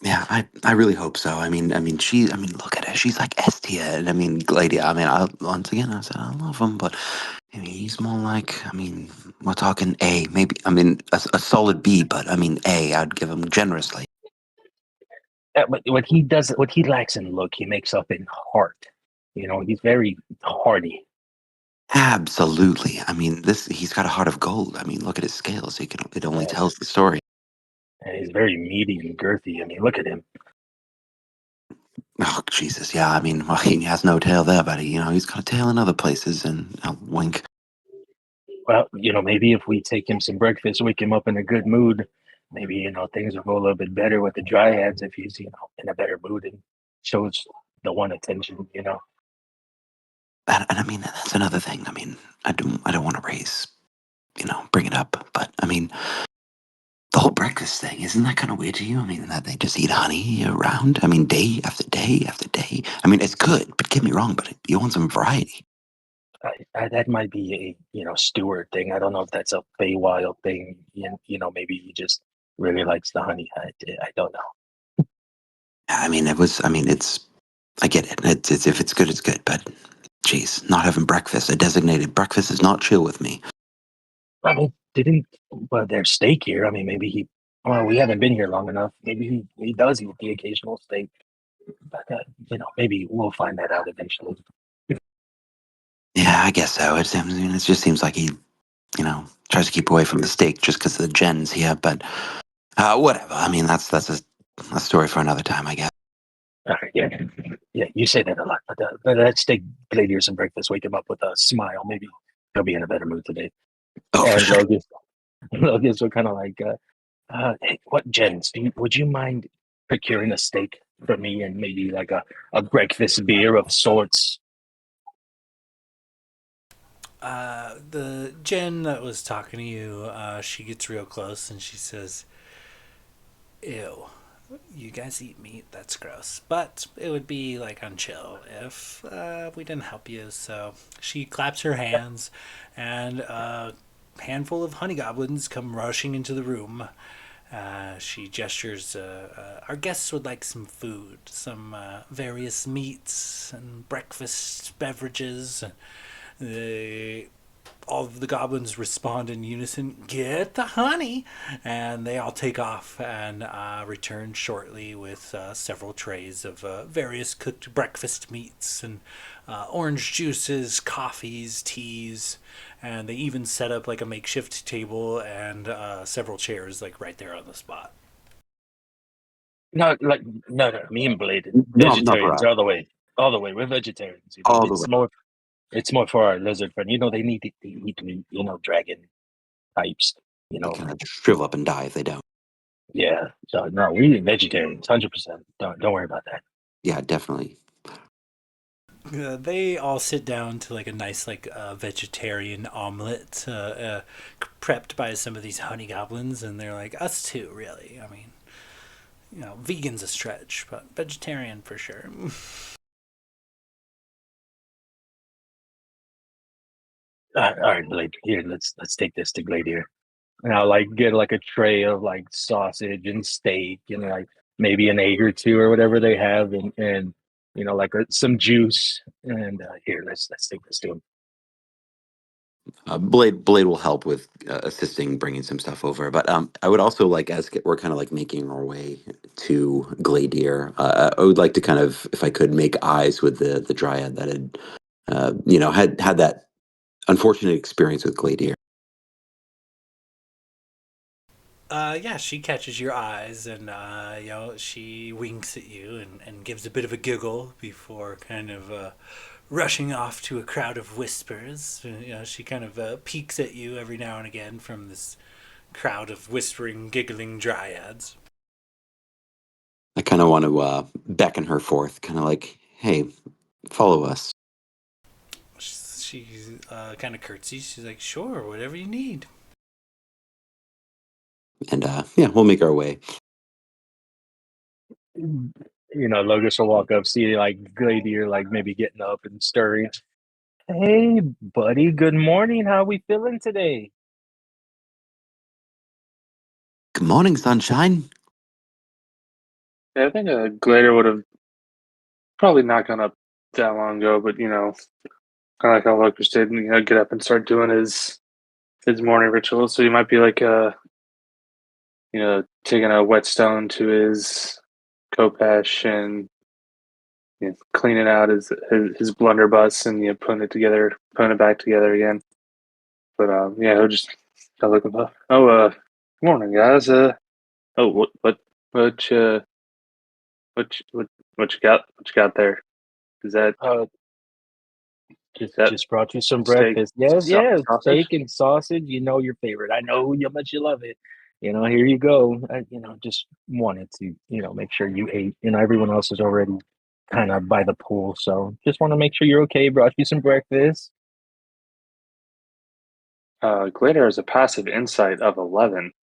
Yeah, I really hope so. Look at her. She's like S tier, and I mean, Gladia. I mean, once again, I said I love him, but I mean, he's more like. I mean, we're talking A, maybe. I mean, a solid B, but I mean, A. I'd give him generously. But what he lacks in look, he makes up in heart. He's very hearty. Absolutely. I mean, he's got a heart of gold. I mean, look at his scales. It only Uh, tells the story. and he's very meaty and girthy. I mean, look at him. Oh Jesus, yeah. I mean, well, he has no tail there, buddy. He's got a tail in other places, and I'll wink. Well, maybe if we take him some breakfast, wake him up in a good mood, maybe, things will go a little bit better with the dryads if he's, in a better mood and shows the one attention. And I mean, that's another thing. I mean, I don't want to bring it up, but I mean, the whole breakfast thing, isn't that kind of weird to you? I mean, that they just eat honey year round. I mean, day after day after day. I mean, it's good, but get me wrong, but you want some variety. That might be a, steward thing. I don't know if that's a Feywild thing. Maybe he just really likes the honey. I don't know. I mean, it's. I get it. It's if it's good, it's good. But, geez, not having breakfast, a designated breakfast is not chill with me. I mean, but there's steak here. I mean, maybe well, we haven't been here long enough. Maybe he does eat the occasional steak. But, maybe we'll find that out eventually. Yeah, I guess so. I mean, it just seems like he, tries to keep away from the steak just because of the gens here. But whatever. I mean, that's a story for another time, I guess. Yeah, yeah, you say that a lot. But that steak Gladiator some breakfast, wake him up with a smile. Maybe he'll be in a better mood today. Oh, for And sure. Logan's were kind of like, hey, what gens? Would you mind procuring a steak for me and maybe like a breakfast beer of sorts? The Jen that was talking to you, she gets real close and she says, "Ew, You guys eat meat, that's gross. But it would be like on chill if we didn't help you. So she claps her hands, and a handful of honey goblins come rushing into the room. She gestures, our guests would like some food, some various meats and breakfast beverages. They all of the goblins respond in unison, "Get the honey!" And they all take off and return shortly with several trays of various cooked breakfast meats and orange juices, coffees, teas, and they even set up like a makeshift table and several chairs like right there on the spot. No, like no. Me and Blade, No, not for vegetarians us. all the way. We're vegetarians. All the way. It's more for our lizard friend. They need to eat meat. Dragon types. They kind of shrivel up and die if they don't. Yeah. So no, we vegetarians, 100%. Don't worry about that. Yeah, definitely. They all sit down to like a nice like vegetarian omelet prepped by some of these honey goblins, and they're like, us too, really. I mean, vegan's a stretch, but vegetarian for sure. All right, Blade. Here, let's take this to Blade here. And I'll like get like a tray of like sausage and steak and like maybe an egg or two or whatever they have, and like some juice. And here, let's take this to him. Blade will help with assisting bringing some stuff over, but I would also like, as we're kind of like making our way to Gladier, I would like to kind of, if I could, make eyes with the dryad that had had that unfortunate experience with Gladier. Yeah, she catches your eyes and, she winks at you and gives a bit of a giggle before kind of rushing off to a crowd of whispers. She kind of peeks at you every now and again from this crowd of whispering, giggling dryads. I kind of want to beckon her forth, kind of like, hey, follow us. She kind of curtsies. She's like, sure, whatever you need. And yeah, we'll make our way. Logos will walk up, see like Gladier like maybe getting up and stirring. Hey, buddy. Good morning. How we feeling today? Good morning, sunshine. Yeah, I think Glader would have probably not gone up that long ago, but kind of like how Locust did, get up and start doing his morning ritual. So he might be like taking a whetstone to his Kopesh and cleaning out his blunderbuss and putting it back together again. But yeah, he'll just look up. Oh, good morning, guys. Oh, what you what you got? What you got there? Is that Just brought you some steak, breakfast. Yes, yes, sausage? steak and sausage. Your favorite. I know how much you love it. Here you go. Just wanted to, make sure you ate. Everyone else is already kind of by the pool, so just want to make sure you're okay. Brought you some breakfast. Glitter has a passive insight of 11,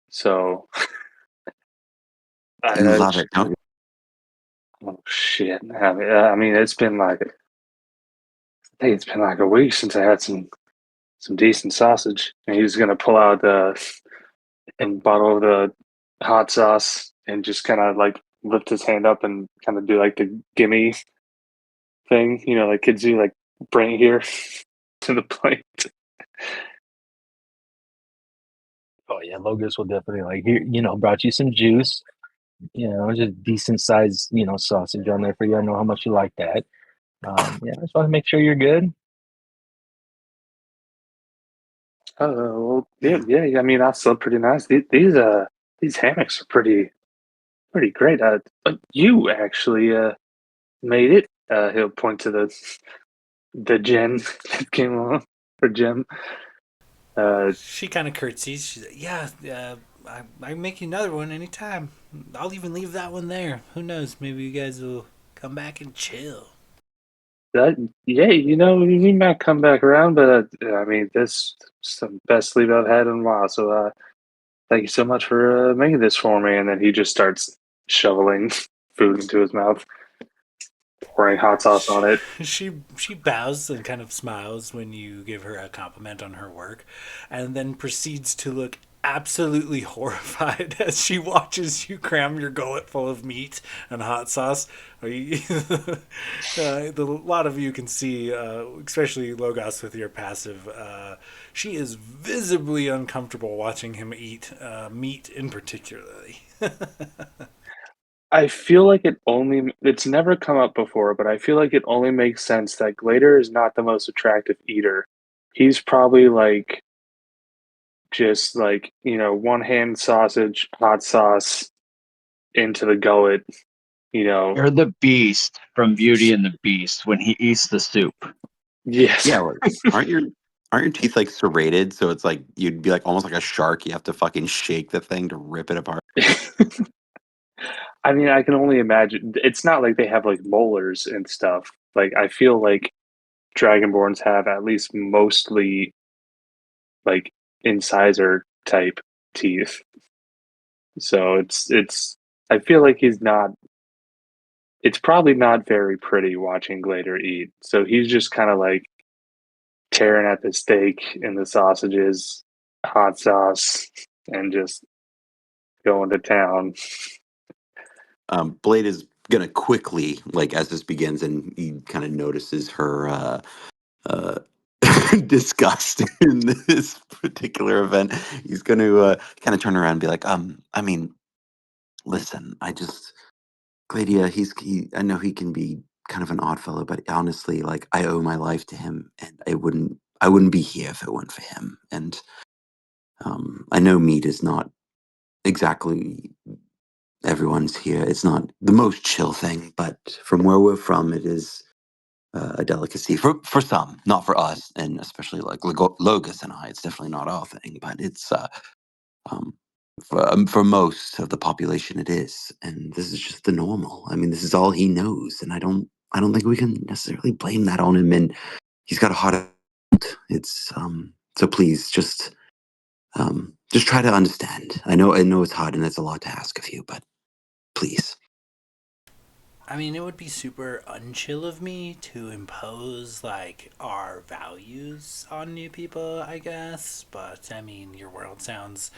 so You love it, don't you? oh shit! I mean, it's been like I think it's been like a week since I had some decent sausage, and he was gonna pull out and bottle of the hot sauce and just kind of like lift his hand up and kind of do like the gimme thing, like kids do, like bring it here to the plate. Oh yeah, Logos will definitely like here. Brought you some juice. Just decent size, sausage on there for you. I know how much you like that. Yeah, I just want to make sure you're good. Oh well, yeah. I mean, that's still pretty nice. These hammocks are pretty great. You actually made it. He'll point to the gem that came along for Gem. She kind of curtsies. She's like, yeah, I can make you another one anytime. I'll even leave that one there. Who knows? Maybe you guys will come back and chill. That yeah, we might come back around, but I mean, this is the best sleep I've had in a while. So thank you so much for making this for me. And then he just starts shoveling food into his mouth, pouring hot sauce on it. She bows and kind of smiles when you give her a compliment on her work, and then proceeds to look absolutely horrified as she watches you cram your gullet full of meat and hot sauce. A lot of you can see, especially Logos with your passive. She is visibly uncomfortable watching him eat meat, in particularly. I feel like it's never come up before, but I feel like it only makes sense that Glader is not the most attractive eater. He's probably like just like, one hand sausage, hot sauce into the gullet, you know. You're the Beast from Beauty and the Beast when he eats the soup. Yes. Yeah, like, aren't your teeth like serrated? So it's like you'd be like almost like a shark. You have to fucking shake the thing to rip it apart. I mean, I can only imagine. It's not like they have like molars and stuff. Like, I feel like Dragonborns have at least mostly like incisor type teeth. So I feel like it's probably not very pretty watching Glader eat. So he's just kind of like tearing at the steak and the sausages, hot sauce, and just going to town. Blade is gonna quickly, like as this begins, and he kind of notices her uh, disgust in this particular event. He's going to kind of turn around and be like, I mean, listen, Gladia, I know he can be kind of an odd fellow, but honestly, like I owe my life to him, and I wouldn't be here if it weren't for him. And I know meat is not exactly everyone's here. It's not the most chill thing, but from where we're from, it is a delicacy for some, not for us, and especially like Logus and I. It's definitely not our thing, but it's um, for most of the population, it is, and this is just the normal. I mean, this is all he knows, and I don't think we can necessarily blame that on him. And he's got a heart. It's so please just try to understand. I know it's hard and it's a lot to ask of you, but please. I mean, it would be super unchill of me to impose, like, our values on new people, I guess. But, I mean, your world sounds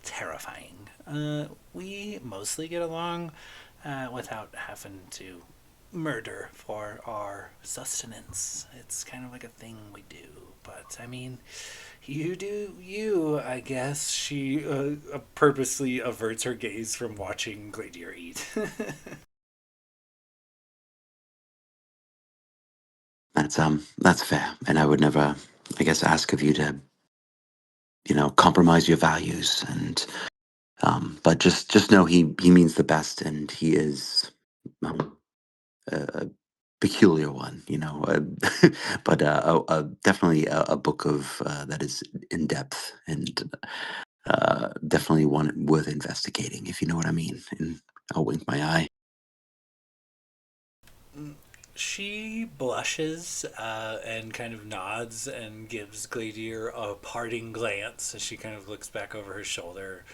terrifying. We mostly get along without having to murder for our sustenance. It's kind of like a thing we do. But, I mean, you do you, I guess. She purposely averts her gaze from watching Gladier eat. That's fair, and I would never, I guess, ask of you to compromise your values. And but just know he means the best, and he is a peculiar one, but definitely a book of that is in depth, and definitely one worth investigating, if you know what I mean. And I'll wink my eye. She blushes and kind of nods and gives Gladier a parting glance as she kind of looks back over her shoulder.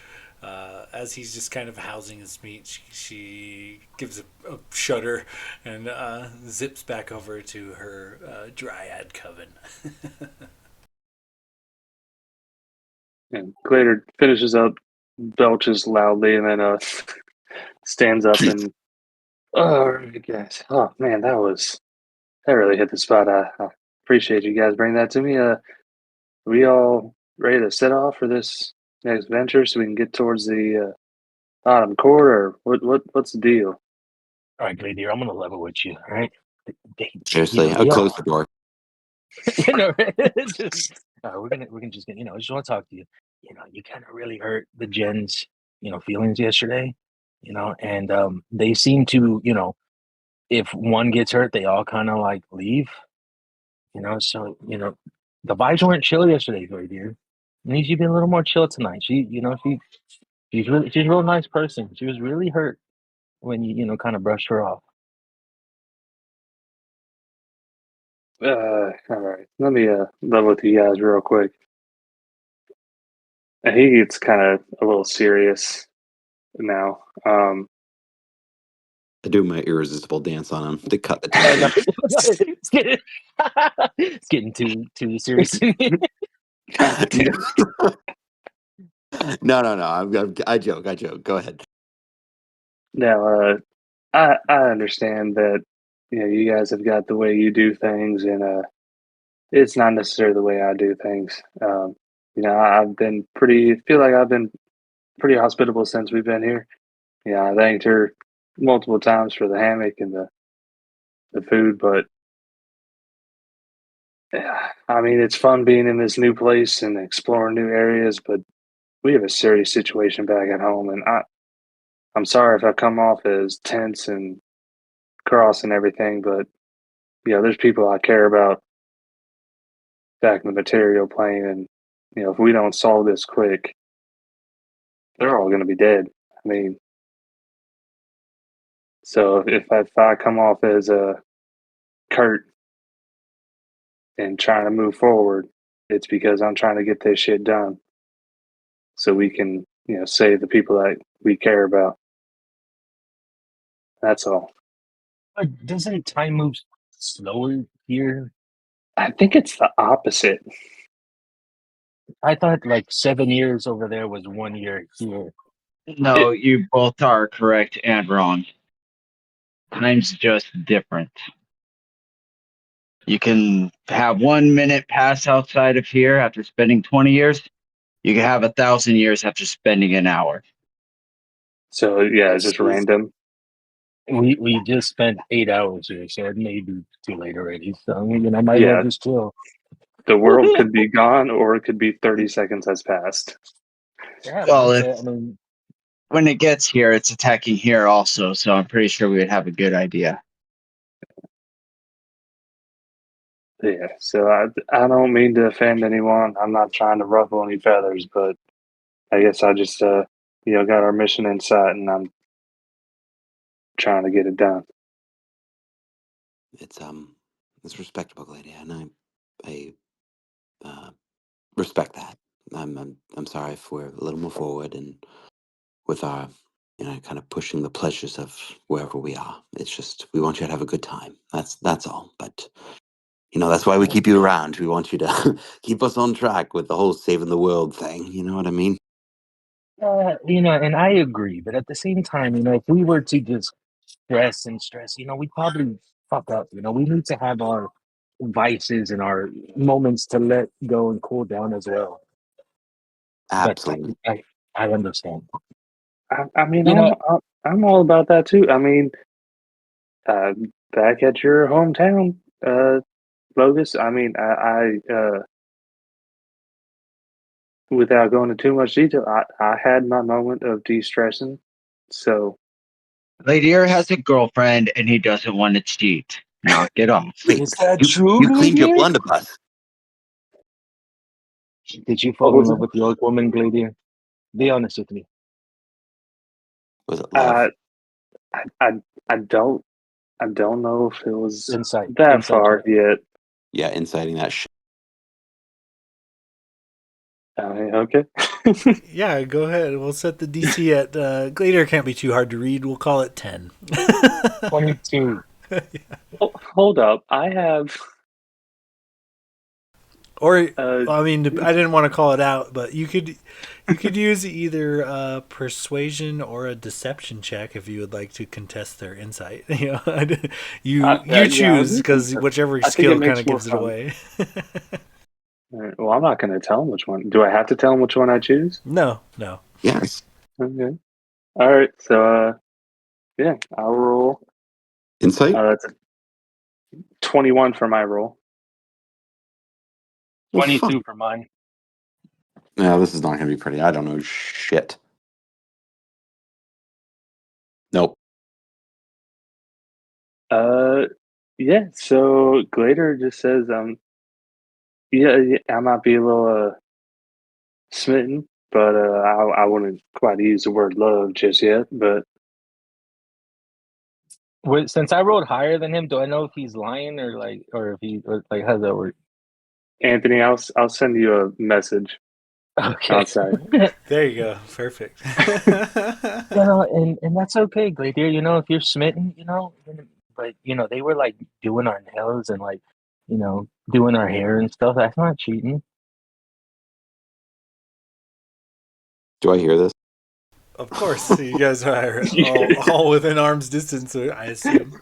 As he's just kind of housing his meat, she gives a shudder and zips back over to her dryad coven. And Glader finishes up, belches loudly, and then stands up and, oh, you guys, oh man, that really hit the spot. I appreciate you guys bringing that to me. Are we all ready to set off for this next venture so we can get towards the autumn court, or what's the deal? All right, Gladier, I'm gonna level with you. All right, Seriously, I'll they close all, the door. it's just, we're gonna just get, I just want to talk to you. You kind of really hurt the gens, feelings yesterday. And they seem to, if one gets hurt, they all kind of like leave. So the vibes weren't chill yesterday, Gladier. I need you to be a little more chill tonight. She's a real nice person. She was really hurt when you kind of brushed her off. All right, let me level with you guys real quick. And he gets kind of a little serious now. I do my irresistible dance on him to cut the Oh, no, tension. it's getting too serious. God damn. No. I joke. Go ahead. Now, I understand that you guys have got the way you do things, and it's not necessarily the way I do things. I've been feel like I've been pretty hospitable since we've been here. I thanked her multiple times for the hammock and the food, but yeah, I mean, it's fun being in this new place and exploring new areas, but we have a serious situation back at home, and I'm sorry if I come off as tense and cross and everything, but there's people I care about back in the material plane, and if we don't solve this quick, they're all going to be dead. I mean, so if I come off as curt and trying to move forward, it's because I'm trying to get this shit done, so we can save the people that we care about. That's all. But doesn't time move slower here? I think it's the opposite. I thought like 7 years over there was 1 year here. No, you both are correct and wrong. Time's just different. You can have 1 minute pass outside of here after spending 20 years. You can have 1,000 years after spending an hour. So yeah, it's just random. We just spent 8 hours here, so it may be too late already. So I might as Yeah. well just chill. The world could be gone, or it could be 30 seconds has passed. Yeah, Well, I mean, when it gets here, it's attacking here also, so I'm pretty sure we would have a good idea. Yeah, so I don't mean to offend anyone. I'm not trying to ruffle any feathers, but I guess I just got our mission in sight, and I'm trying to get it done. It's respectable, lady, and I respect that. I'm sorry if we're a little more forward and with our kind of pushing the pleasures of wherever we are. It's just we want you to have a good time. That's all. But that's why we keep you around. We want you to keep us on track with the whole saving the world thing. You know what I mean? and I agree, but at the same time, if we were to just stress, we'd probably fuck up. We need to have our vices and our moments to let go and cool down as well. But Absolutely. I understand. I mean, I'm all about that too. I mean, back at your hometown, Logus. I mean, I without going into too much detail, I had my moment of de-stressing. So Lady Air has a girlfriend and he doesn't want to cheat. Knock it off. Wait, Is that you true, you cleaned your Gladier? blunderbuss. Did you what fall in was love it? with the old woman, Gladier? Be honest with me. Was it love? I I don't know if it was Insight that far check. yet. Yeah, inciting that shit. Okay. Yeah, go ahead. We'll set the DC at Gladiator can't be too hard to read. We'll call it 10. 22. Hold up. I have Or uh I mean, I didn't want to call it out, but you could use either persuasion or a deception check if you would like to contest their insight. You choose because whichever I think skill it makes kind of more gives it fun. away. Well, I'm not going to tell them which one. Do I have to tell them which one I choose? No. Yes. Okay. All right. So yeah, I'll roll. Insight? That's a 21 for my roll. Well, fuck. 22 for mine. No, this is not going to be pretty. I don't know shit. Nope. Yeah. So Glader just says, yeah, I might be a little smitten, but I wouldn't quite use the word love just yet. But Wait, since I rolled higher than him, do I know if he's lying or if he how does that work? Anthony, I'll send you a message. Okay. outside. There you go. Perfect. And that's okay, Gladiator. If you're smitten, but they were like doing our nails and like, doing our hair and stuff. That's not cheating. Do I hear this? Of course, you guys are all within arm's distance, I assume.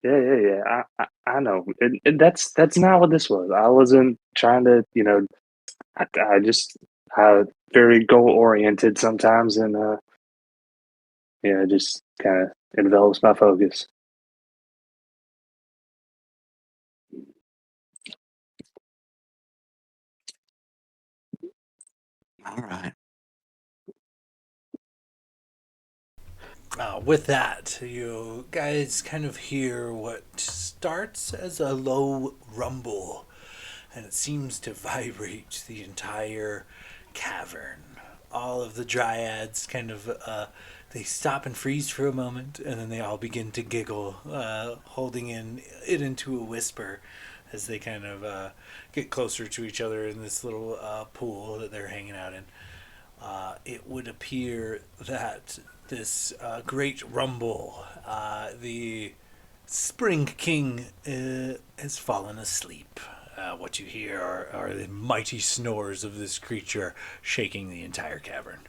Yeah. I know. That's not what this was. I wasn't trying to, I just very goal oriented sometimes, and it just kind of envelops my focus. All right. With that, you guys kind of hear what starts as a low rumble, and it seems to vibrate the entire cavern. All of the dryads kind of they stop and freeze for a moment, and then they all begin to giggle, holding it into a whisper as they kind of get closer to each other in this little pool that they're hanging out in. It would appear that this great rumble, the Spring King has fallen asleep. What you hear are the mighty snores of this creature shaking the entire cavern.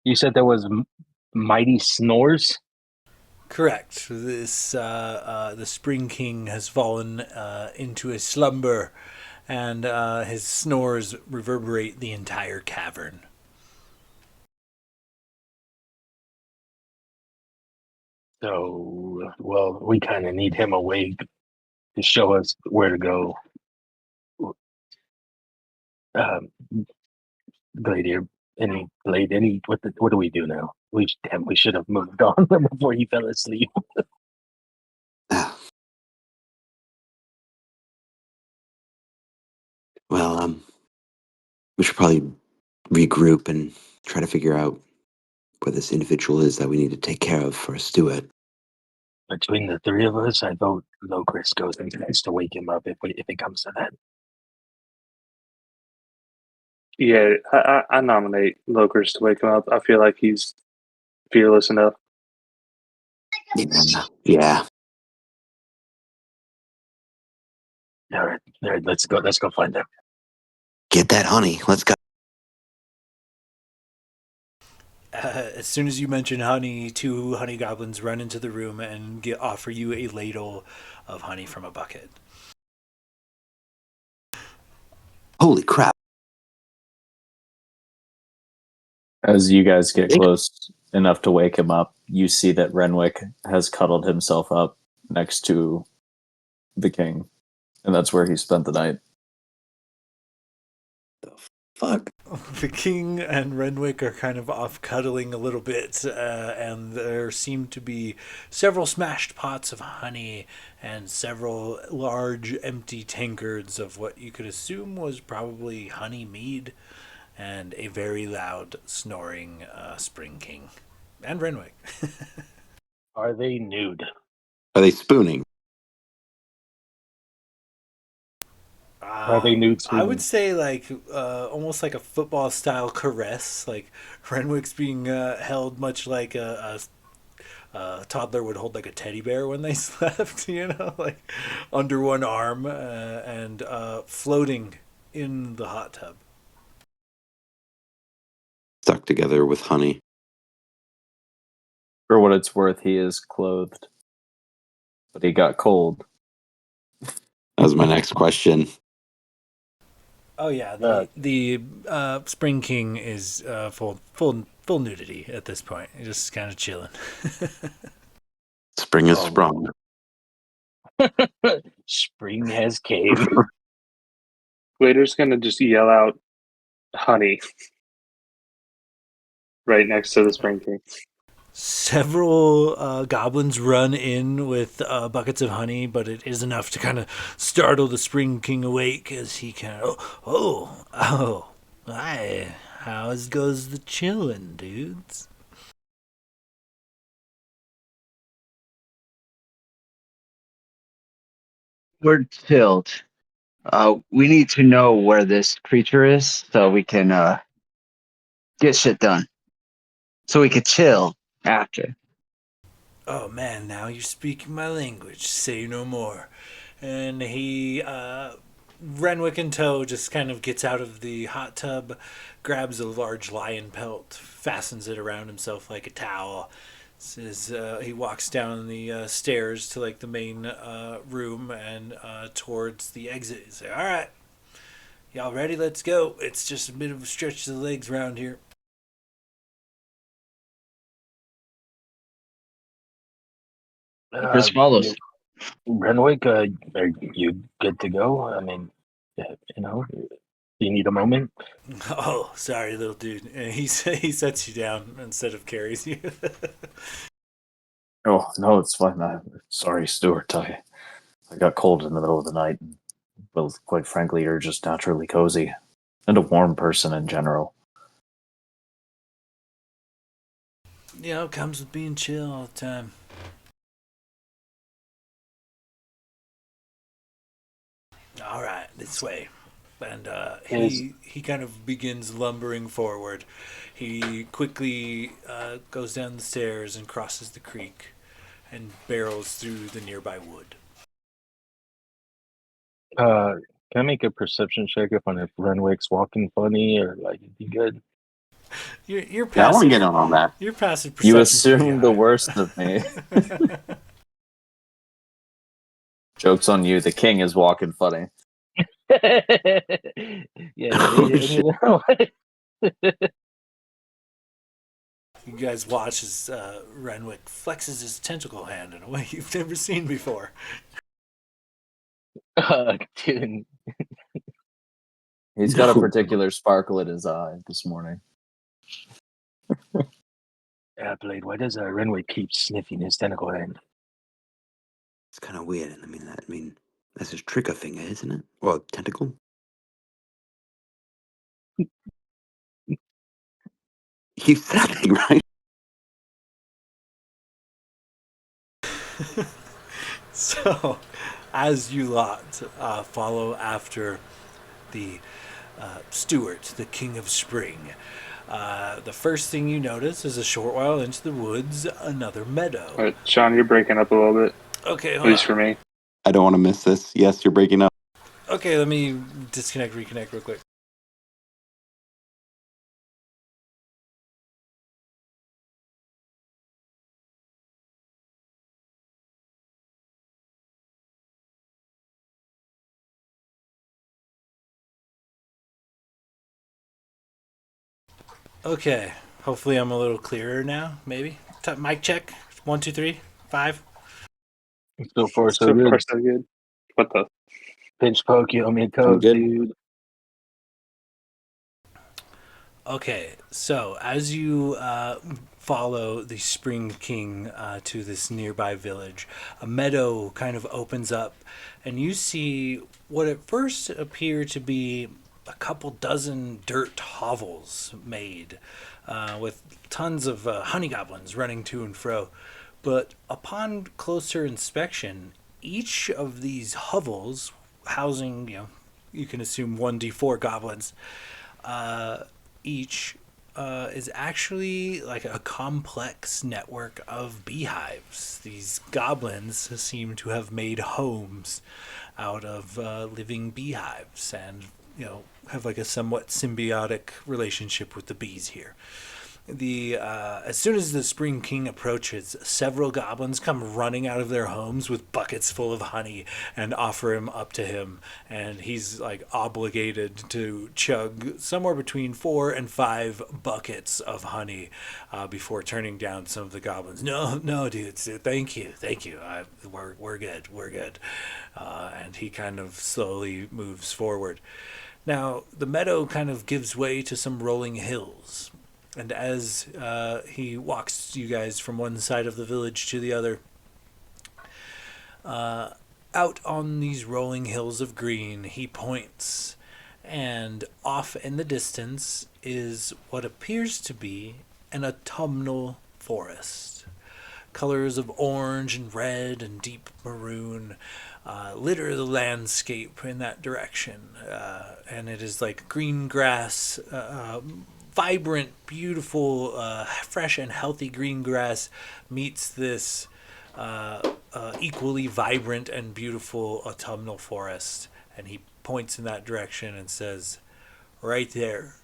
You said there was mighty snores. Correct. This the Spring King has fallen into a slumber, and his snores reverberate the entire cavern. So, well, we kind of need him awake to show us where to go. Um, Gladiator, what do we do now? We should have moved on before he fell asleep. Well, we should probably regroup and try to figure out what this individual is that we need to take care of for a steward. Between the three of us, I vote Chris goes and tries to wake him up if it comes to that. Yeah, I nominate Lokers to wake him up. I feel like he's fearless enough. Yeah. All right, let's go. Let's go find him. Get that honey. Let's go. As soon as you mention honey, two honey goblins run into the room and offer you a ladle of honey from a bucket. Holy crap. As you guys get close enough to wake him up, you see that Renwick has cuddled himself up next to the king, and that's where he spent the night. Fuck. The king and Renwick are kind of off cuddling a little bit, and there seem to be several smashed pots of honey and several large empty tankards of what you could assume was probably honey mead, and a very loud snoring Spring King and Renwick. Are they nude? Are they spooning? Are they nude? I would say almost like a football style caress. Like Renwick's being held much like a toddler would hold like a teddy bear when they slept, like under one arm and floating in the hot tub. Stuck together with honey. For what it's worth, he is clothed, but he got cold. That was my next question. Oh yeah, the Spring King is full nudity at this point. He's just kind of chilling. Spring is sprung. Spring has came. Waiter's gonna just yell out honey right next to the Spring King. Several goblins run in with buckets of honey, but it is enough to kind of startle the Spring King awake as he kind of, hi, How's goes the chillin', dudes? We're chilled. We need to know where this creature is so we can get shit done. So we could chill after. Oh man, now you're speaking my language. Say no more. And Renwick in tow just kind of gets out of the hot tub, grabs a large lion pelt, fastens it around himself like a towel. Says he walks down the stairs to like the main room and towards the exit. He's like, "All right, y'all ready? Let's go. It's just a bit of a stretch of the legs around here." Chris follows. Renwick, are you good to go? I mean, you know, you need a moment? Oh, sorry, little dude. And he sets you down instead of carries you. Oh no, it's fine. Sorry, Stuart. I got cold in the middle of the night. Well, quite frankly, you're just naturally cozy and a warm person in general. It comes with being chill all the time. All right, this way. And he kind of begins lumbering forward. He quickly goes down the stairs and crosses the creek and barrels through the nearby wood. Can I make a perception check if Renwick's walking funny or like is he good? Your Yeah, I want to passive get on that. your passive You perception's pretty assume the high. worst of me. Joke's on you. The king is walking funny. Yeah, Oh, and shit. you know what? You guys watch as Renwick flexes his tentacle hand in a way you've never seen before. Dude, He's got a No. particular sparkle in his eye this morning. Blade, why does Renwick keep sniffing his tentacle hand? It's kind of weird. I mean, that's his trigger finger, isn't it? Or tentacle? He's sapping, right? So, as you lot follow after the Stewart, the King of Spring, the first thing you notice is a short while into the woods, another meadow. All right, Sean, you're breaking up a little bit, Okay, at hold least on. for me. I don't want to miss this. Yes, you're breaking up. Okay, let me disconnect, reconnect real quick. Okay, hopefully I'm a little clearer now, maybe. Mic check. 1, 2, 3, 5. So far, so So far, good. so good. What the? Pinch poke, you owe me a I'm coke, good. dude. Okay, so as you follow the Spring King to this nearby village, a meadow kind of opens up, and you see what at first appear to be a couple dozen dirt hovels made with tons of honey goblins running to and fro. But upon closer inspection, each of these hovels, housing, you can assume 1d4 goblins, each is actually like a complex network of beehives. These goblins seem to have made homes out of living beehives and, have like a somewhat symbiotic relationship with the bees here. As soon as the Spring King approaches, several goblins come running out of their homes with buckets full of honey and offer him up to him, and he's like obligated to chug somewhere between 4 and 5 buckets of honey before turning down some of the goblins. No, no, dudes, thank you. We're good. And he kind of slowly moves forward. Now, the meadow kind of gives way to some rolling hills. And as he walks you guys from one side of the village to the other, out on these rolling hills of green, he points, and off in the distance is what appears to be an autumnal forest. Colors of orange and red and deep maroon litter the landscape in that direction. And it is like green grass, vibrant, beautiful, fresh and healthy green grass meets this equally vibrant and beautiful autumnal forest. And he points in that direction and says, right there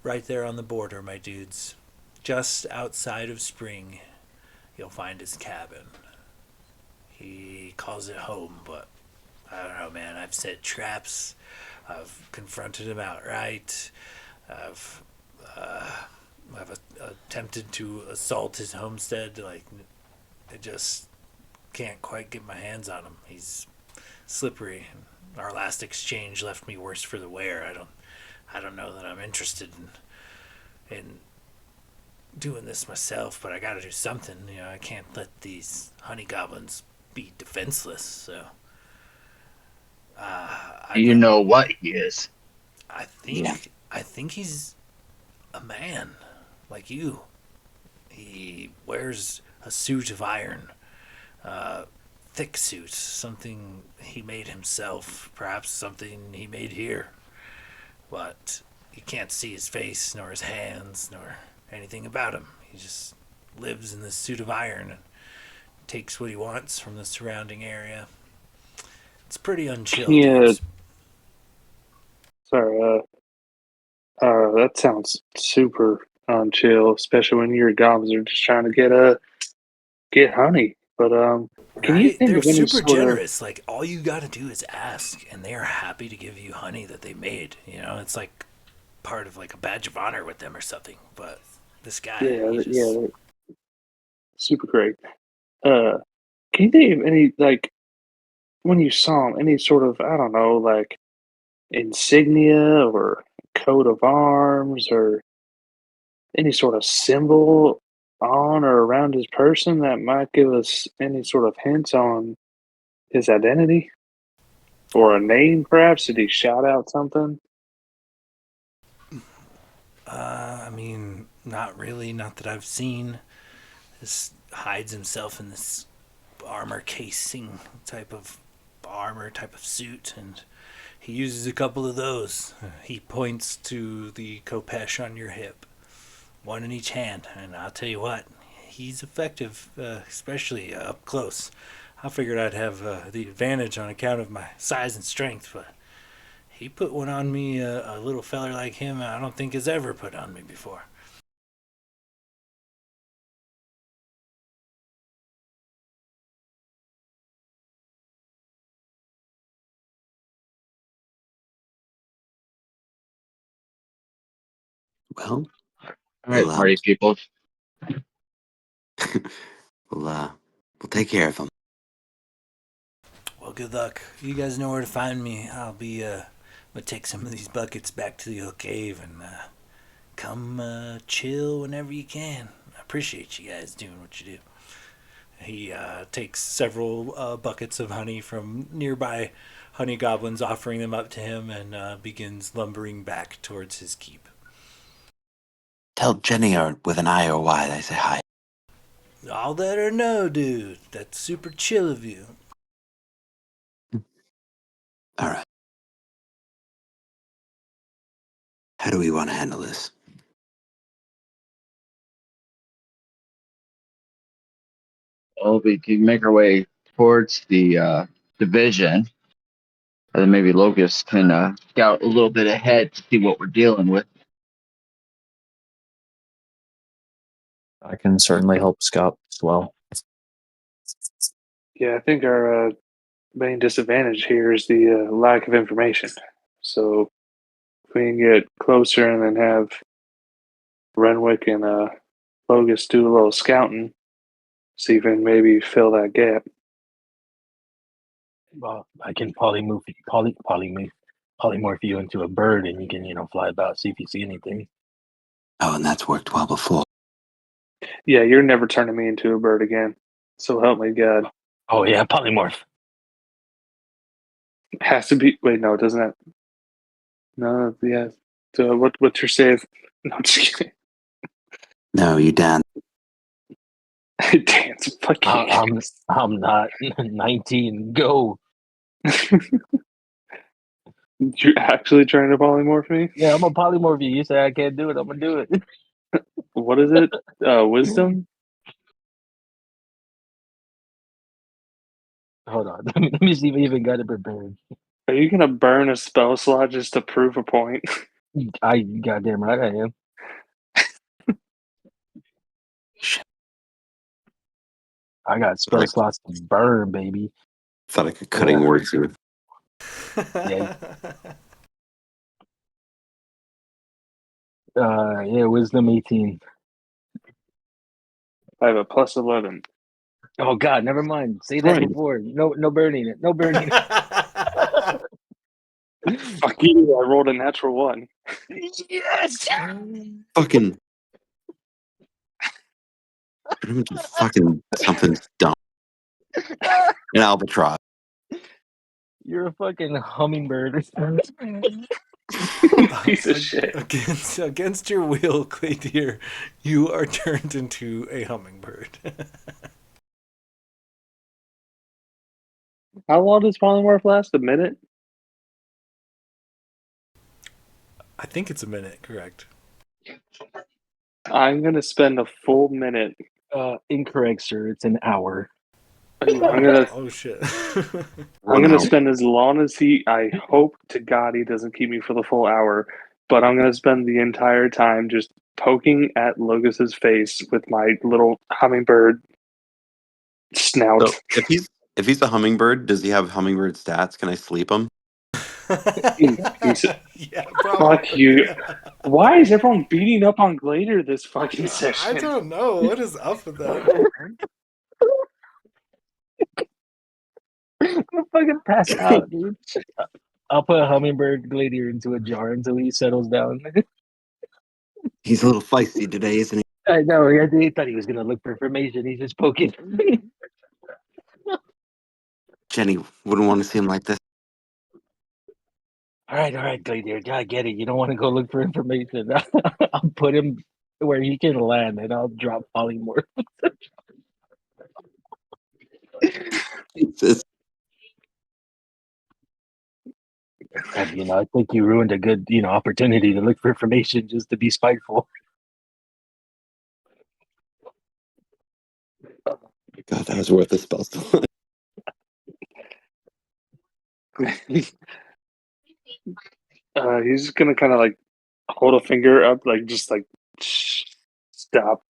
on the border, my dudes, just outside of spring, you'll find his cabin. He calls it home, but I don't know, man. I've set traps. I've confronted him outright. I've attempted to assault his homestead. Like, I just can't quite get my hands on him. He's slippery. Our last exchange left me worse for the wear. I don't know that I'm interested in doing this myself, but I got to do something. You know, I can't let these honey goblins be defenseless. So, You know what he is. I think he's a man like you. He wears a suit of iron, thick suit, something he made himself, perhaps something he made here. But you can't see his face, nor his hands, nor anything about him. He just lives in this suit of iron and takes what he wants from the surrounding area. It's pretty unchill. Yeah. Dudes. Sorry, that sounds super unchill, especially when your goblins are just trying to get honey. But can you Right? think They're of any super sort of generous. Like, all you got to do is ask, and they are happy to give you honey that they made. You know, it's like part of like a badge of honor with them or something. But this guy, they're super great. Can you think of any, like, when you saw him, any sort of, I don't know, like insignia or coat of arms or any sort of symbol on or around his person that might give us any sort of hints on his identity? Or a name, perhaps? Did he shout out something? I mean, not really. Not that I've seen. This hides himself in this armor casing type of suit, and he uses a couple of those. He points to the khopesh on your hip, one in each hand, and I'll tell you what, he's effective, especially up close. I figured I'd have the advantage on account of my size and strength, but he put one on me, a little feller like him, I don't think has ever put on me before. Well, All right, we'll party people. we'll take care of him. Well, good luck. You guys know where to find me. I'll be gonna take some of these buckets back to the old cave and come chill whenever you can. I appreciate you guys doing what you do. He takes several buckets of honey from nearby honey goblins, offering them up to him, and begins lumbering back towards his keep. Tell Jenny or with an I or Y I say hi. I'll let her know, dude. That's super chill of you. All right. How do we want to handle this? Well, we can make our way towards the division, and then maybe Locust can scout a little bit ahead to see what we're dealing with. I can certainly help scout as well. Yeah, I think our main disadvantage here is the lack of information. So if we can get closer and then have Renwick and Bogus do a little scouting, see if we can maybe fill that gap. Well, I can polymorph you into a bird, and you can, fly about, see if you see anything. Oh, and that's worked well before. Yeah, you're never turning me into a bird again. So help me God. Oh yeah, polymorph. Has to be. Wait, no, it doesn't have. No, yes. What's your save? No, I'm just kidding. No, you Dan. Dance fucking. I'm not 19. Go. You actually trying to polymorph me? Yeah, I'm a polymorph. You say I can't do it. I'm gonna do it. What is it? Wisdom? Hold on. Let me see if I even got it prepared. Are you gonna burn a spell slot just to prove a point? I goddamn right I am. I got spell Like, slots to burn, baby. it's not like a cutting words here. Yeah. Yeah, wisdom 18. I have a plus 11. Oh God, never mind. Say that Right. before. No burning it. No burning Fuck you! I rolled a natural 1. it. Yes. Fucking. Fucking something dumb. An albatross. You're a fucking hummingbird. Piece of shit. Against your will, Claydeer, you are turned into a hummingbird. How long does polymorph last? A minute? I think it's a minute, correct? I'm gonna spend a full minute. Incorrect, sir. It's an hour. I'm gonna Oh shit. I'm gonna spend as long as he. I hope to God he doesn't keep me for the full hour, but I'm gonna spend the entire time just poking at Logos's face with my little hummingbird snout. So if he's a hummingbird, does he have hummingbird stats? Can I sleep him? Yeah, probably. Fuck you. Why is everyone beating up on Glader this fucking I session? don't know. What is up with that? I'm gonna fucking pass out, dude. I'll put a hummingbird gladiator into a jar until he settles down. He's a little feisty today, isn't he? I know. He thought he was gonna look for information. He's just poking. Jenny wouldn't want to see him like this. All right, gladiator. I get it. You don't want to go look for information. I'll put him where he can land, and I'll drop polymorph. It's I think you ruined a good, opportunity to look for information just to be spiteful. God, that was worth the spell slot. He's just gonna kind of like hold a finger up, like just like shh, stop,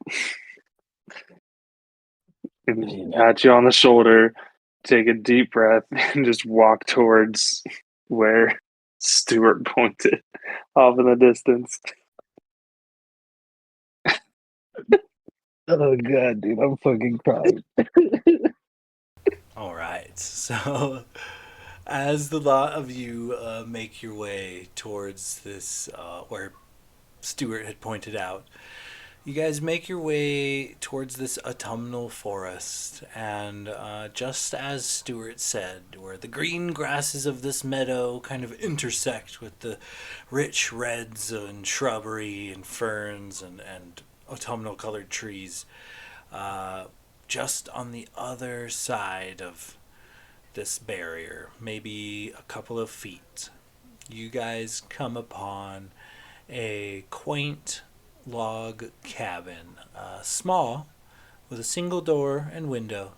and pat you on the shoulder, take a deep breath, and just walk towards where Stuart pointed off in the distance. Oh god, dude, I'm fucking crying. All right. So, as the lot of you make your way towards this, where Stuart had pointed out, you guys make your way towards this autumnal forest, and just as Stuart said, where the green grasses of this meadow kind of intersect with the rich reds and shrubbery and ferns and autumnal colored trees, just on the other side of this barrier, maybe a couple of feet, you guys come upon a quaint log cabin, small, with a single door and window.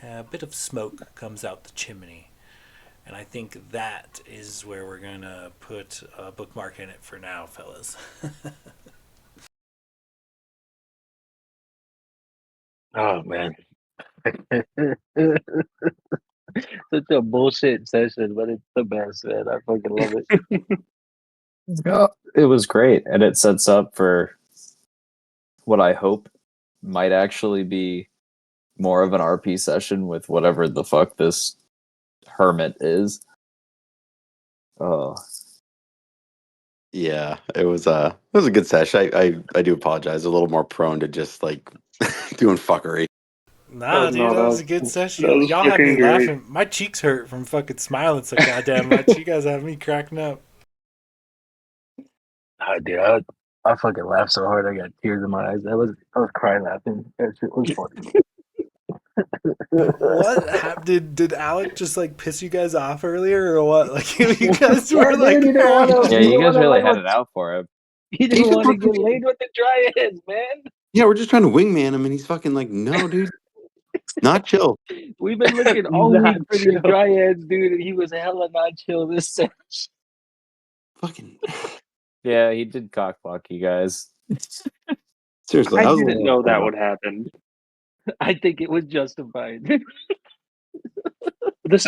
A bit of smoke comes out the chimney, and I think that is where we're gonna put a bookmark in it for now, fellas. Oh man. Such a bullshit session, but it's the best, man. I fucking love it. Yeah, it was great, and it sets up for what I hope might actually be more of an RP session with whatever the fuck this hermit is. Oh, Yeah, it was a good session. I do apologize. A little more prone to just like doing fuckery. Nah, dude, No, that was a good that session. was Y'all had me fucking great. laughing. My cheeks hurt from fucking smiling so goddamn much. You guys have me cracking up. Dude, I fucking laughed so hard I got tears in my eyes. I was crying laughing. That shit was funny. What happened? Did Alec just like piss you guys off earlier, or what? Like you guys Yeah, were like, dude, he didn't want to. Yeah, He you didn't want guys to really like. had it out for him. He didn't want to get laid with the dry heads, man. Yeah, we're just trying to wingman him, and he's fucking like, no, dude, not chill. We've been looking all Not week for these chill. dry heads, dude, and he was hella not chill this session. Fucking Yeah, he did cockblock you guys. seriously, I that was a didn't little know that over. would happen. I think it was justified.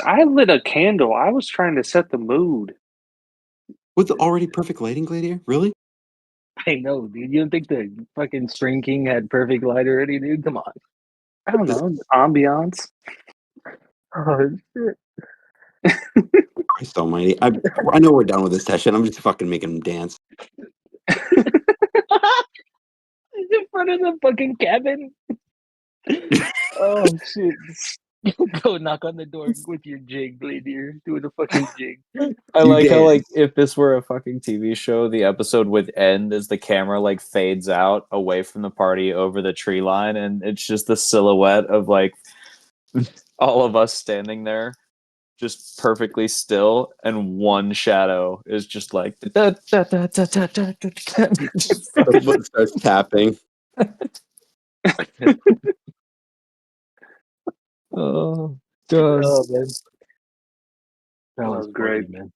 I lit a candle. I was trying to set the mood. With the already perfect lighting, Gladiator? Really? I know, dude. You don't think the fucking String King had perfect light already, dude? Come on. I don't know, ambiance. Oh, shit. Christ almighty. I know we're done with this session. I'm just fucking making him dance. In front of the fucking cabin. Oh, shit. Go knock on the door with your jig, Gladiator. Do the fucking jig. I You like how, like, dance. if this were a fucking TV show, the episode would end as the camera like fades out away from the party over the tree line, and it's just the silhouette of like all of us standing there, just perfectly still, and one shadow is just like just The foot starts tapping. oh god, Oh, man. That That was was funny, great. man.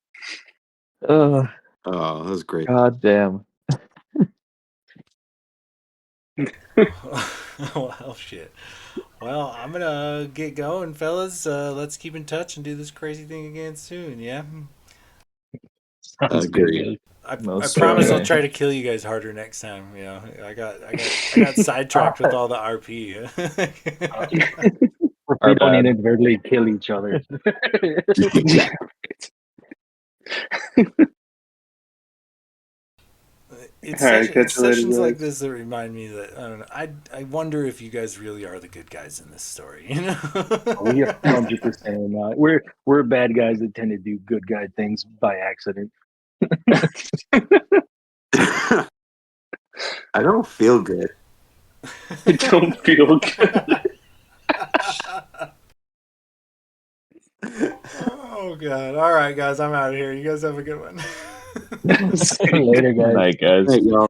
oh Oh, that was great. god damn. well, shit. Well, I'm gonna get going, fellas. Let's keep in touch and do this crazy thing again soon. Yeah. Sounds good, Agreed. man. I Most promise I'll certainly. try to kill you guys harder next time. You know, I got sidetracked with all the RP. Our We don't bad. inadvertently kill each other. Exactly. It's All right, it's catch you later, sessions like guys. this that remind me that I don't know. I wonder if you guys really are the good guys in this story. You know, We 100% are not. We're bad guys that tend to do good guy things by accident. I don't feel good. I don't feel good. Oh god! All right, guys, I'm out of here. You guys have a good one. Later, guys. Night, guys. Hey, y'all.